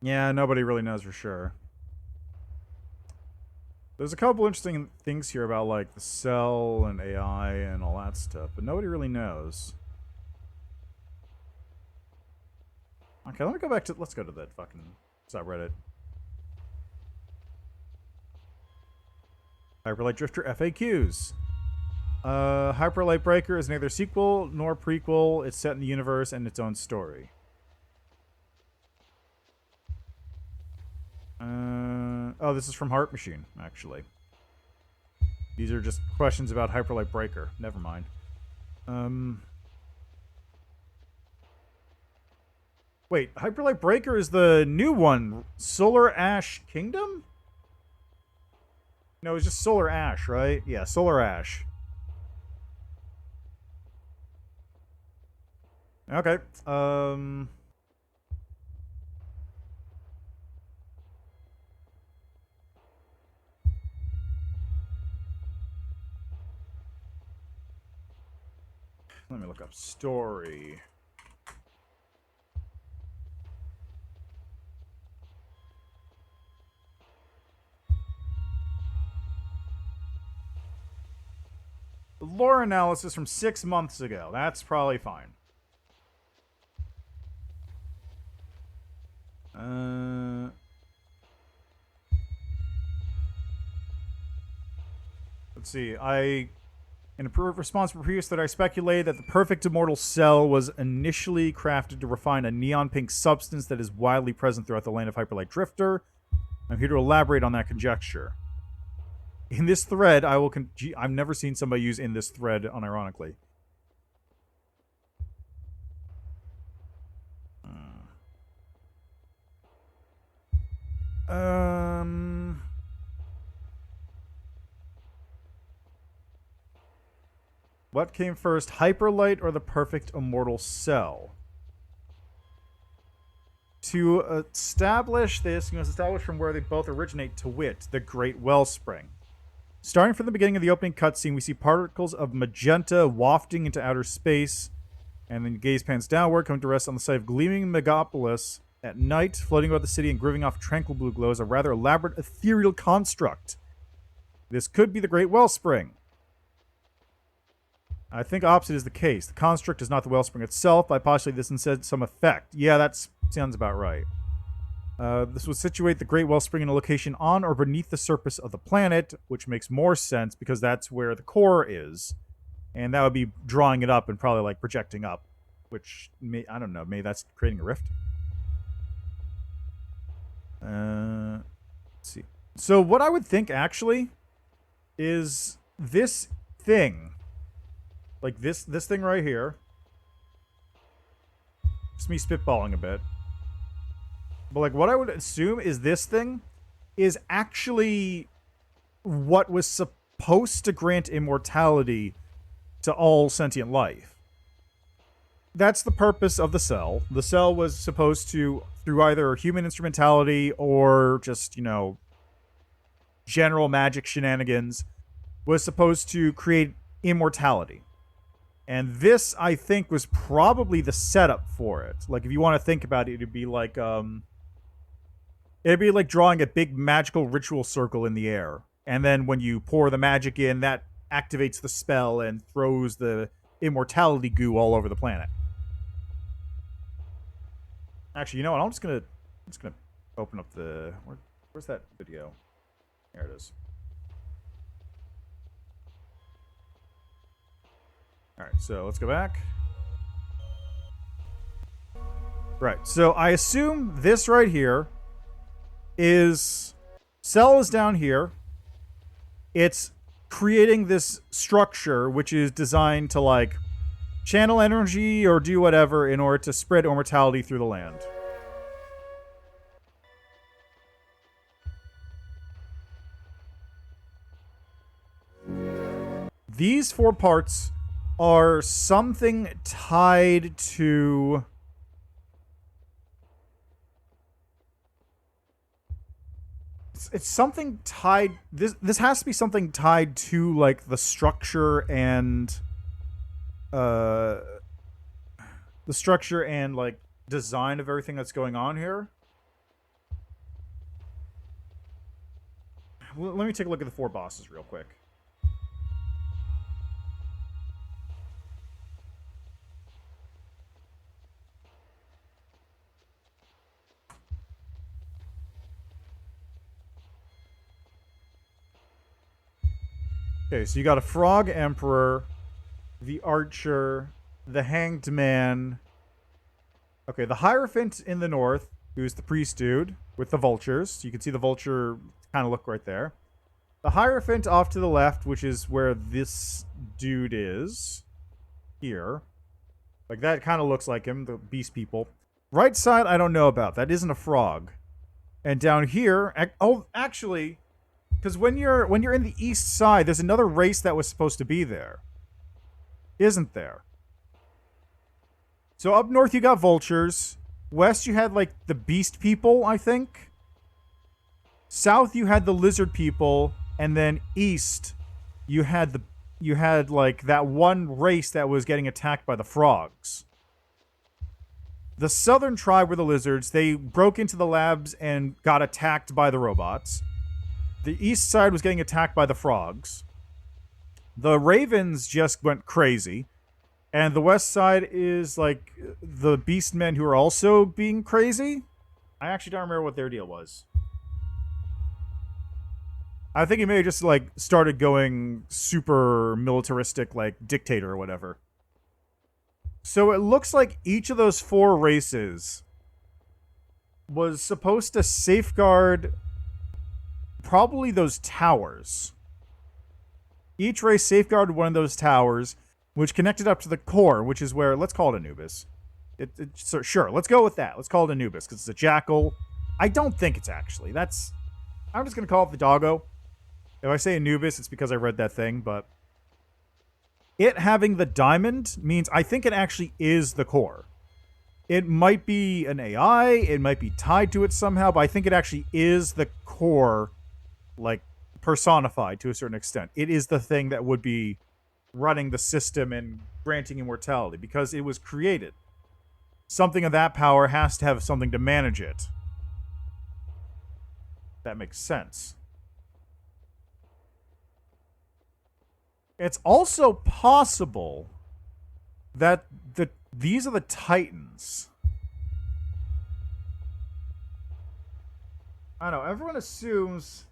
Yeah, nobody really knows for sure. There's a couple interesting things here about like the cell and AI and all that stuff, but nobody really knows. Okay, let me go back to. Let's go to that fucking subreddit. Hyperlight Drifter FAQs. Hyperlight Breaker is neither sequel nor prequel. It's set in the universe and its own story. Oh, this is from Heart Machine, actually. These are just questions about Hyperlight Breaker. Never mind. Wait, Hyperlight Breaker is the new one. Solar Ash Kingdom? No, it's just Solar Ash, right? Yeah, Solar Ash. Okay. Let me look up story. Lore analysis from 6 months ago. That's probably fine. Let's see. In a response to previous that I speculated that the perfect immortal cell was initially crafted to refine a neon pink substance that is widely present throughout the land of Hyperlight Drifter. I'm here to elaborate on that conjecture. In this thread, I will. I've never seen somebody use "in this thread" unironically. What came first, Hyperlight or the perfect immortal cell? To establish this, you must establish from where they both originate, to wit, the Great Wellspring. Starting from the beginning of the opening cutscene, we see particles of magenta wafting into outer space, and then gaze pans downward, coming to rest on the site of gleaming megapolis at night, floating above the city and grooving off tranquil blue glows, a rather elaborate ethereal construct. This could be the Great Wellspring. I think opposite is the case. The construct is not the wellspring itself. I postulate this instead some effect. Yeah, that sounds about right. This would situate the Great Wellspring in a location on or beneath the surface of the planet, which makes more sense because that's where the core is. And that would be drawing it up and probably like projecting up, which I don't know, maybe that's creating a rift. Let's see. So what I would think actually is this thing. Like this thing right here. Just me spitballing a bit. But like what I would assume is this thing is actually what was supposed to grant immortality to all sentient life. That's the purpose of the cell. The cell was supposed to, through either human instrumentality or just, general magic shenanigans, was supposed to create immortality. And this, I think, was probably the setup for it. Like, if you want to think about it, it'd be like drawing a big magical ritual circle in the air. And then when you pour the magic in, that activates the spell and throws the immortality goo all over the planet. Actually, you know what? I'm just gonna open up the where's that video? There it is. Alright, so let's go back. Right, so I assume this right here is... Cell is down here. It's creating this structure which is designed to, like, channel energy or do whatever in order to spread immortality through the land. These 4 parts are something tied to... It's something tied... This has to be something tied to, like, the structure and... the structure and, like, design of everything that's going on here. let me take a look at the 4 bosses real quick. Okay, so you got a Frog Emperor, the Archer, the Hanged Man. Okay, the Hierophant in the north, who's the priest dude with the vultures. You can see the vulture kind of look right there. The Hierophant off to the left, which is where this dude is. Here. Like, that kind of looks like him, the beast people. Right side, I don't know about. That isn't a frog. And down here... Oh, actually... Because when you're in the east side, there's another race that was supposed to be there. Isn't there? So up north you got vultures. West you had, like, the beast people, I think. South you had the lizard people. And then east you had like that one race that was getting attacked by the frogs. The southern tribe were the lizards. They broke into the labs and got attacked by the robots. The east side was getting attacked by the frogs. The ravens just went crazy. And the west side is, like, the beast men who are also being crazy. I actually don't remember what their deal was. I think he may have just, like, started going super militaristic, like, dictator or whatever. So it looks like each of those 4 races was supposed to safeguard... probably those towers. Each race safeguarded one of those towers, which connected up to the core, which is where... Let's call it Anubis. So sure, let's go with that. Let's call it Anubis, because it's a jackal. I don't think it's actually. I'm just going to call it the doggo. If I say Anubis, it's because I read that thing, but... It having the diamond means I think it actually is the core. It might be an AI, it might be tied to it somehow, but I think it actually is the core... like, personified to a certain extent. It is the thing that would be running the system and granting immortality, because it was created. Something of that power has to have something to manage it. That makes sense. It's also possible that these are the Titans. I don't know, everyone assumes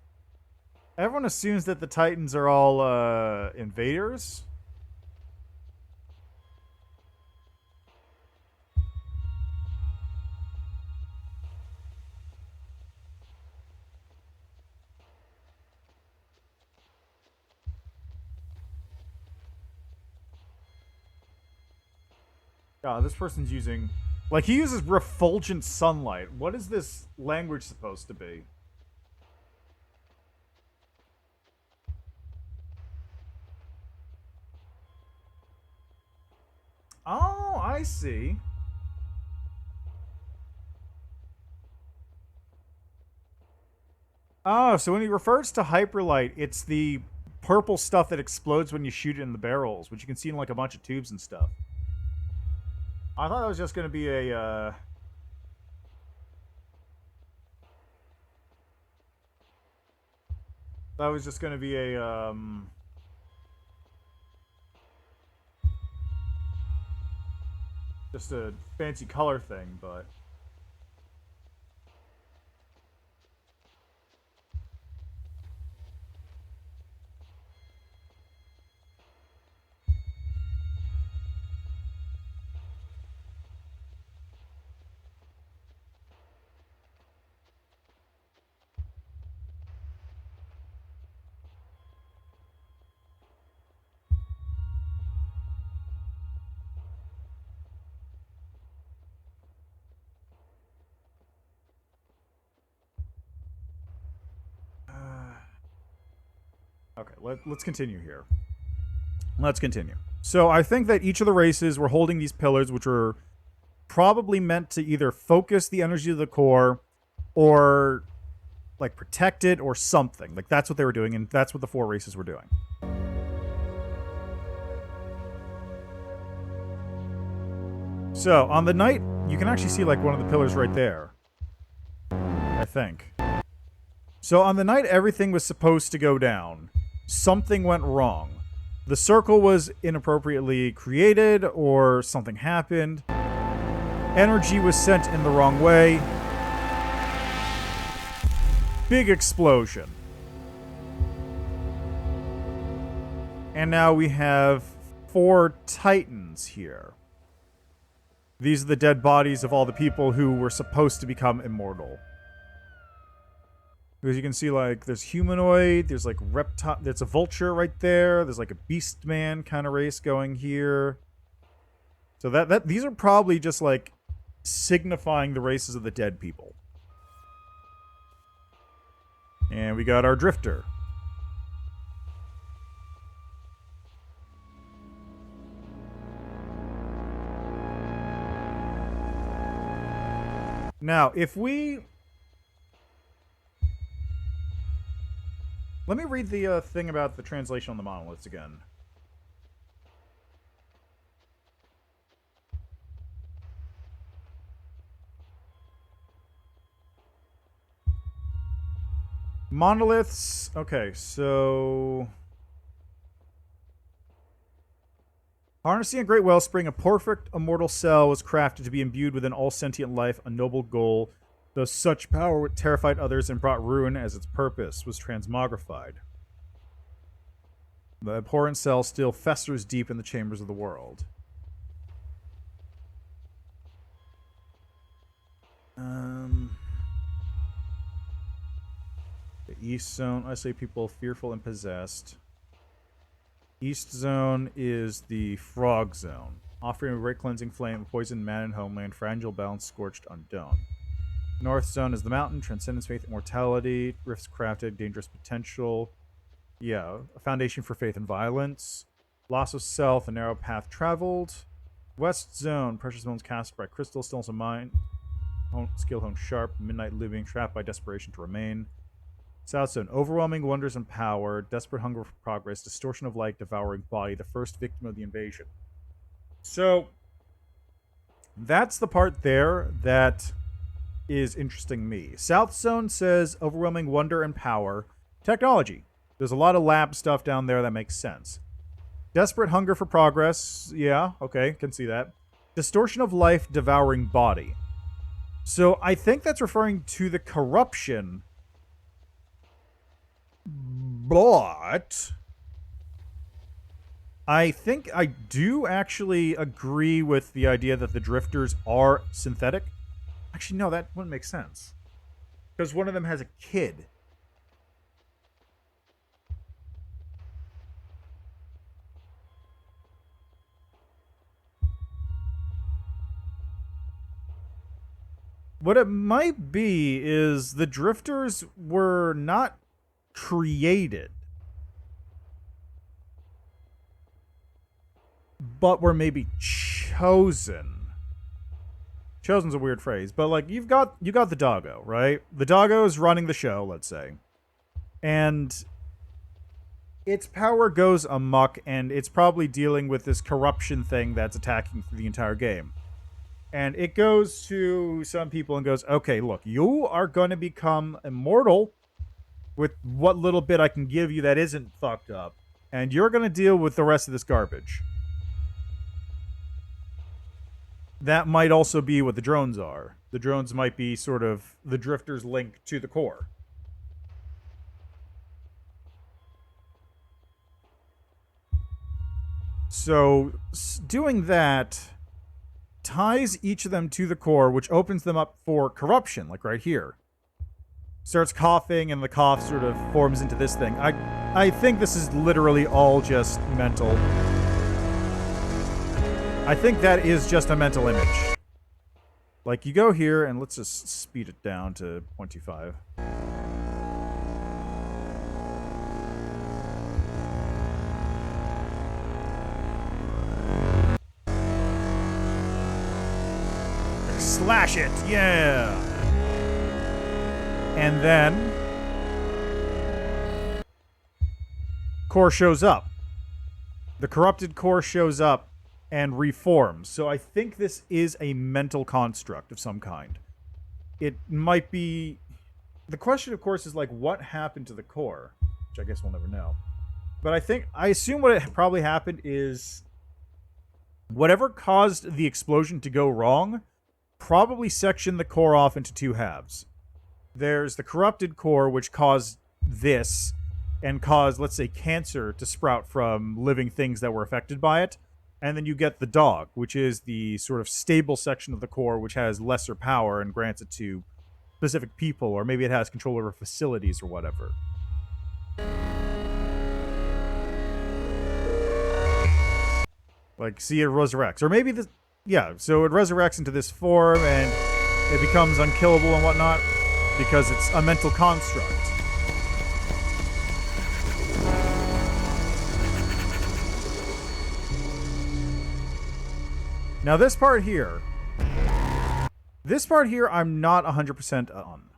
that the Titans are all invaders. This person's using... Like, he uses refulgent sunlight. What is this language supposed to be? Oh, I see. Oh, so when he refers to hyperlight, it's the purple stuff that explodes when you shoot it in the barrels, which you can see in, like, a bunch of tubes and stuff. I thought that was just going to be a, That was just going to be a, just a fancy color thing, but... Okay, let's continue here. Let's continue. So I think that each of the races were holding these pillars, which were probably meant to either focus the energy of the core or, like, protect it or something. Like, that's what they were doing, and that's what the 4 races were doing. So, on the night, you can actually see, like, one of the pillars right there. I think. So on the night everything was supposed to go down, something went wrong. The circle was inappropriately created, or something happened. Energy was sent in the wrong way. Big explosion. And now we have 4 Titans here. These are the dead bodies of all the people who were supposed to become immortal. Because you can see, like, there's humanoid, there's, like, reptile, there's a vulture right there, there's, like, a beast man kind of race going here. So these are probably just, like, signifying the races of the dead people. And we got our drifter. Now, if we... Let me read the thing about the translation on the monoliths again. Monoliths. Okay, so... Harnessing a great wellspring, a perfect immortal cell was crafted to be imbued within all sentient life, a noble goal. Though such power terrified others and brought ruin as its purpose, was transmogrified. The abhorrent cell still festers deep in the chambers of the world. The East Zone, I say people fearful and possessed. East Zone is the Frog Zone, offering a great cleansing flame, poisoned man and homeland, fragile balance, scorched, undone. North Zone is the mountain, transcendence, faith, immortality, rifts crafted, dangerous potential. Yeah, a foundation for faith and violence. Loss of self, a narrow path traveled. West Zone, precious bones cast by crystal, stillness of mind, skill honed sharp, midnight living, trapped by desperation to remain. South Zone, overwhelming wonders and power, desperate hunger for progress, distortion of light, devouring body, the first victim of the invasion. So, that's the part there that is interesting me. South Zone says overwhelming wonder and power. Technology. There's a lot of lab stuff down there that makes sense. Desperate hunger for progress. Yeah, okay, can see that. Distortion of life, devouring body. So I think that's referring to the corruption. But I think I do actually agree with the idea that the drifters are synthetic. Actually, no, that wouldn't make sense. Because one of them has a kid. What it might be is the drifters were not created, but were maybe chosen. Chosen's a weird phrase, but like you got the doggo, right? The doggo is running the show, let's say. And its power goes amok, and it's probably dealing with this corruption thing that's attacking through the entire game. And it goes to some people and goes, okay, look, you are going to become immortal with what little bit I can give you that isn't fucked up. And you're going to deal with the rest of this garbage. That might also be what the drones are. The drones might be sort of the drifters' link to the core. So, doing that ties each of them to the core, which opens them up for corruption, like right here. Starts coughing, and the cough sort of forms into this thing. I think this is literally all just mental. I think that is just a mental image. Like, you go here, and let's just speed it down to 0.25. Slash it! Yeah! And then core shows up. The corrupted core shows up and reforms. So I think this is a mental construct of some kind. It might be... the question, of course, is like what happened to the core, which I guess we'll never know. But I assume what probably happened is whatever caused the explosion to go wrong probably sectioned the core off into two halves. There's the corrupted core, which caused this and caused, let's say, cancer to sprout from living things that were affected by it. And then you get the dog, which is the sort of stable section of the core, which has lesser power and grants it to specific people, or maybe it has control over facilities or whatever. Like, see, it resurrects. Or maybe this. Yeah, so it resurrects into this form and it becomes unkillable and whatnot because it's a mental construct. Now, this part here, I'm not 100% on.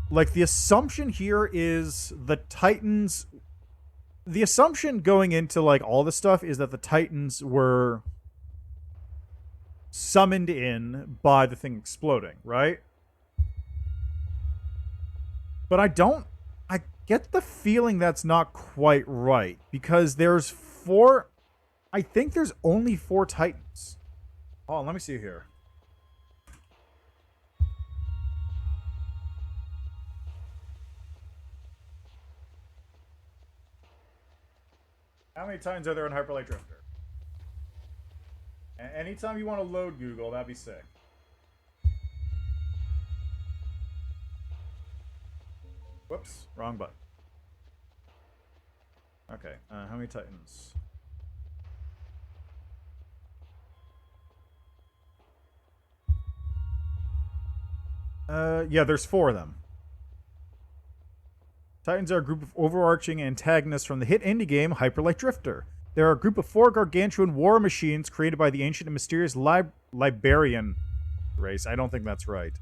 Like, the assumption here is the Titans. The assumption going into, like, all this stuff is that the Titans were summoned in by the thing exploding, right? But I get the feeling that's not quite right because I think there's only 4 Titans. Oh, let me see here. How many Titans are there in Hyperlight Drifter? Anytime you want to load Google, that'd be sick. Whoops, wrong button. Okay, how many Titans? Yeah, there's 4 of them. Titans are a group of overarching antagonists from the hit indie game Hyperlight Drifter. They are a group of 4 gargantuan war machines created by the ancient and mysterious Liberian race. I don't think that's right.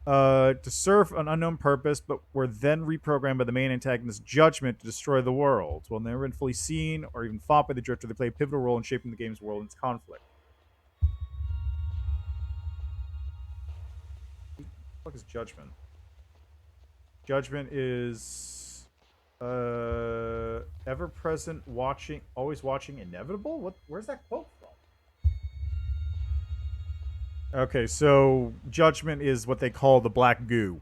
To serve an unknown purpose, but were then reprogrammed by the main antagonist Judgment to destroy the world. While never been fully seen or even fought by the Drifter, they play a pivotal role in shaping the game's world and its conflict. What is Judgment? Judgment is ever present, watching, always watching, inevitable. Where's that quote from? Okay, so Judgment is what they call the black goo.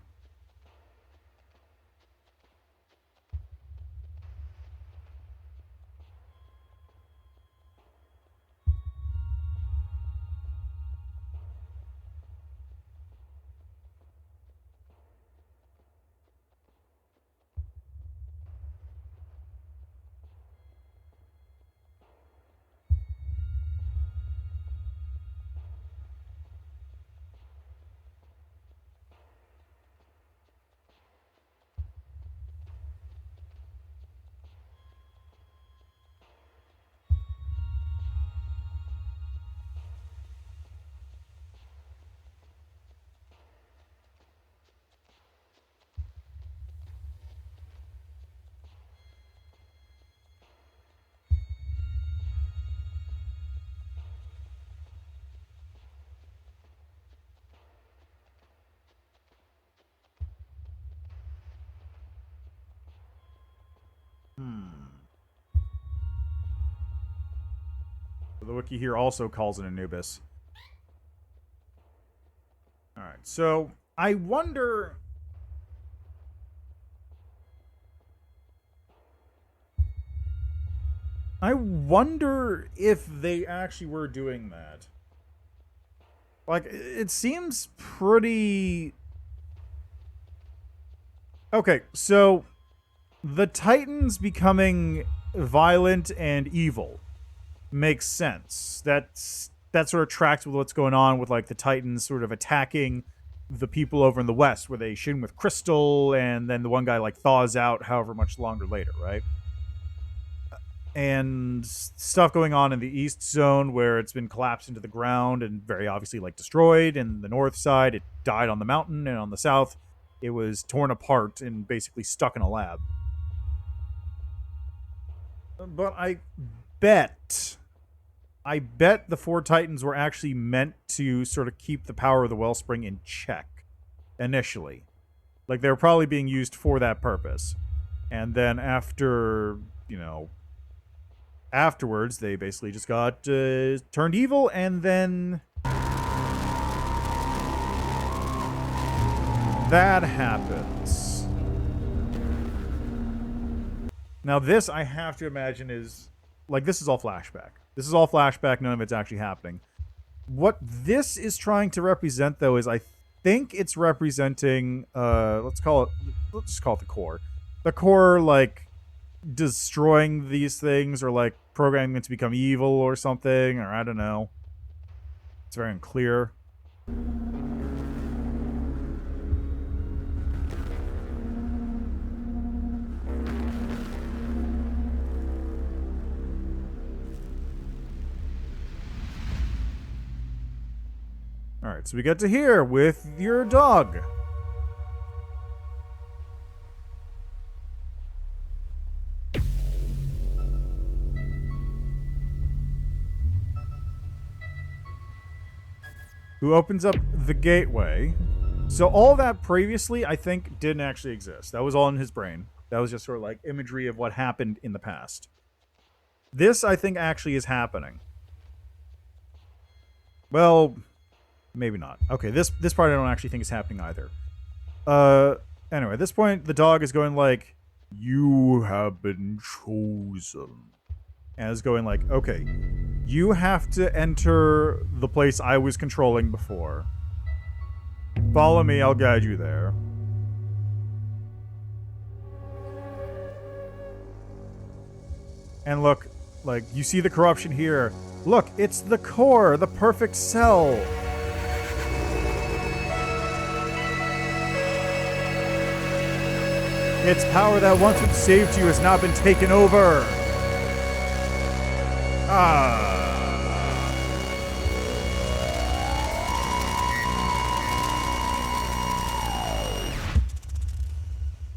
The wiki here also calls it Anubis. Alright, so I wonder. I wonder if they actually were doing that. Like, it seems pretty. Okay, so the Titans becoming violent and evil makes sense. That sort of tracks with what's going on with like the Titans sort of attacking the people over in the West, where they shoot him with crystal, and then the one guy like thaws out however much longer later, right? And stuff going on in the East Zone where it's been collapsed into the ground and very obviously like destroyed. And the North side, it died on the mountain, and on the South, it was torn apart and basically stuck in a lab. But I bet the 4 Titans were actually meant to sort of keep the power of the Wellspring in check initially. Like, they were probably being used for that purpose. And then after, afterwards, they basically just got turned evil, and then that happens. Now, this, I have to imagine, is... Like, this is all flashback. This is all flashback. None of it's actually happening. What this is trying to represent, though, is I think it's representing... let's just call it the core. The core, like, destroying these things, or, like, programming it to become evil or something, or I don't know. It's very unclear. Alright, so we get to here with your dog. Who opens up the gateway. So all that previously, I think, didn't actually exist. That was all in his brain. That was just sort of like imagery of what happened in the past. This, I think, actually is happening. Well... Maybe not. Okay, this part I don't actually think is happening either. Anyway, at this point, the dog is going like, "You have been chosen." And is going like, "Okay, you have to enter the place I was controlling before. Follow me, I'll guide you there." And look, like, you see the corruption here. Look, it's the core, the perfect cell. Its power that once had saved you has now been taken over.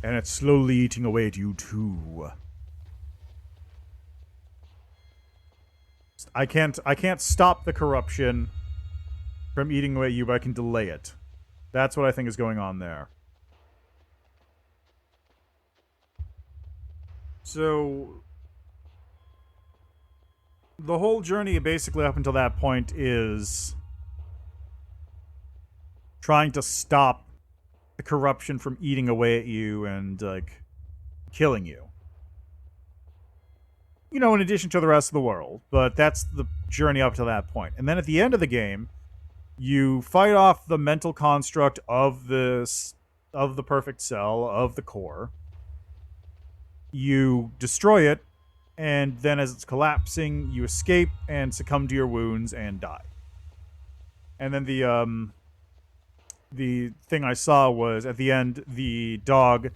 And it's slowly eating away at you too. I can't stop the corruption from eating away at you, but I can delay it. That's what I think is going on there. So, the whole journey basically up until that point is trying to stop the corruption from eating away at you and, like, killing you. You know, in addition to the rest of the world. But that's the journey up to that point. And then at the end of the game, you fight off the mental construct of the perfect cell, of the core. You destroy it, and then as it's collapsing, you escape and succumb to your wounds and die. And then the thing I saw was, at the end, the dog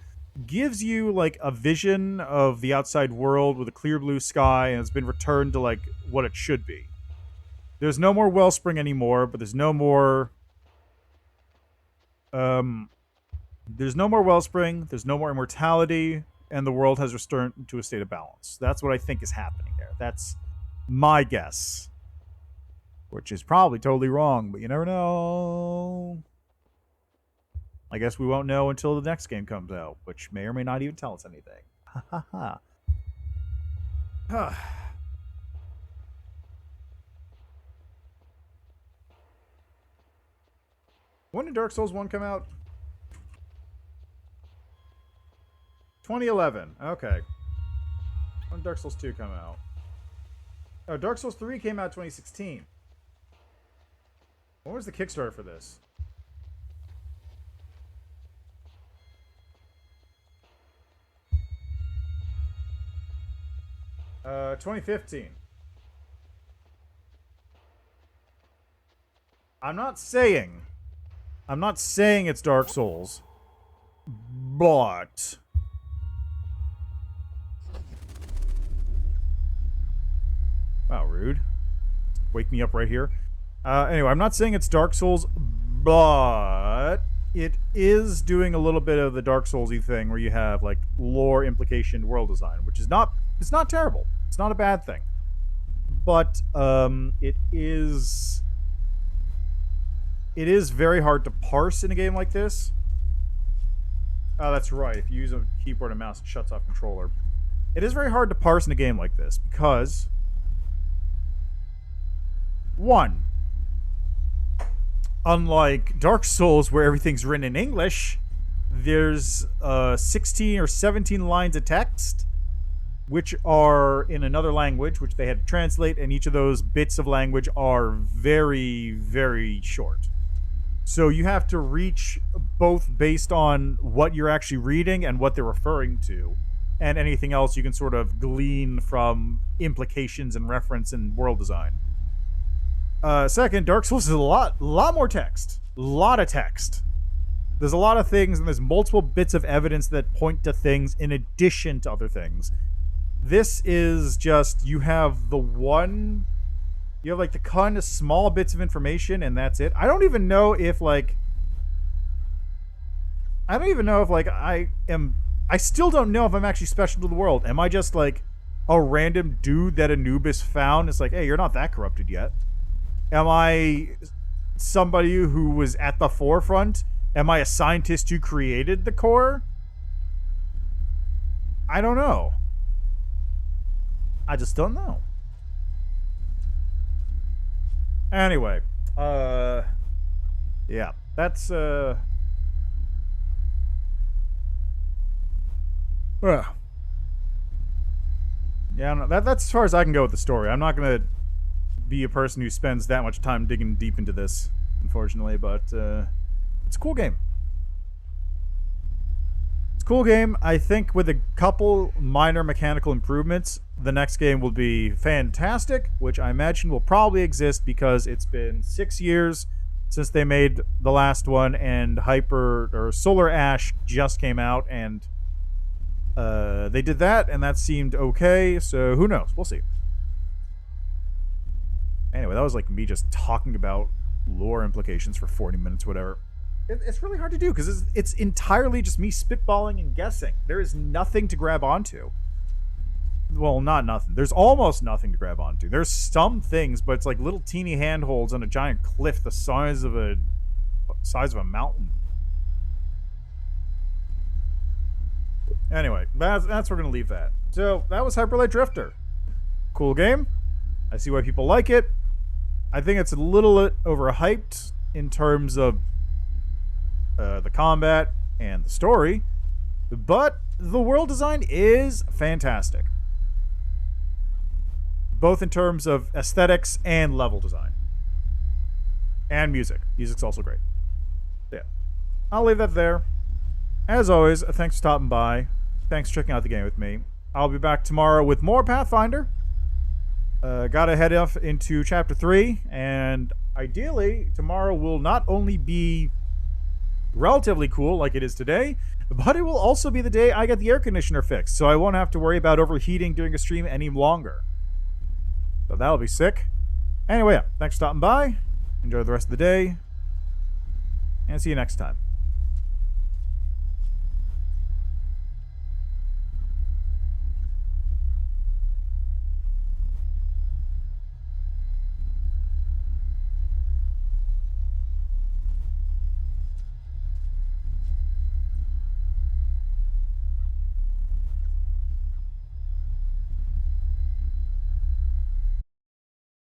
gives you, like, a vision of the outside world with a clear blue sky, and it's been returned to, like, what it should be. There's no more wellspring anymore, but there's no more... there's no more wellspring, there's no more immortality, and the world has returned to a state of balance. That's what I think is happening there. That's my guess. Which is probably totally wrong, but you never know. I guess we won't know until the next game comes out, which may or may not even tell us anything. Ha ha ha. When did Dark Souls 1 come out? 2011. Okay. When did Dark Souls 2 come out? Oh, Dark Souls 3 came out 2016. When was the Kickstarter for this? 2015. I'm not saying it's Dark Souls, but wow, rude. Wake me up right here. Anyway, I'm not saying it's Dark Souls, but it is doing a little bit of the Dark Souls-y thing where you have, like, lore implication world design, which is not, it's not terrible. It's not a bad thing. But it is very hard to parse in a game like this. Oh, that's right. If you use a keyboard and mouse, it shuts off controller. It is very hard to parse in a game like this because, one, unlike Dark Souls where everything's written in English, there's 16 or 17 lines of text which are in another language, which they had to translate, and each of those bits of language are very, very short. So you have to reach both based on what you're actually reading and what they're referring to, and anything else you can sort of glean from implications and reference and world design. Second, Dark Souls is a lot more text. A lot of text. There's a lot of things, and there's multiple bits of evidence that point to things in addition to other things. This is just, you have the kind of small bits of information, and that's it. I don't even know if I still don't know if I'm actually special to the world. Am I just like a random dude that Anubis found? It's like, hey, you're not that corrupted yet. Am I somebody who was at the forefront? Am I a scientist who created the core? I don't know. I just don't know. Anyway, yeah, that's yeah, no, that's as far as I can go with the story. I'm not gonna be a person who spends that much time digging deep into this, unfortunately, but it's a cool game. It's a cool game. I think with a couple minor mechanical improvements, the next game will be fantastic, which I imagine will probably exist because it's been 6 years since they made the last one, and Solar Ash just came out, and they did that, and that seemed okay, so who knows? We'll see. Anyway, that was like me just talking about lore implications for 40 minutes, whatever. It's really hard to do because it's entirely just me spitballing and guessing. There is nothing to grab onto. Well, not nothing. There's almost nothing to grab onto. There's some things, but it's like little teeny handholds on a giant cliff the size of a mountain. Anyway, that's where we're gonna leave that. So that was Hyperlight Drifter. Cool game. I see why people like it. I think it's a little overhyped in terms of the combat and the story, but the world design is fantastic, both in terms of aesthetics and level design, and music. Music's also great. Yeah, I'll leave that there. As always, thanks for stopping by. Thanks for checking out the game with me. I'll be back tomorrow with more Pathfinder. Gotta head off into Chapter 3, and ideally, tomorrow will not only be relatively cool like it is today, but it will also be the day I get the air conditioner fixed, so I won't have to worry about overheating during a stream any longer. So that'll be sick. Anyway, yeah, thanks for stopping by. Enjoy the rest of the day, and see you next time.